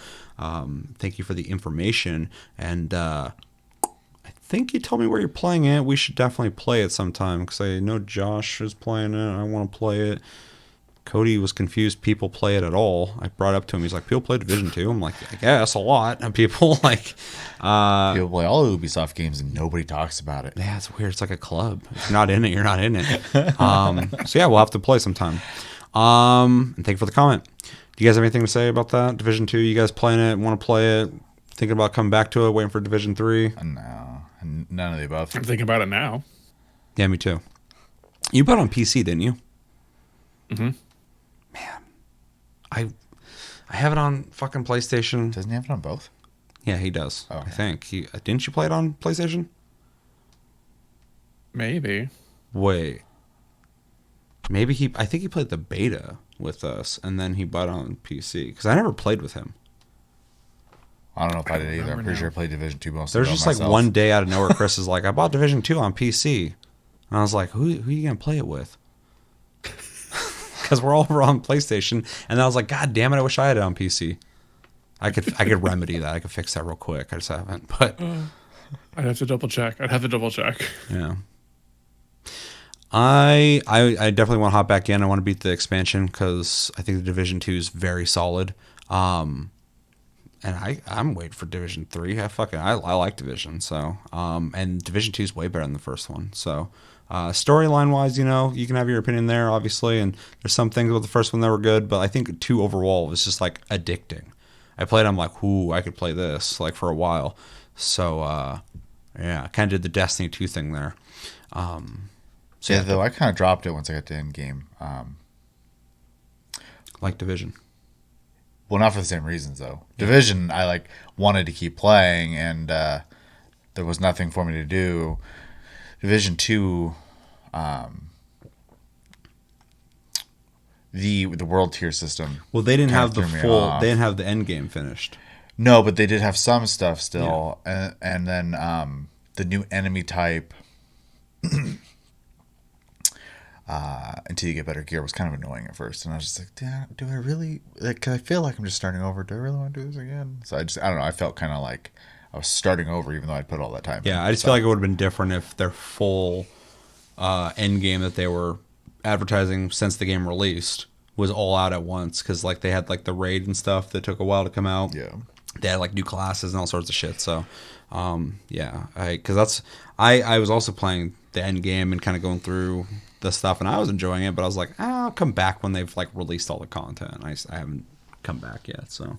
thank you for the information. And I think you told me where you're playing it. We should definitely play it sometime because I know Josh is playing it. I want to play it. Cody was confused people play it at all. I brought it up to him. He's like, people play Division 2? I'm like, I guess a lot of people. People play all Ubisoft games and nobody talks about it. Yeah, it's weird. It's like a club. If you're not in it, you're not in it. So we'll have to play sometime. And thank you for the comment. Do you guys have anything to say about that? Division 2, you guys playing it, want to play it, thinking about coming back to it, waiting for Division 3? No, none of the above. I'm thinking about it now. Yeah, me too. You bought it on PC, didn't you? Mm-hmm. Man, I have it on fucking PlayStation. Doesn't he have it on both? Yeah, he does. Oh, okay. I think. Didn't you play it on PlayStation? Maybe. Wait. I think he played the beta with us, and then he bought it on PC. Because I never played with him. I don't know if I did either. I'm pretty sure I played Division 2 most There's of just myself. one day out of nowhere, Chris is like, I bought Division 2 on PC. And I was like, who are you going to play it with? Because we're all over on PlayStation. And then I was like, God damn it, I wish I had it on PC. I could remedy that. I could fix that real quick. I just haven't. But I'd have to double check. Yeah. I definitely want to hop back in. I want to beat the expansion because I think the Division 2 is very solid. I'm waiting for Division 3. I like Division, so and Division 2 is way better than the first one. So storyline wise, you can have your opinion there, obviously, and there's some things with the first one that were good, but I think 2 overall was just like addicting. I played, I'm like, ooh, I could play this like for a while. So yeah, I kind of did the Destiny 2 thing there. Though I kind of dropped it once I got to end game. Like Division. Well, not for the same reasons though. Division, I wanted to keep playing, and there was nothing for me to do. Division 2, the world tier system. Well, they didn't have threw the me full. off. They didn't have the end game finished. No, but they did have some stuff still, and then the new enemy type. Until you get better gear was kind of annoying at first, and I was just like, do I really cause I feel like I'm just starting over. Do I really want to do this again? So I don't know, I felt kind of like I was starting over even though I'd put all that time in. I just feel like it would have been different if their full end game that they were advertising since the game released was all out at once, because they had the raid and stuff that took a while to come out. They had new classes and all sorts of shit. So because I was also playing the end game and kind of going through the stuff, and I was enjoying it, but I was like, I'll come back when they've released all the content. I haven't come back yet, so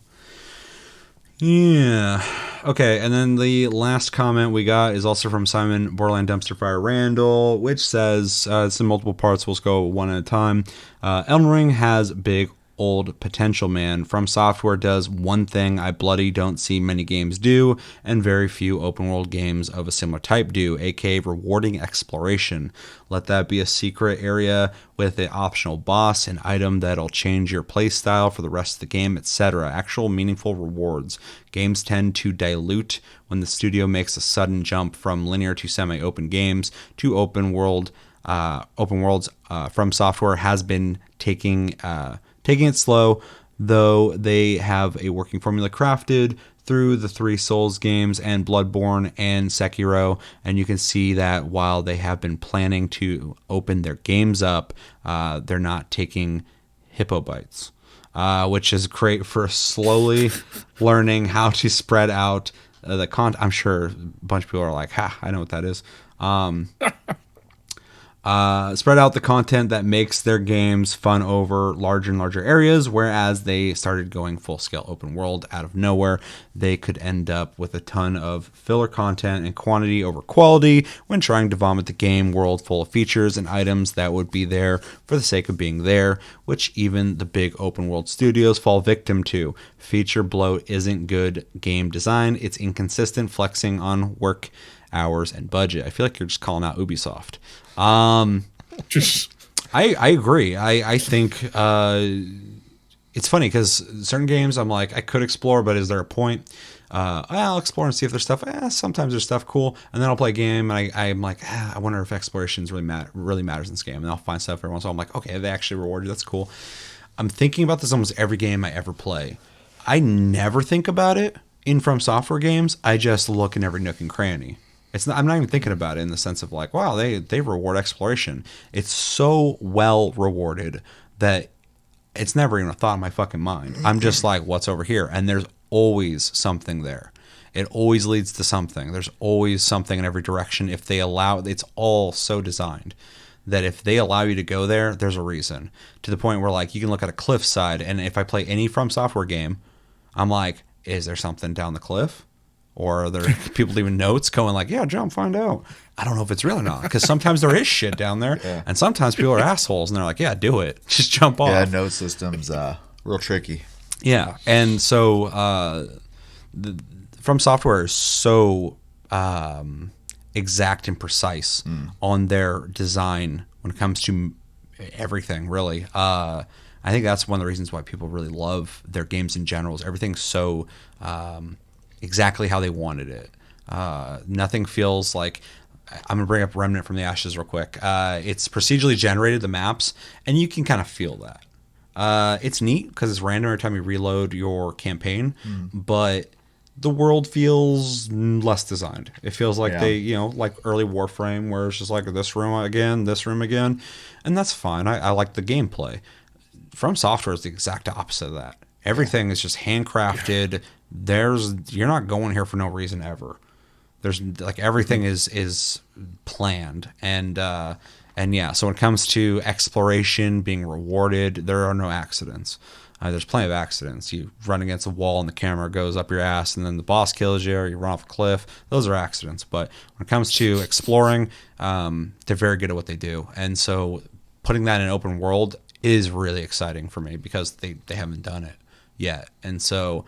yeah. Okay, and then the last comment we got is also from Simon Borderland Dumpster Fire Randall, which says it's in multiple parts. We'll just go one at a time. Elden Ring has big old potential, man. From Software does one thing I bloody don't see many games do, and very few open world games of a similar type do, aka rewarding exploration. Let that be a secret area with an optional boss, an item that'll change your playstyle for the rest of the game, etc. Actual meaningful rewards. Games tend to dilute when the studio makes a sudden jump from linear to semi-open games to open worlds. From Software has been taking it slow, though they have a working formula crafted through the 3 Souls games and Bloodborne and Sekiro, and you can see that while they have been planning to open their games up, they're not taking hippo bites, which is great for slowly learning how to spread out the content. I'm sure a bunch of people are like, I know what that is. Spread out the content that makes their games fun over larger and larger areas, whereas they started going full-scale open world out of nowhere. They could end up with a ton of filler content and quantity over quality when trying to vomit the game world full of features and items that would be there for the sake of being there, which even the big open world studios fall victim to. Feature bloat isn't good game design. It's inconsistent flexing on work hours and budget. I feel like you're just calling out Ubisoft. I agree. I think it's funny because certain games I'm like, I could explore, but is there a point? I'll explore and see if there's stuff. Sometimes there's stuff cool, and then I'll play a game and I'm like, I wonder if explorations really matters in this game, and I'll find stuff every once in a while. I'm like, okay, they actually reward you. That's cool. I'm thinking about this almost every game I ever play. I never think about it in From Software games. I just look in every nook and cranny. I'm not even thinking about it in the sense of wow, they reward exploration. It's so well rewarded that it's never even a thought in my fucking mind. I'm just like, what's over here? And there's always something there. It always leads to something. There's always something in every direction. If they allow, it's all so designed that if they allow you to go there, there's a reason. To the point where you can look at a cliffside, and if I play any From Software game, I'm like, is there something down the cliff? Or are there people leaving notes going yeah, jump, find out. I don't know if it's real or not, because sometimes there is shit down there, and sometimes people are assholes, and they're like, yeah, do it. Just jump off. Yeah, note system's real tricky. Yeah, and so From Software is so exact and precise on their design when it comes to everything, really. I think that's one of the reasons why people really love their games in general, is everything's so exactly how they wanted it. Nothing feels like... I'm going to bring up Remnant from the Ashes real quick. It's procedurally generated, the maps, and you can kind of feel that. It's neat because it's random every time you reload your campaign, but the world feels less designed. It feels like they, like early Warframe, where it's just like this room again, and that's fine. I like the gameplay. From Software is the exact opposite of that. Everything is just handcrafted. you're not going here for no reason ever. There's like everything is planned, and yeah. So when it comes to exploration being rewarded, there are no accidents. There's plenty of accidents. You run against a wall and the camera goes up your ass, and then the boss kills you, or you run off a cliff. Those are accidents. But when it comes to exploring, they're very good at what they do. And so putting that in open world is really exciting for me because they haven't done it yet. And so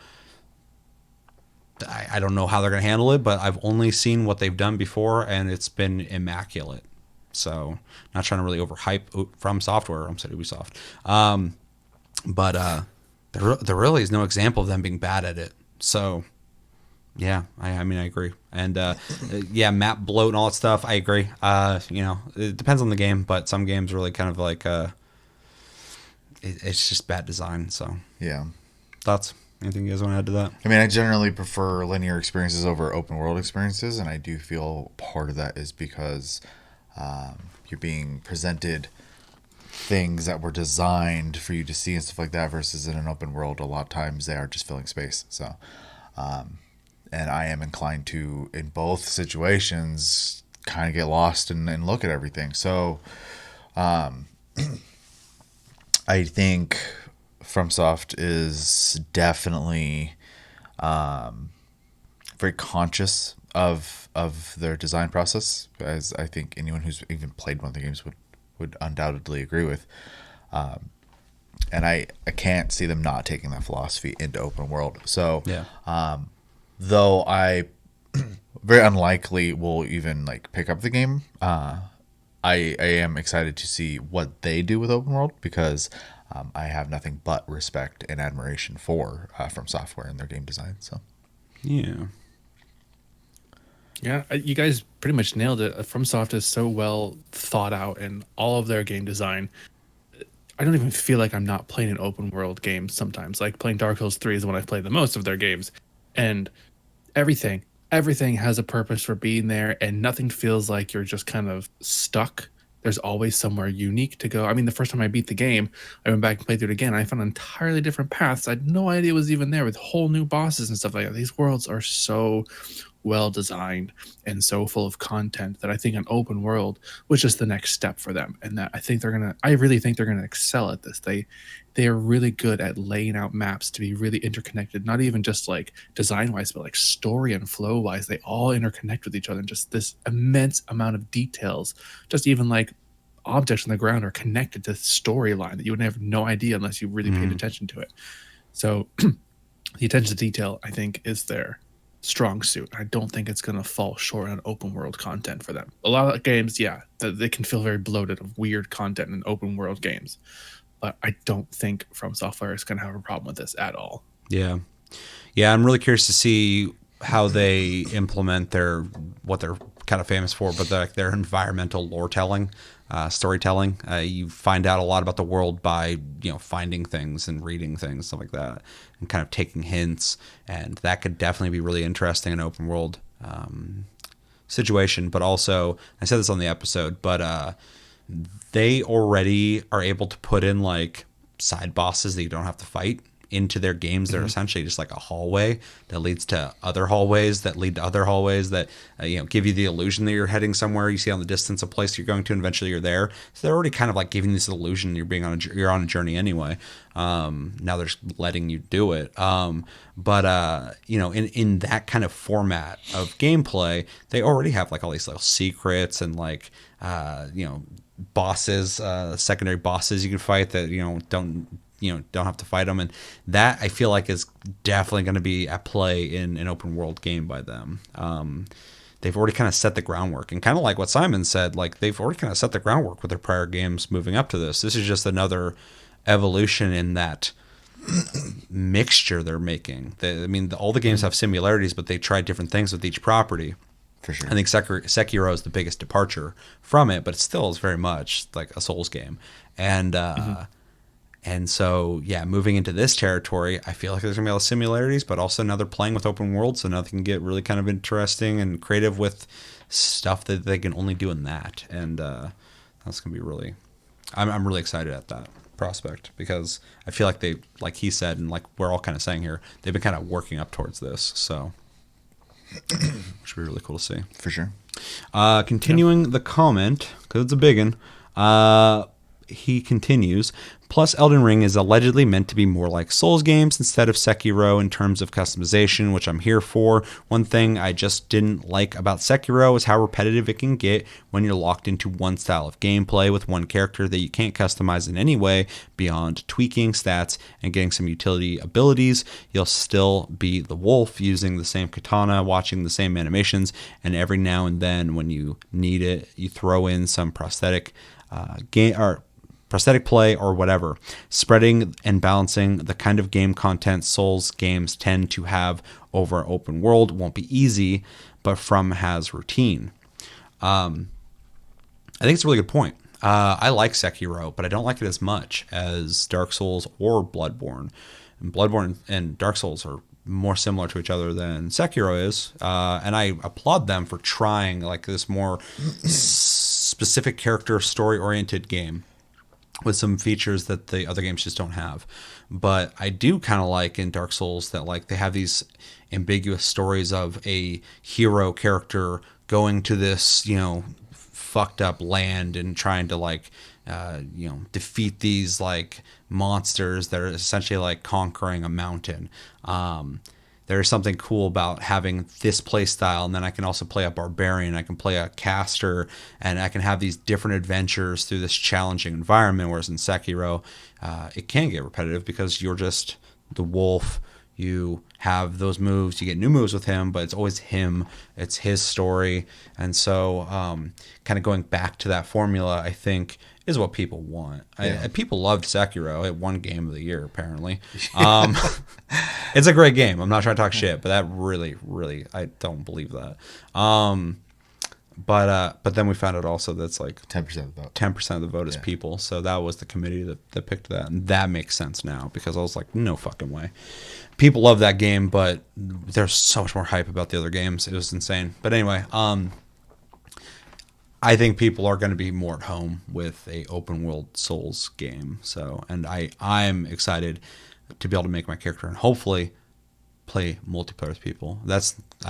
I don't know how they're going to handle it, but I've only seen what they've done before, and it's been immaculate. So not trying to really overhype From Software. I'm sorry, Ubisoft. But there really is no example of them being bad at it. So, yeah, I mean, I agree. And, yeah, map bloat and all that stuff, I agree. It depends on the game, but some games really kind of like, it's just bad design. So, yeah. Thoughts? Anything you guys want to add to that? I mean, I generally prefer linear experiences over open world experiences, and I do feel part of that is because you're being presented things that were designed for you to see and stuff like that versus in an open world a lot of times they are just filling space. So and I am inclined to, in both situations, kind of get lost and look at everything. So I think FromSoft is definitely very conscious of their design process, as I think anyone who's even played one of the games would undoubtedly agree with. And I can't see them not taking that philosophy into open world. So, yeah. Though I very unlikely will even like pick up the game, I am excited to see what they do with open world because I have nothing but respect and admiration for From Software and their game design. So, yeah. Yeah, you guys pretty much nailed it. FromSoft is so well thought out in all of their game design. I don't even feel like I'm not playing an open world game sometimes. Like playing Dark Souls 3 is the one I've played the most of their games. And everything has a purpose for being there, and nothing feels like you're just kind of stuck. There's always somewhere unique to go. I mean, the first time I beat the game, I went back and played through it again. I found entirely different paths. I had no idea it was even there with whole new bosses and stuff like that. These worlds are so well designed and so full of content that I think an open world was just the next step for them. And that I really think they're gonna excel at this. They are really good at laying out maps to be really interconnected, not even just like design wise, but like story and flow wise. They all interconnect with each other, and just this immense amount of details. Just even like objects on the ground are connected to storyline that you would have no idea unless you really paid attention to it. So the attention to detail, I think, is their strong suit. I don't think it's going to fall short on open world content for them. A lot of games, yeah, they can feel very bloated of weird content in open world games, but I don't think From Software is going to have a problem with this at all. Yeah. I'm really curious to see how they implement what they're kind of famous for, but their environmental lore telling, storytelling. You find out a lot about the world by finding things and reading things, stuff like that, and kind of taking hints. And that could definitely be really interesting in an open world situation. But also, I said this on the episode, but they already are able to put in like side bosses that you don't have to fight into their games. They're essentially just like a hallway that leads to other hallways that lead to other hallways that give you the illusion that you're heading somewhere. You see on the distance a place you're going to, and eventually you're there. So they're already kind of like giving this illusion you're on a journey anyway. Now they're just letting you do it. But in that kind of format of gameplay, they already have like all these little secrets and like bosses, secondary bosses you can fight that don't have to fight them, and that I feel like is definitely going to be at play in an open world game by them. They've already kind of set the groundwork, and kind of like what Simon said, like they've already kind of set the groundwork with their prior games moving up to this. This is just another evolution in that mixture they're making. All the games have similarities, but they try different things with each property. For sure. I think Sekiro is the biggest departure from it, but it still is very much like a Souls game. And so, yeah, moving into this territory, I feel like there's going to be a lot of similarities, but also now they're playing with open world, so now they can get really kind of interesting and creative with stuff that they can only do in that. And that's going to be really... I'm really excited at that. prospect because I feel like they, like he said, and like we're all kind of saying here, they've been kind of working up towards this. So, which would be really cool to see. For sure. Continuing the comment, because it's a big one, he continues, plus Elden Ring is allegedly meant to be more like Souls games instead of Sekiro in terms of customization, which I'm here for. One thing I just didn't like about Sekiro is how repetitive it can get when you're locked into one style of gameplay with one character that you can't customize in any way beyond tweaking stats and getting some utility abilities. You'll still be the wolf using the same katana, watching the same animations, and every now and then when you need it, you throw in some prosthetic play or whatever. Spreading and balancing the kind of game content Souls games tend to have over an open world won't be easy, but From has routine. I think it's a really good point. I like Sekiro, but I don't like it as much as Dark Souls or Bloodborne. And Bloodborne and Dark Souls are more similar to each other than Sekiro is, and I applaud them for trying like this more specific character story oriented game with some features that the other games just don't have. But I do kind of like in Dark Souls that like they have these ambiguous stories of a hero character going to this, you know, fucked up land and trying to like defeat these like monsters that are essentially like conquering a mountain. There's something cool about having this play style, and then I can also play a barbarian, I can play a caster, and I can have these different adventures through this challenging environment, whereas in Sekiro, it can get repetitive because you're just the wolf. You have those moves, you get new moves with him, but it's always him, it's his story. And so kind of going back to that formula, I think, is what people want. Yeah. People loved Sekiro. It won Game of the Year, apparently. It's a great game. I'm not trying to talk shit, but that really, I don't believe that. But then we found out also that's like 10% of the vote. 10% of the vote is people. So that was the committee that picked that. And that makes sense now because I was like, no fucking way. People love that game, but there's so much more hype about the other games. It was insane. But anyway, I think people are going to be more at home with a open world Souls game. So, and I'm excited to be able to make my character and hopefully play multiplayer with people. I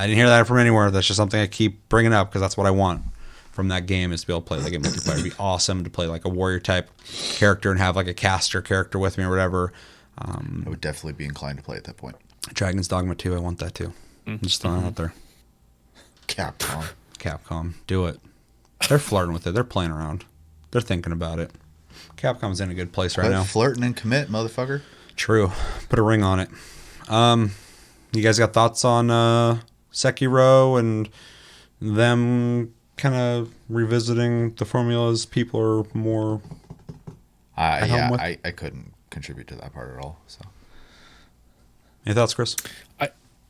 didn't hear that from anywhere. That's just something I keep bringing up because that's what I want from that game is to be able to play that game multiplayer. It'd be awesome to play like a warrior type character and have like a caster character with me or whatever. I would definitely be inclined to play at that point. Dragon's Dogma 2, I want that too. I'm just throwing it out there. Capcom, do it. They're flirting with it. They're playing around. They're thinking about it. Capcom's in a good place right now. Flirting and commit, motherfucker. True. Put a ring on it. You guys got thoughts on Sekiro and them kind of revisiting the formulas people are more at home with? I couldn't contribute to that part at all. So, any thoughts, Kris?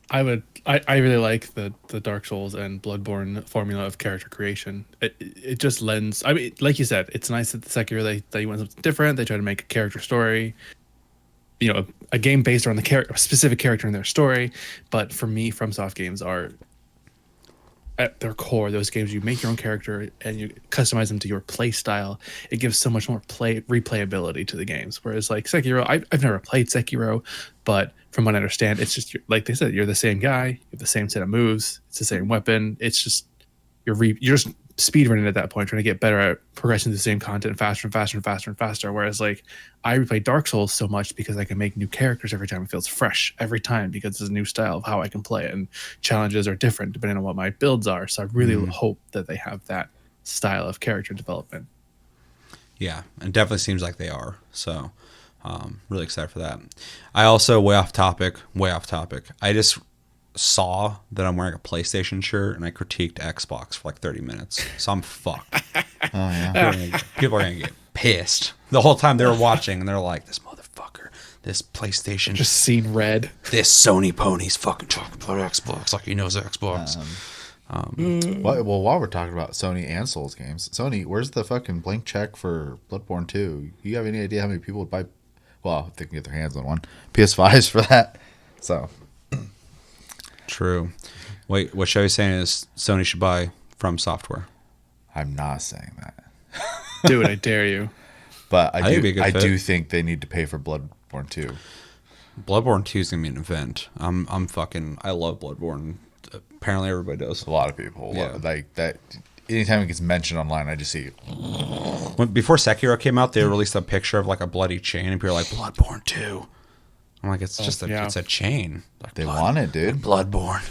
I really like the Dark Souls and Bloodborne formula of character creation. It just lends. I mean, like you said, it's nice that the Sekiro they went something different. They try to make a character story, you know, a game based on a specific character in their story. But for me, FromSoft games are at their core those games you make your own character and you customize them to your play style. It gives so much more replayability to the games. Whereas like Sekiro, I've never played Sekiro, but from what I understand, it's just like they said, you're the same guy, you have the same set of moves, it's the same weapon. It's just you're just speedrunning at that point, trying to get better at progressing the same content faster and faster and faster and faster. Whereas like I replay Dark Souls so much because I can make new characters every time. It feels fresh every time because it's a new style of how I can play it, and challenges are different depending on what my builds are. So I really hope that they have that style of character development. Yeah, and definitely seems like they are. So really excited for that. I also, way off topic, I just saw that I'm wearing a PlayStation shirt and I critiqued Xbox for like 30 minutes. So I'm fucked. Oh, yeah. People are going to get pissed. The whole time they were watching and they're like, this motherfucker, this PlayStation. Just seen red. This Sony pony's fucking talking about Xbox like he knows Xbox. Well, while we're talking about Sony and Souls games, Sony, where's the fucking blank check for Bloodborne 2? You have any idea how many people would buy, well, if they can get their hands on one, PS5s for that? So... True. Wait, what Chevy's saying is Sony should buy From Software. I'm not saying that. Do it, I dare you. But I think it'd be a good I fit. do think they need to pay for Bloodborne 2. Bloodborne 2 is gonna be an event. I love Bloodborne. Apparently everybody does. A lot of people like that. Anytime it gets mentioned online, I just see. Before Sekiro came out, they released a picture of like a bloody chain, and people are like, "Bloodborne 2." I'm like, it's just it's a chain. Like, They want it, dude. Bloodborne.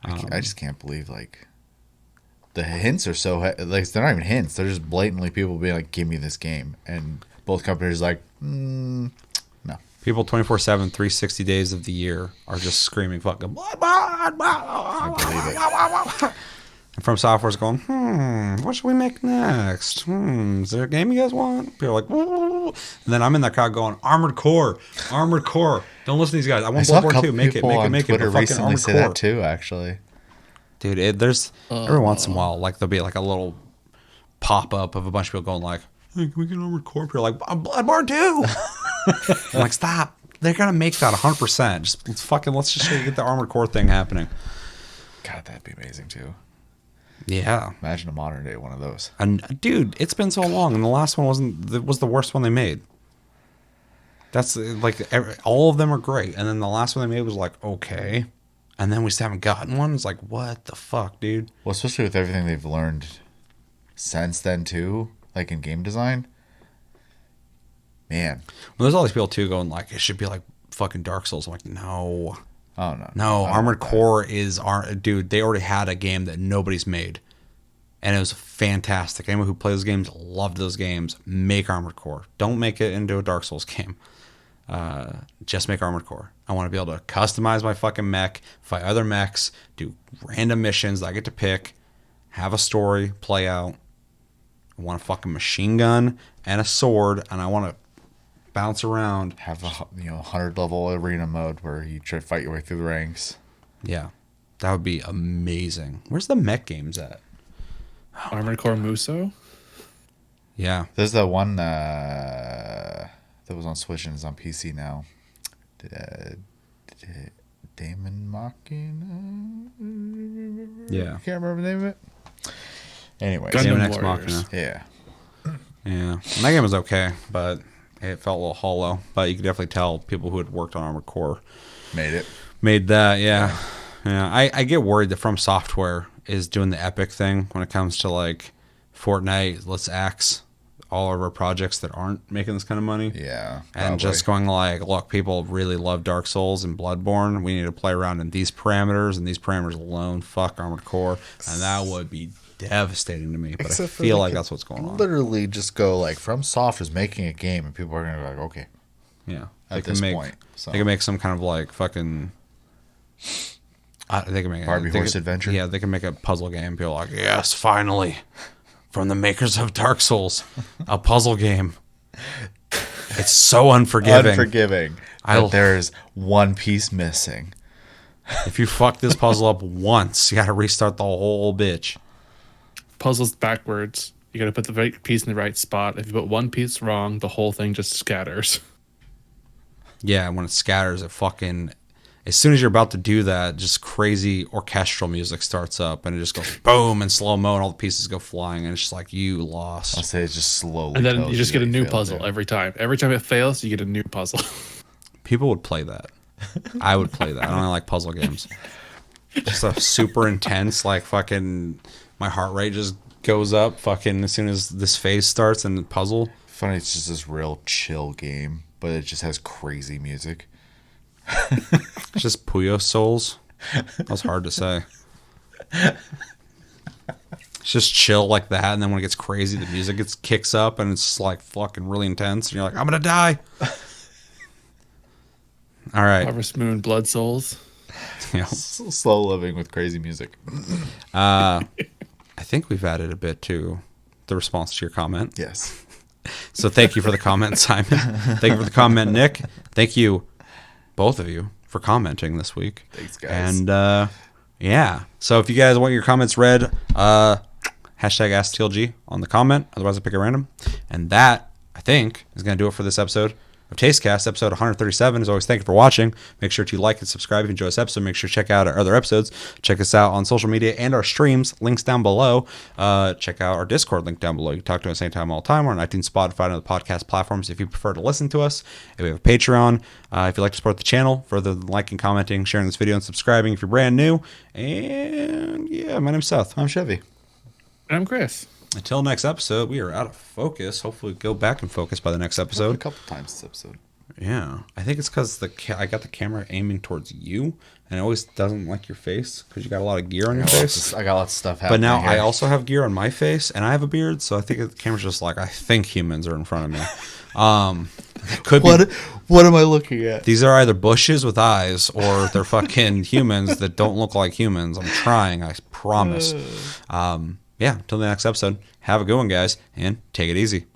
I just can't believe like the hints are so like they're not even hints. They're just blatantly people being like, "Give me this game," and both companies are like, no. People 24/7, 360 days of the year are just screaming fucking Bloodborne. I believe it. And From Software's going, what should we make next? Is there a game you guys want? People are like, woo. And then I'm in that crowd going, Armored Core. Don't listen to these guys. I want Bloodborne 2. Make it. Twitter Fucking recently Armored say Core. that too, actually. Dude, there's every once in a while, like there'll be like a little pop up of a bunch of people going like, hey, can we get Armored Core? People are like, Bloodborne 2. I'm like, stop. They're gonna make that 100%. Let's just get the Armored Core thing happening. God, that'd be amazing too. Yeah. Imagine a modern day one of those. And dude, it's been so long, and the last one was the worst one they made. That's like all of them are great, and then the last one they made was like okay, and then we still haven't gotten one. It's like what the fuck, dude? Well, especially with everything they've learned since then too, like in game design. Man, Well, there's all these people too going like it should be like fucking Dark Souls. I'm like no. oh no, No, Armored Core is dude. They already had a game that nobody's made, and it was fantastic. Anyone who plays those games loved those games. Make Armored Core. Don't make it into a Dark Souls game. Just make Armored Core. I want to be able to customize my fucking mech, fight other mechs, do random missions that I get to pick, have a story play out. I want a fucking machine gun and a sword, and I want to bounce around. Have a 100 level arena mode where you try to fight your way through the ranks. Yeah, that would be amazing. Where's the mech games at? Armored Core Muso. Yeah, There's that one that was on Switch and is on PC now. Damon Machina? yeah. I can't remember the name of it. Anyway, Gundam Damon X Warriors. Machina. yeah. Yeah, and that game was okay, but it felt a little hollow. But you could definitely tell people who had worked on Armored Core Made it. made that. Yeah. I get worried that From Software is doing the epic thing when it comes to like Fortnite. Let's axe all of our projects that aren't making this kind of money. Yeah. And just going like, look, people really love Dark Souls and Bloodborne. We need to play around in these parameters and these parameters alone. Fuck Armored Core, and that would be devastating to me. But Except I for feel they like could that's what's going on. literally just go like From Soft is making a game and people are gonna be like, okay. Yeah, At this point, so. They can make some kind of like fucking. They can make Barbie Horse Adventure? Yeah, they can make a puzzle game. People are like, yes, finally, from the makers of Dark Souls, a puzzle game. It's so unforgiving. Unforgiving. But there's one piece missing. If you fuck this puzzle up once, you got to restart the whole bitch. Puzzles backwards. You got to put the right piece in the right spot. If you put one piece wrong, the whole thing just scatters. Yeah, when it scatters, it fucking. As soon as you're about to do that, just crazy orchestral music starts up, and it just goes boom in slow mo, and all the pieces go flying, and it's just like you lost. I'll say it just slowly. And then tells you just get a that new failed puzzle there. every time. Every time it fails, you get a new puzzle. People would play that. I would play that. I don't like puzzle games. Just a super intense, like fucking. My heart rate just goes up fucking as soon as this phase starts and the puzzle. Funny, it's just this real chill game, but it just has crazy music. It's just Puyo Souls. That was hard to say. It's just chill like that, and then when it gets crazy, the music kicks up, and it's just like fucking really intense, and you're like, I'm gonna die. All right. Harvest Moon, Blood Souls. Yeah. Slow living with crazy music. I think we've added a bit to the response to your comment. Yes. So thank you for the comment, Simon. Thank you for the comment, Nick. Thank you, both of you, for commenting this week. Thanks, guys. And yeah, so if you guys want your comments read, hashtag AskTLG on the comment. Otherwise, I'll pick a random. And that, I think, is going to do it for this episode of Tastecast, episode 137. As always, thank you for watching. Make sure to like and subscribe if you enjoy this episode. Make sure to check out our other episodes. Check us out on social media and our streams. Links down below. Check out our Discord link down below. You can talk to us anytime, all the time. We're on iTunes, Spotify, and other podcast platforms if you prefer to listen to us. If we have a Patreon, if you'd like to support the channel, further than liking, commenting, sharing this video, and subscribing if you're brand new. And yeah, my name's Seth. I'm Chevy. And I'm Kris. Until next episode, we are out of focus. Hopefully, go back and focus by the next episode. A couple times this episode. Yeah, I think it's because I got the camera aiming towards you, and it always doesn't like your face because you got a lot of gear on your face. I got lots of stuff happening. But now here. I also have gear on my face, and I have a beard, so I think the camera's just like, I think humans are in front of me. Could be. What am I looking at? These are either bushes with eyes, or they're fucking humans that don't look like humans. I'm trying, I promise. Yeah, until the next episode, have a good one, guys, and take it easy.